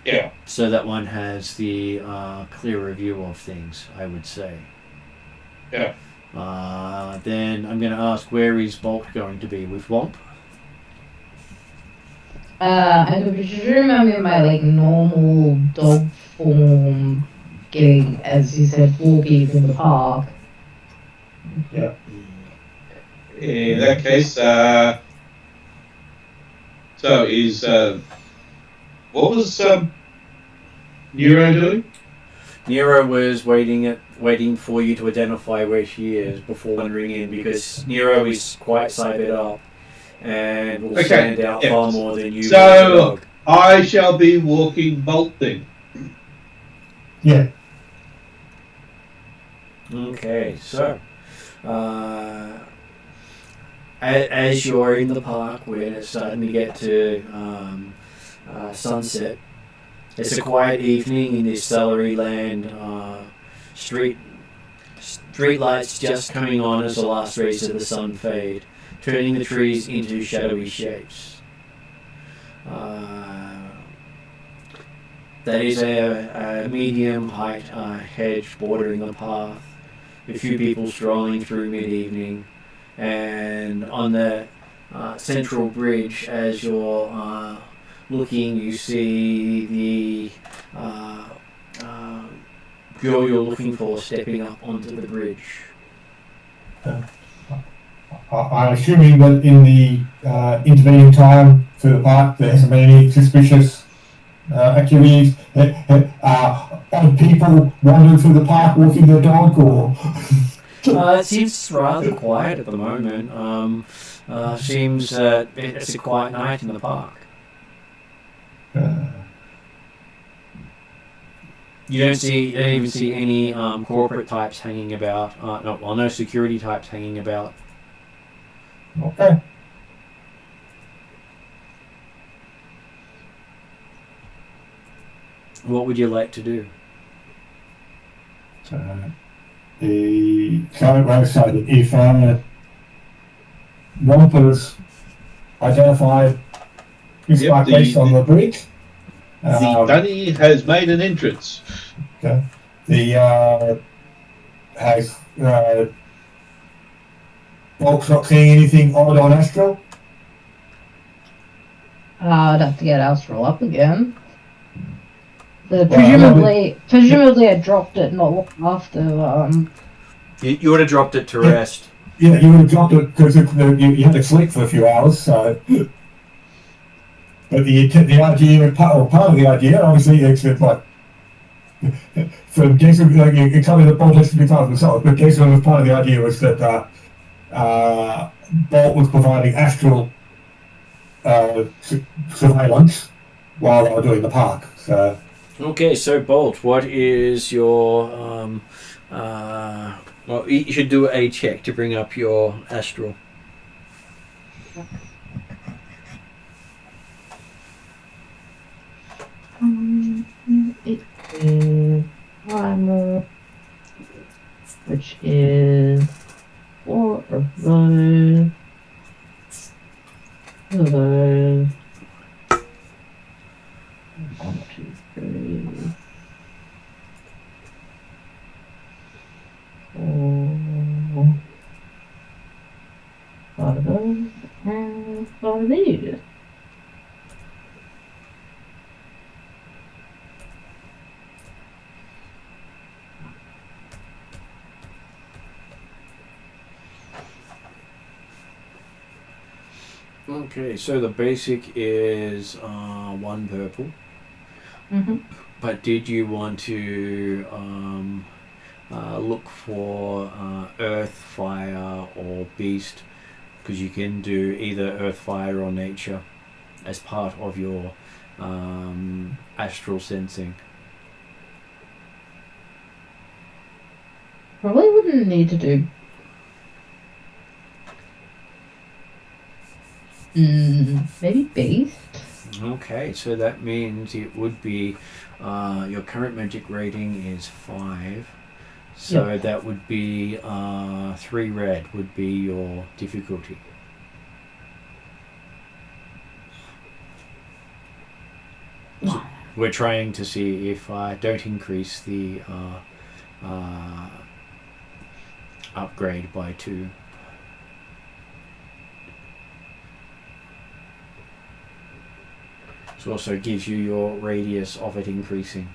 Yeah. So that one has the clearer view of things, I would say. Yeah. Then I'm going to ask, where is Bolt going to be with Womp? I could presume I'm in my like normal dog form, getting, as you said, walking in the park. Yeah. In that case, so is what was Nero doing? Nero was waiting for you to identify where she is before wandering in, because Nero is quite cybered up and will stand out far more than you. So I shall be walking Bolt then. Yeah. Okay, so as you're in the park when it's starting to get to sunset, it's a quiet evening in this celery land. Street lights just coming on as the last rays of the sun fade, turning the trees into shadowy shapes. That is a medium height hedge bordering the path. A few people strolling through mid-evening, and on the central bridge, as you're looking, you see the girl you're looking for stepping up onto the bridge. I'm assuming that in the intervening time through the park, there hasn't been any suspicious activities. Odd people wandering through the park walking their dog, or It seems rather quiet at the moment. Seems it's a quiet night in the park. You don't even see any corporate types hanging about. No security types hanging about. okay. What would you like to do? The current website, if Rompers identified this Yep, based on the bridge. The Dunny has made an entrance. Okay. The has Folks not seeing anything odd on Astral? I'd have to get Astral up again. Well, Presumably I dropped it not long after, You would have dropped it to rest. Yeah, you would have dropped it because you had to sleep for a few hours, so. But the idea, part of the idea, obviously, it's like, for Jason, it can't be that Bolt has to be part of themselves, but Jason was part of the idea was that Bolt was providing Astral surveillance while they were doing the park, so. Okay, so Bolt, what is your well, you should do a check to bring up your Astral. it is armor, which is 4 of those. 2 of those. 1, 2, 3. 4. 5 of those and 5 of these. Okay, so the basic is 1 purple. Mm-hmm. But did you want to look for earth, fire, or beast? Because you can do either earth, fire, or nature as part of your astral sensing. Probably wouldn't need to do. Maybe beast. Okay, so that means it would be your current magic rating is 5. So that would be 3 red would be your difficulty. So we're trying to see if I don't increase the upgrade by 2. This also gives you your radius of it increasing.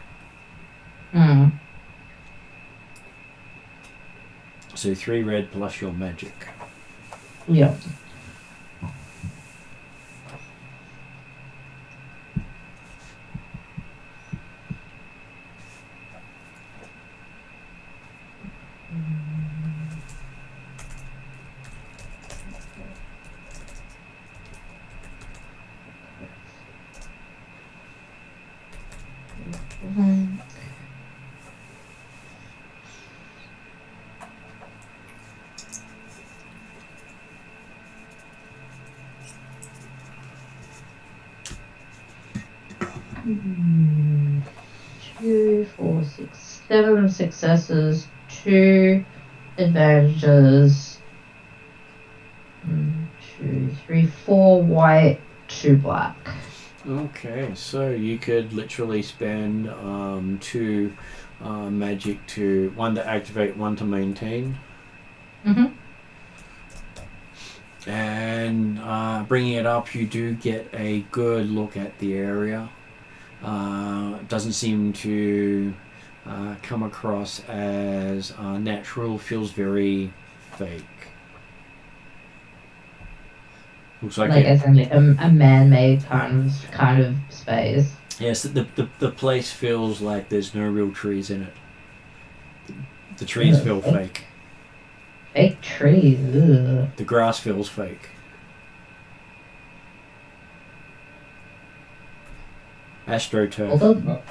Hmm. So 3 red plus your magic. Yep. Two, 4, 6, 7 successes, 2 advantages. 1, 2, 3, 4 white, 2 black. Okay, so you could literally spend 2 magic to 1 to activate, 1 to maintain. Mm-hmm. And bringing it up, you do get a good look at the area. Doesn't seem to come across as natural. Feels very fake. Looks like Like, as in, like, a man-made kind of space. yes, the place feels like there's no real trees in it. The trees feel fake. Fake trees, ugh. The grass feels fake. AstroTurf.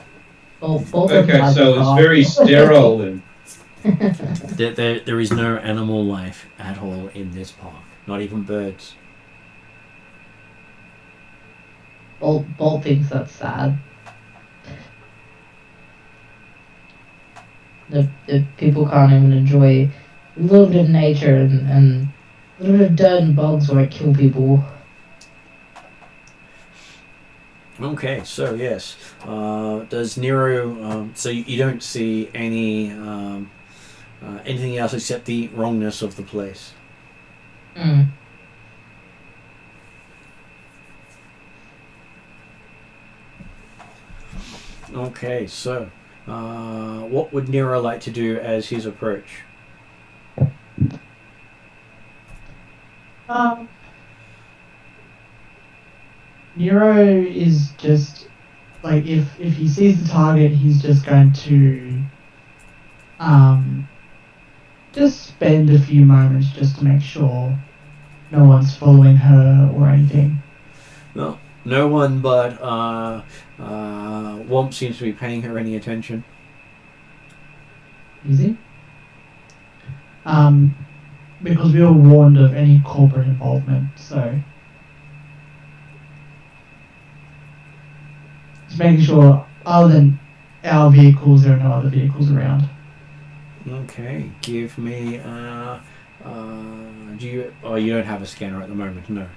Okay, so it's very sterile then. There is no animal life at all in this park. Not even birds. Bolt thinks that's sad. The people can't even enjoy a little bit of nature and a little bit of dirt and bugs won't kill people. Okay, so yes. Does Nero... so you don't see any anything else except the wrongness of the place. Mm. Okay, so what would Nero like to do as his approach? Nero is just like if he sees the target, he's just going to just spend a few moments just to make sure no one's following her or anything. Well, no one but Womp seems to be paying her any attention. Easy. Because we were warned of any corporate involvement, so just making sure other than our vehicles, there are no other vehicles around. Okay, give me do you... Oh, you don't have a scanner at the moment, no.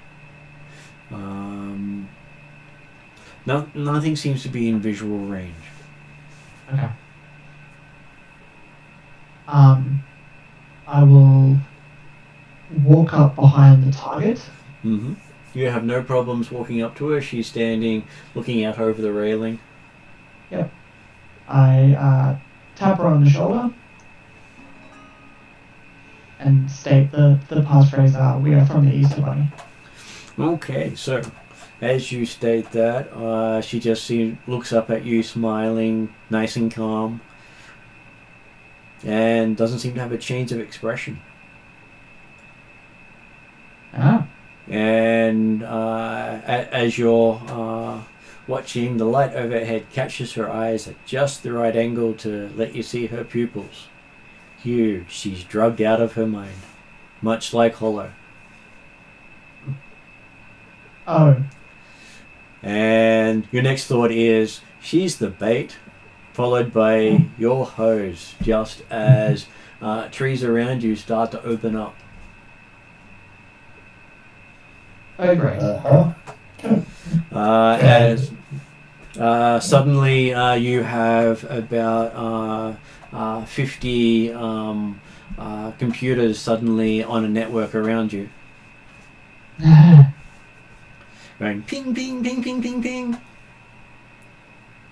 Nothing seems to be in visual range. Okay. I will walk up behind the target. Mm-hmm. You have no problems walking up to her. She's standing, looking out over the railing. Yep. I tap her on the shoulder and state the passphrase, we are from the Easter Bunny. Okay, so as you state that, she just looks up at you, smiling, nice and calm, and doesn't seem to have a change of expression. Ah. And as you're watching, the light overhead catches her eyes at just the right angle to let you see her pupils. Huge. She's drugged out of her mind, much like Hollow. Oh. And your next thought is, she's the bait. followed by your hose, just as trees around you start to open up. Oh, great. As suddenly you have about 50 computers suddenly on a network around you. Going ping, ping, ping, ping, ping, ping.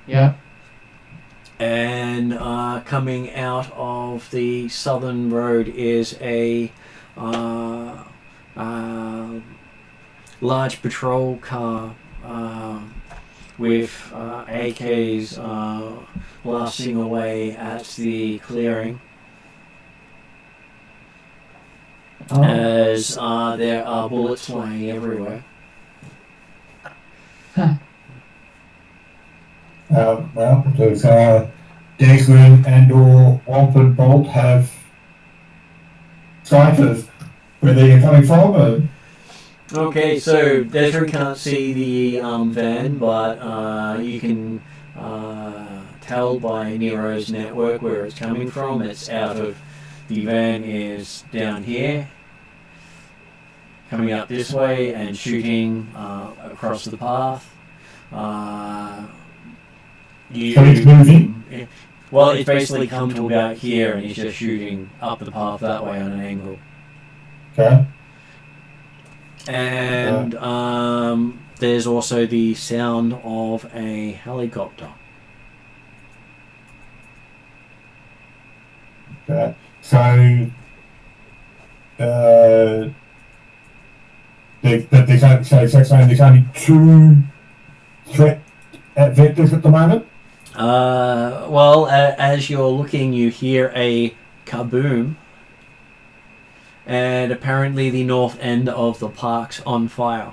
Yeah. And coming out of the southern road is a large patrol car with AKs blasting away at the clearing. Oh. As there are bullets flying everywhere. Well, does Desmond and or Wampum Bolt have sight of where they're coming from? Or? Okay, so Desiree can't see the van, but you can tell by Nero's network where it's coming from. It's out of the van is down here, coming up this way and shooting across the path. So it's moving? Well, it's basically come to about here and he's just shooting up the path that way on an angle. Okay. And there's also the sound of a helicopter. Okay. So, there's only two threat vectors at the moment? Well, as you're looking, you hear a kaboom. And apparently the north end of the park's on fire.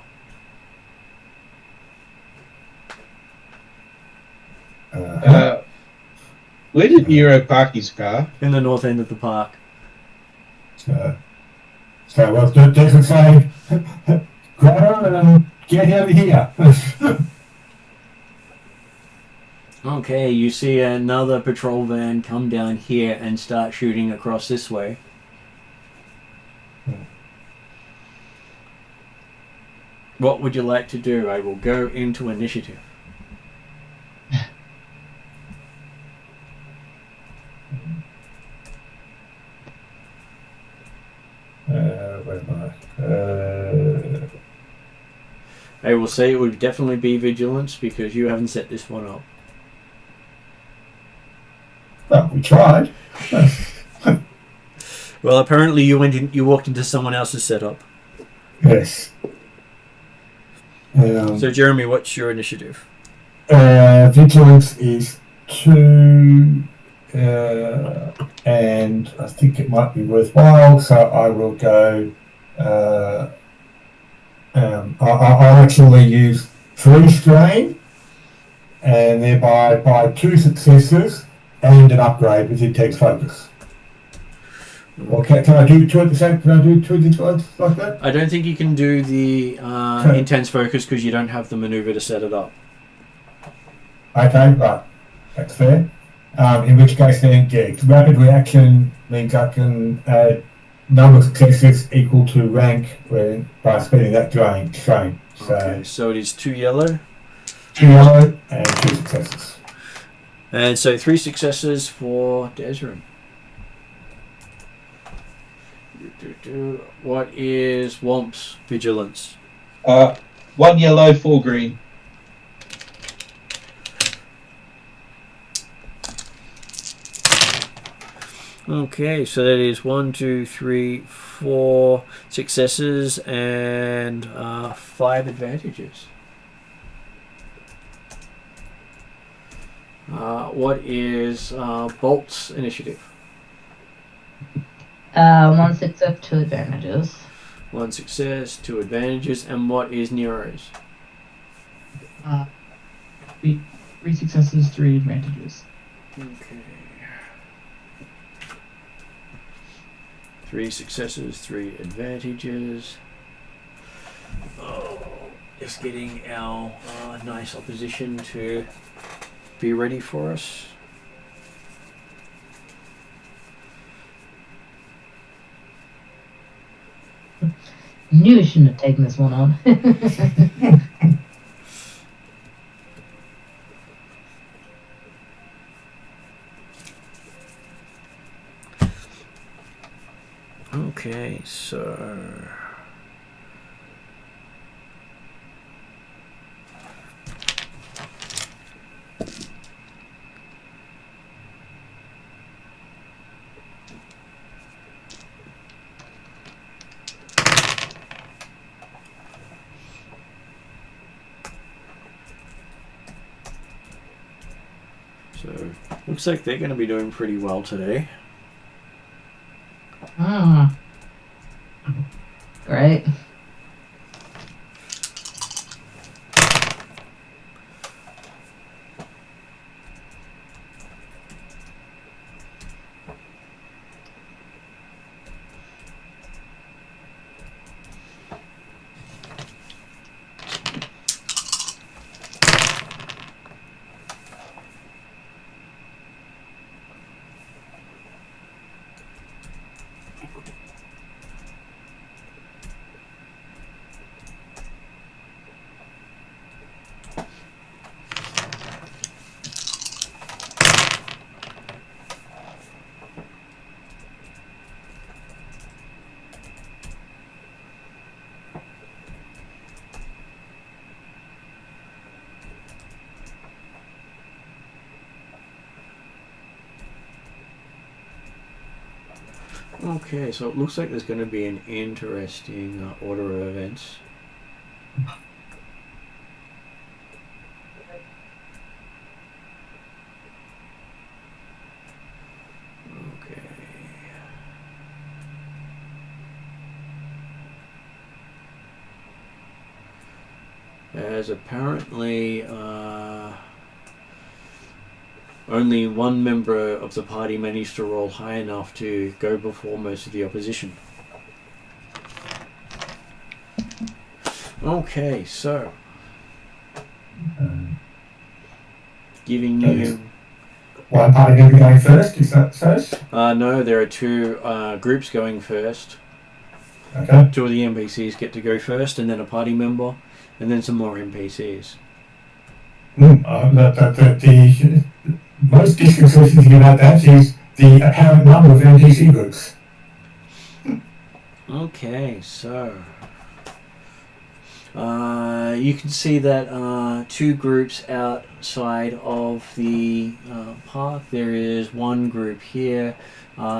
Where did Nero park his car? In the north end of the park. So well, doesn't say, grab her and get out of here. Okay, you see another patrol van come down here and start shooting across this way. What would you like to do? I will go into initiative. Where am I? I will say it would definitely be vigilance because you haven't set this one up. Well, we tried. Well, apparently you walked into someone else's setup. Yes. So, Jeremy, what's your initiative? Vigilance is 2, and I think it might be worthwhile, so I will go. I'll actually use 3 strain, and thereby by 2 successes and an upgrade with intense focus. Or can I do 2 at the same? Can I do 2 vigilance like that? I don't think you can do the intense focus because you don't have the maneuver to set it up. Okay, right. That's fair. In which case then, yeah, rapid reaction means I can add number of successes equal to rank by spending that strain. So, Okay, so it is 2 yellow. 2 yellow and 2 successes. And so 3 successes for Desrin. What is Womp's vigilance? 1 yellow, 4 green. Okay, so that is 1, 2, 3, 4 successes and 5 advantages. What is Bolt's initiative? 1 success, 2 advantages. 1 success, 2 advantages, and what is Nero's? 3 successes, 3 advantages. Okay. 3 successes, 3 advantages. Oh, just getting our nice opposition to be ready for us. Knew I shouldn't have taken this one on. Okay, so looks like they're going to be doing pretty well today. Great. Okay, so it looks like there's going to be an interesting order of events. Okay. As apparently only one member of the party managed to roll high enough to go before most of the opposition. Okay, so giving you One party member going first, is that so? no, there are two groups going first. Okay. Two of the NPCs get to go first, and then a party member, and then some more NPCs. The most disconcerting about that is the apparent number of NPC groups. Okay, so you can see that two groups outside of the park. There is one group here,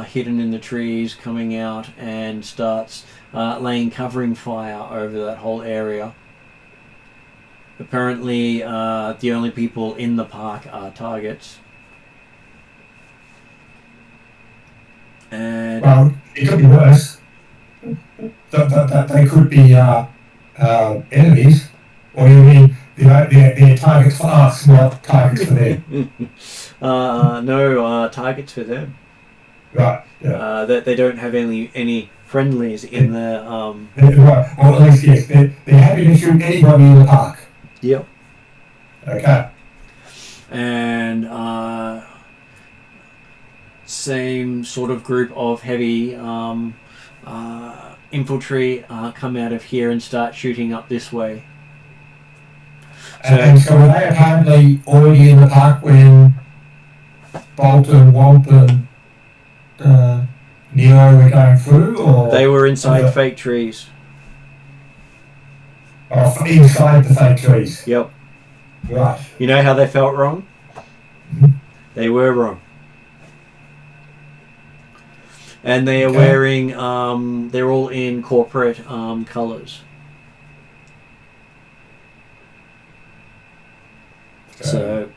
hidden in the trees, coming out and starts laying covering fire over that whole area. Apparently, the only people in the park are targets. And Well, it could be worse. They could be enemies, or you mean they're targets for us, not targets for them. no targets for them. Right. Yeah. That they don't have any friendlies in the Right. Or at least yes, they're happy to shoot anybody in the park. Yep. Okay. And same sort of group of heavy infantry come out of here and start shooting up this way. And so were they apparently already in the park when Bolt and Womp and Nero were going through, or They were inside fake trees. or inside the fake trees? Yep. Right. You know how they felt wrong? They were wrong. And they are wearing, they're all in corporate colours. So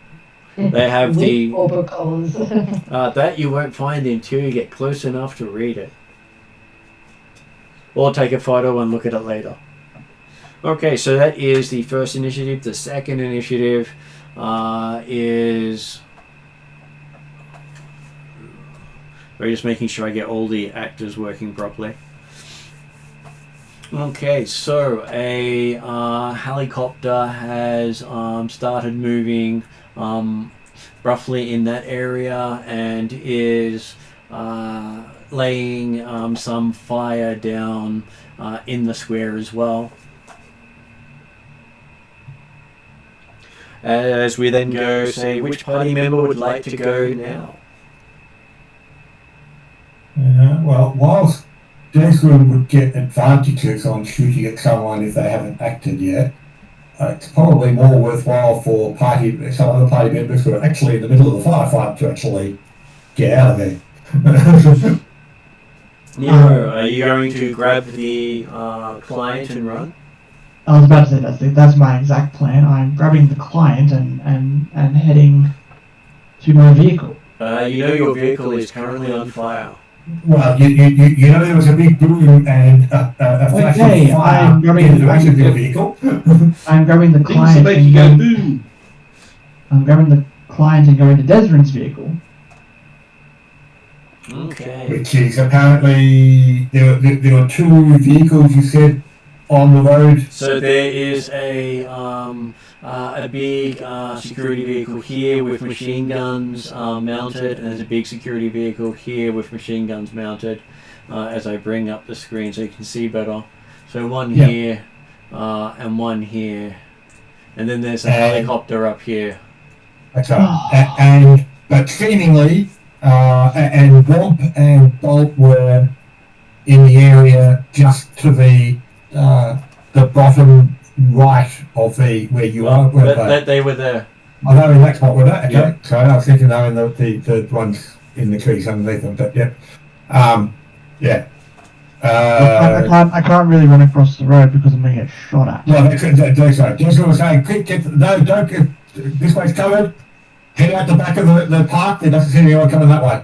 they have the corporate colours. that you won't find until you get close enough to read it, or take a photo and look at it later. Okay, so that is the first initiative. The second initiative is we're just making sure I get all the actors working properly. Okay, so a helicopter has started moving roughly in that area and is laying some fire down in the square as well. As we then go, say, which party member would like to go now? Well, whilst Desmond would get advantages on shooting at someone if they haven't acted yet, it's probably more worthwhile for some other party members who are actually in the middle of the firefight to actually get out of there. Nero, are you going to grab the client and run? I was about to say that's my exact plan. I'm grabbing the client and heading to my vehicle. You know your vehicle is currently on fire. Well, you know there was a big boom and a flash of fire in the direction of your vehicle. I'm grabbing the client I'm grabbing the client and going to Desmond's vehicle. Okay. Which is apparently there were two vehicles you said on the road. So there is a big security vehicle here with machine guns mounted, and there's a big security vehicle here with machine guns mounted. As I bring up the screen so you can see better. So one here and one here, and then there's a helicopter up here. Okay. But seemingly, and Rob and Bolt were in the area just to the bottom right of where you are. They were there. I know in that spot were that. Okay. Yeah. So I was thinking they were in the ones in the trees underneath them. But yeah. I can't really run across the road because I'm going to get shot at. Well, Jason was saying, quick, don't get this way's covered. Head out the back of the park. There doesn't seem to be anyone coming that way.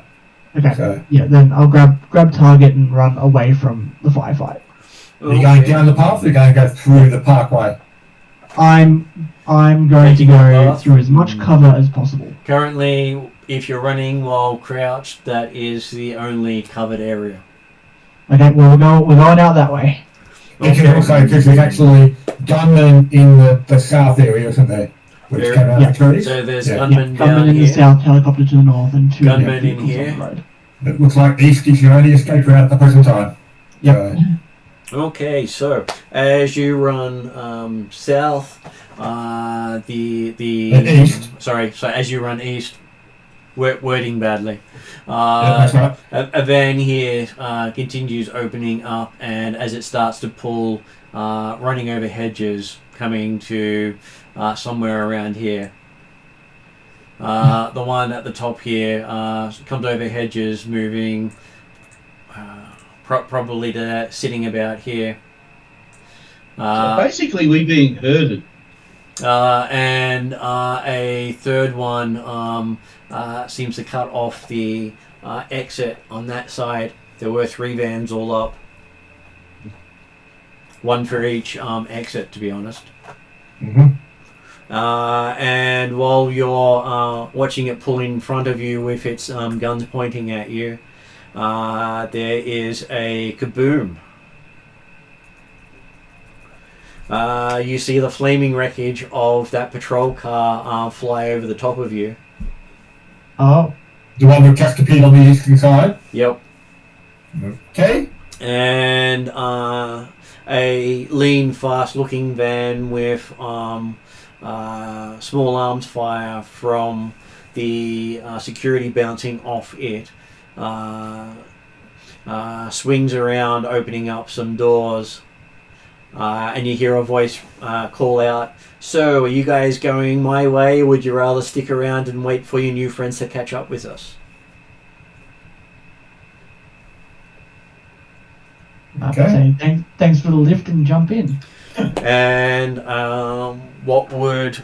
Okay. So, yeah, then I'll grab target and run away from the firefight. Are you going down the path or are you going to go through the parkway? I'm going to go through as much cover as possible. Currently, if you're running while crouched, that is the only covered area. Okay, well we're going out that way. Because there's actually gunmen in the south area, isn't there? Which came out of the trees. So there's gunmen down gunmen in here. the south, helicopter to the north, and two Gunmen in vehicles here. on the road. It looks like east is your only escape route at the present time. Yep. Okay, so as you run south, the east. Sorry, so as you run east, wording badly. That's right. A van here continues opening up, and as it starts to pull, running over hedges, coming to somewhere around here. The one at the top here comes over hedges, moving. Probably sitting about here. So basically, we're being herded. And a third one seems to cut off the exit on that side. There were 3 vans all up. One for each exit, to be honest. Mm-hmm. And while you're watching it pull in front of you with its guns pointing at you, there is a kaboom. You see the flaming wreckage of that patrol car fly over the top of you. Oh. The one that just appeared on the eastern side? Yep. Okay. And a lean, fast-looking van with small arms fire from the security bouncing off it. Swings around, opening up some doors, and you hear a voice call out, "So, are you guys going my way, or would you rather stick around and wait for your new friends to catch up with us?" Okay. Thanks for the lift and jump in. And what would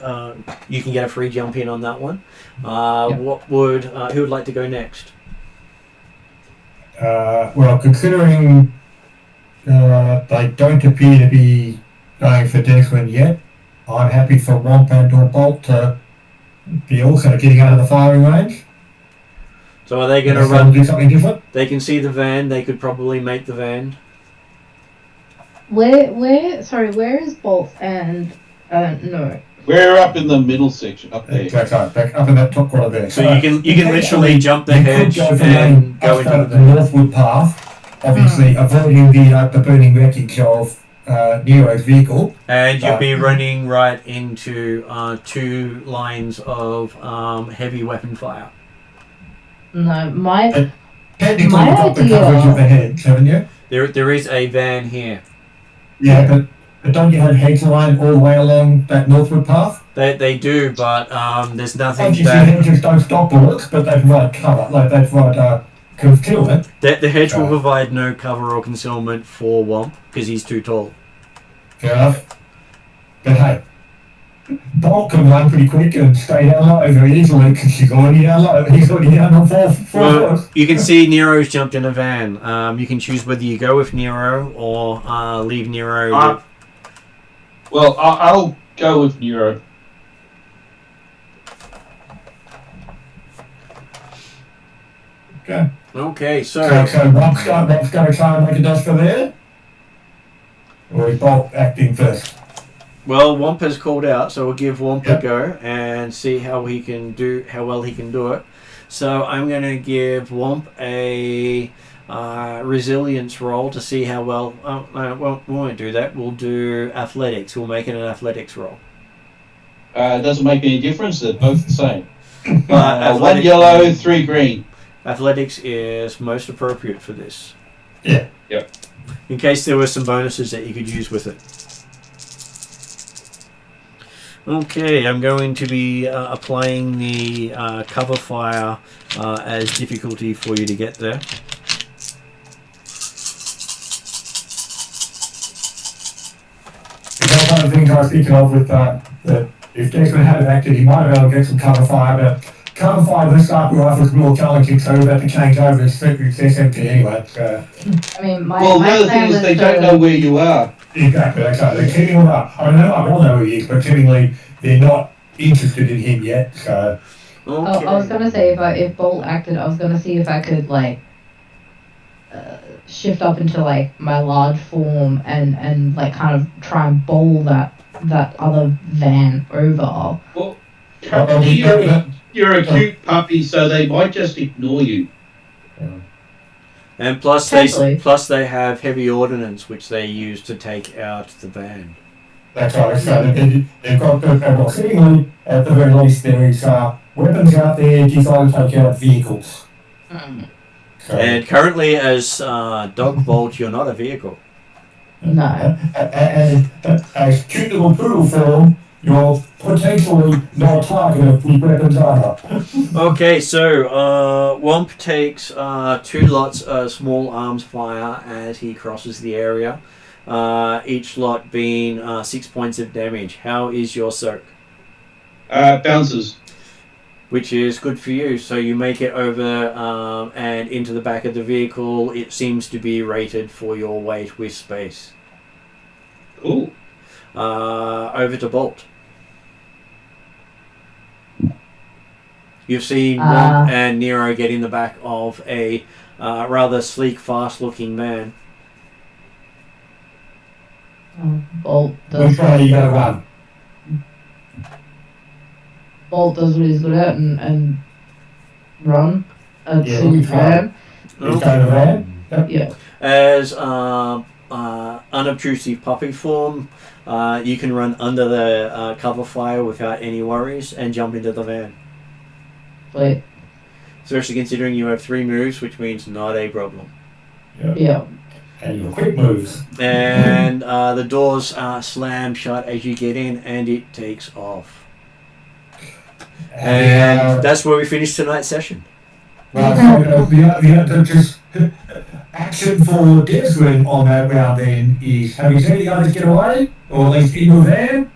you can get a free jump in on that one. What would who would like to go next? Well, considering they don't appear to be going for Desmond yet, I'm happy for Womp and or Bolt to be also getting out of the firing range. So are they going to do something different? They can see the van. They could probably make the van. Where is Bolt and no? We're up in the middle section, up there. That's right, back up in that top corner there. So you can literally jump the you hedge could go for and go into the the van. northward path, obviously avoiding the burning wreckage of Nero's vehicle. And you'll be running right into 2 lines of heavy weapon fire. No, my Technically, My you've got the idea- coverage of the hedge, haven't you? There is a van here. Yeah, but don't you have hedge line all the way along that northward path? They do, but there's nothing Obviously, that hedges don't stop bullets, but they provide cover, like they provide concealment. the hedge will provide no cover or concealment for Womp because he's too tall. Fair enough. But hey, Bolt can run pretty quick and stay down low very easily because he's already down low. He's already down on four floors. You can see Nero's jumped in a van. You can choose whether you go with Nero or leave Nero. Well, I'll go with Nero. Okay. Okay, So Rob's going to try and make a dash for there? Or is Bolt acting first? well, Womp has called out, so we'll give Womp Yep. a go and see how well he can do it. So I'm going to give Womp a resilience roll to see how well. We won't do that. We'll do athletics. We'll make it an athletics roll. It doesn't make any difference. They're both the same. One Athletics- yellow, 3 green. Athletics is most appropriate for this. Yeah. Yep. In case there were some bonuses that you could use with it. Okay, I'm going to be applying the cover fire as difficulty for you to get there. That's one of the things I was thinking of with that if Desmond had acted, he might have been able to get some cover fire, but cover fire this sniper rifle is more challenging, so we're about to change over to SMT anyway. I mean, my Well, my the other plan thing is was they to- don't know where you are. Exactly, that's right. They're keeping him up. I know I will know who he is, but seemingly they're not interested in him yet, so... Okay. I was gonna say if Bolt acted, I was gonna see if I could shift up into my large form and kind of try and bowl that other van over. Well, you're a cute puppy, so they might just ignore you. And plus they have heavy ordnance which they use to take out the van. That's right, so they've got well, seemingly, at the very least, there is weapons out there designed to take out vehicles. So, And currently as Dog Bolt, you're not a vehicle. No. and as cute little poodle form, you're potentially not a target of the weapons either. Okay, so Womp takes 2 lots of small arms fire as he crosses the area. Each lot being 6 points of damage. How is your soak? Bounces. Which is good for you. So you make it over and into the back of the vehicle. It seems to be rated for your weight with space. Cool. Over to Bolt. You've seen Womp and Nero get in the back of a rather sleek, fast-looking man. Bolt does. Which way are you going to run? Bolt does what he's good at and run to Yeah, van. Is that a van? Yep. Yeah. As unobtrusive puppy form, you can run under the cover fire without any worries and jump into the van. But Especially considering you have 3 moves, which means not a problem. yeah. And your quick moves. And the doors slam shut as you get in, and it takes off. And that's where we finish tonight's session. Well, so the just action for Desmond on that round then is, have you seen the others get away? Or at least in the van?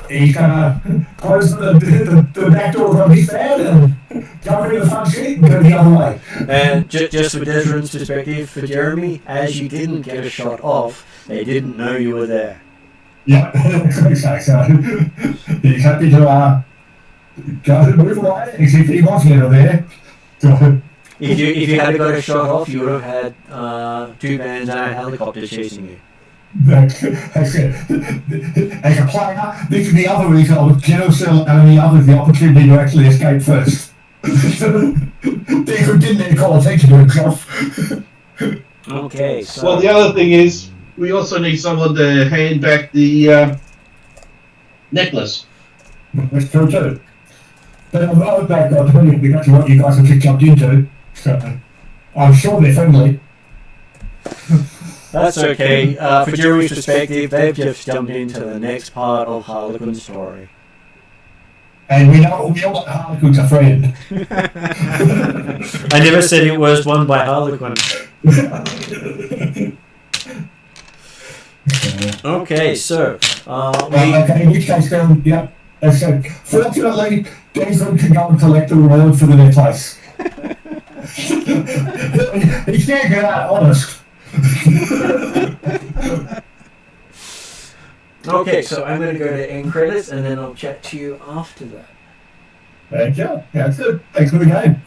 He's gonna close the back door from his van and jump in the front seat and go the other way. And just for Desmond's perspective, for Jeremy, as you didn't get a shot off, they didn't know you were there. Yeah, exactly. So he's happy to go and move away and see if he wants to get there. So, If you had got a shot off, you would have had 2 vans and a helicopter chasing you. As a player, this is the other reason I was generous and the others the opportunity to actually escape first. They who didn't call attention to himself. Okay, so Well, the other thing is, we also need someone to hand back the necklace. That's true too. But I'll back up depending because of what you guys have just jumped into. So I'm sure they're friendly. that's okay. For Jeremy's perspective, they've just jumped into the next part of Harlequin's story. And we all got Harlequin's a friend. I never said it was one by Harlequin. Okay, so okay, in which case, yeah. So, fortunately, Desmond can go and collect the reward for the necklace. He's can't get out, honest. okay, so I'm going to go to end credits, and then I'll chat to you after that. Thank you. Yeah, that's good. Thanks for the game.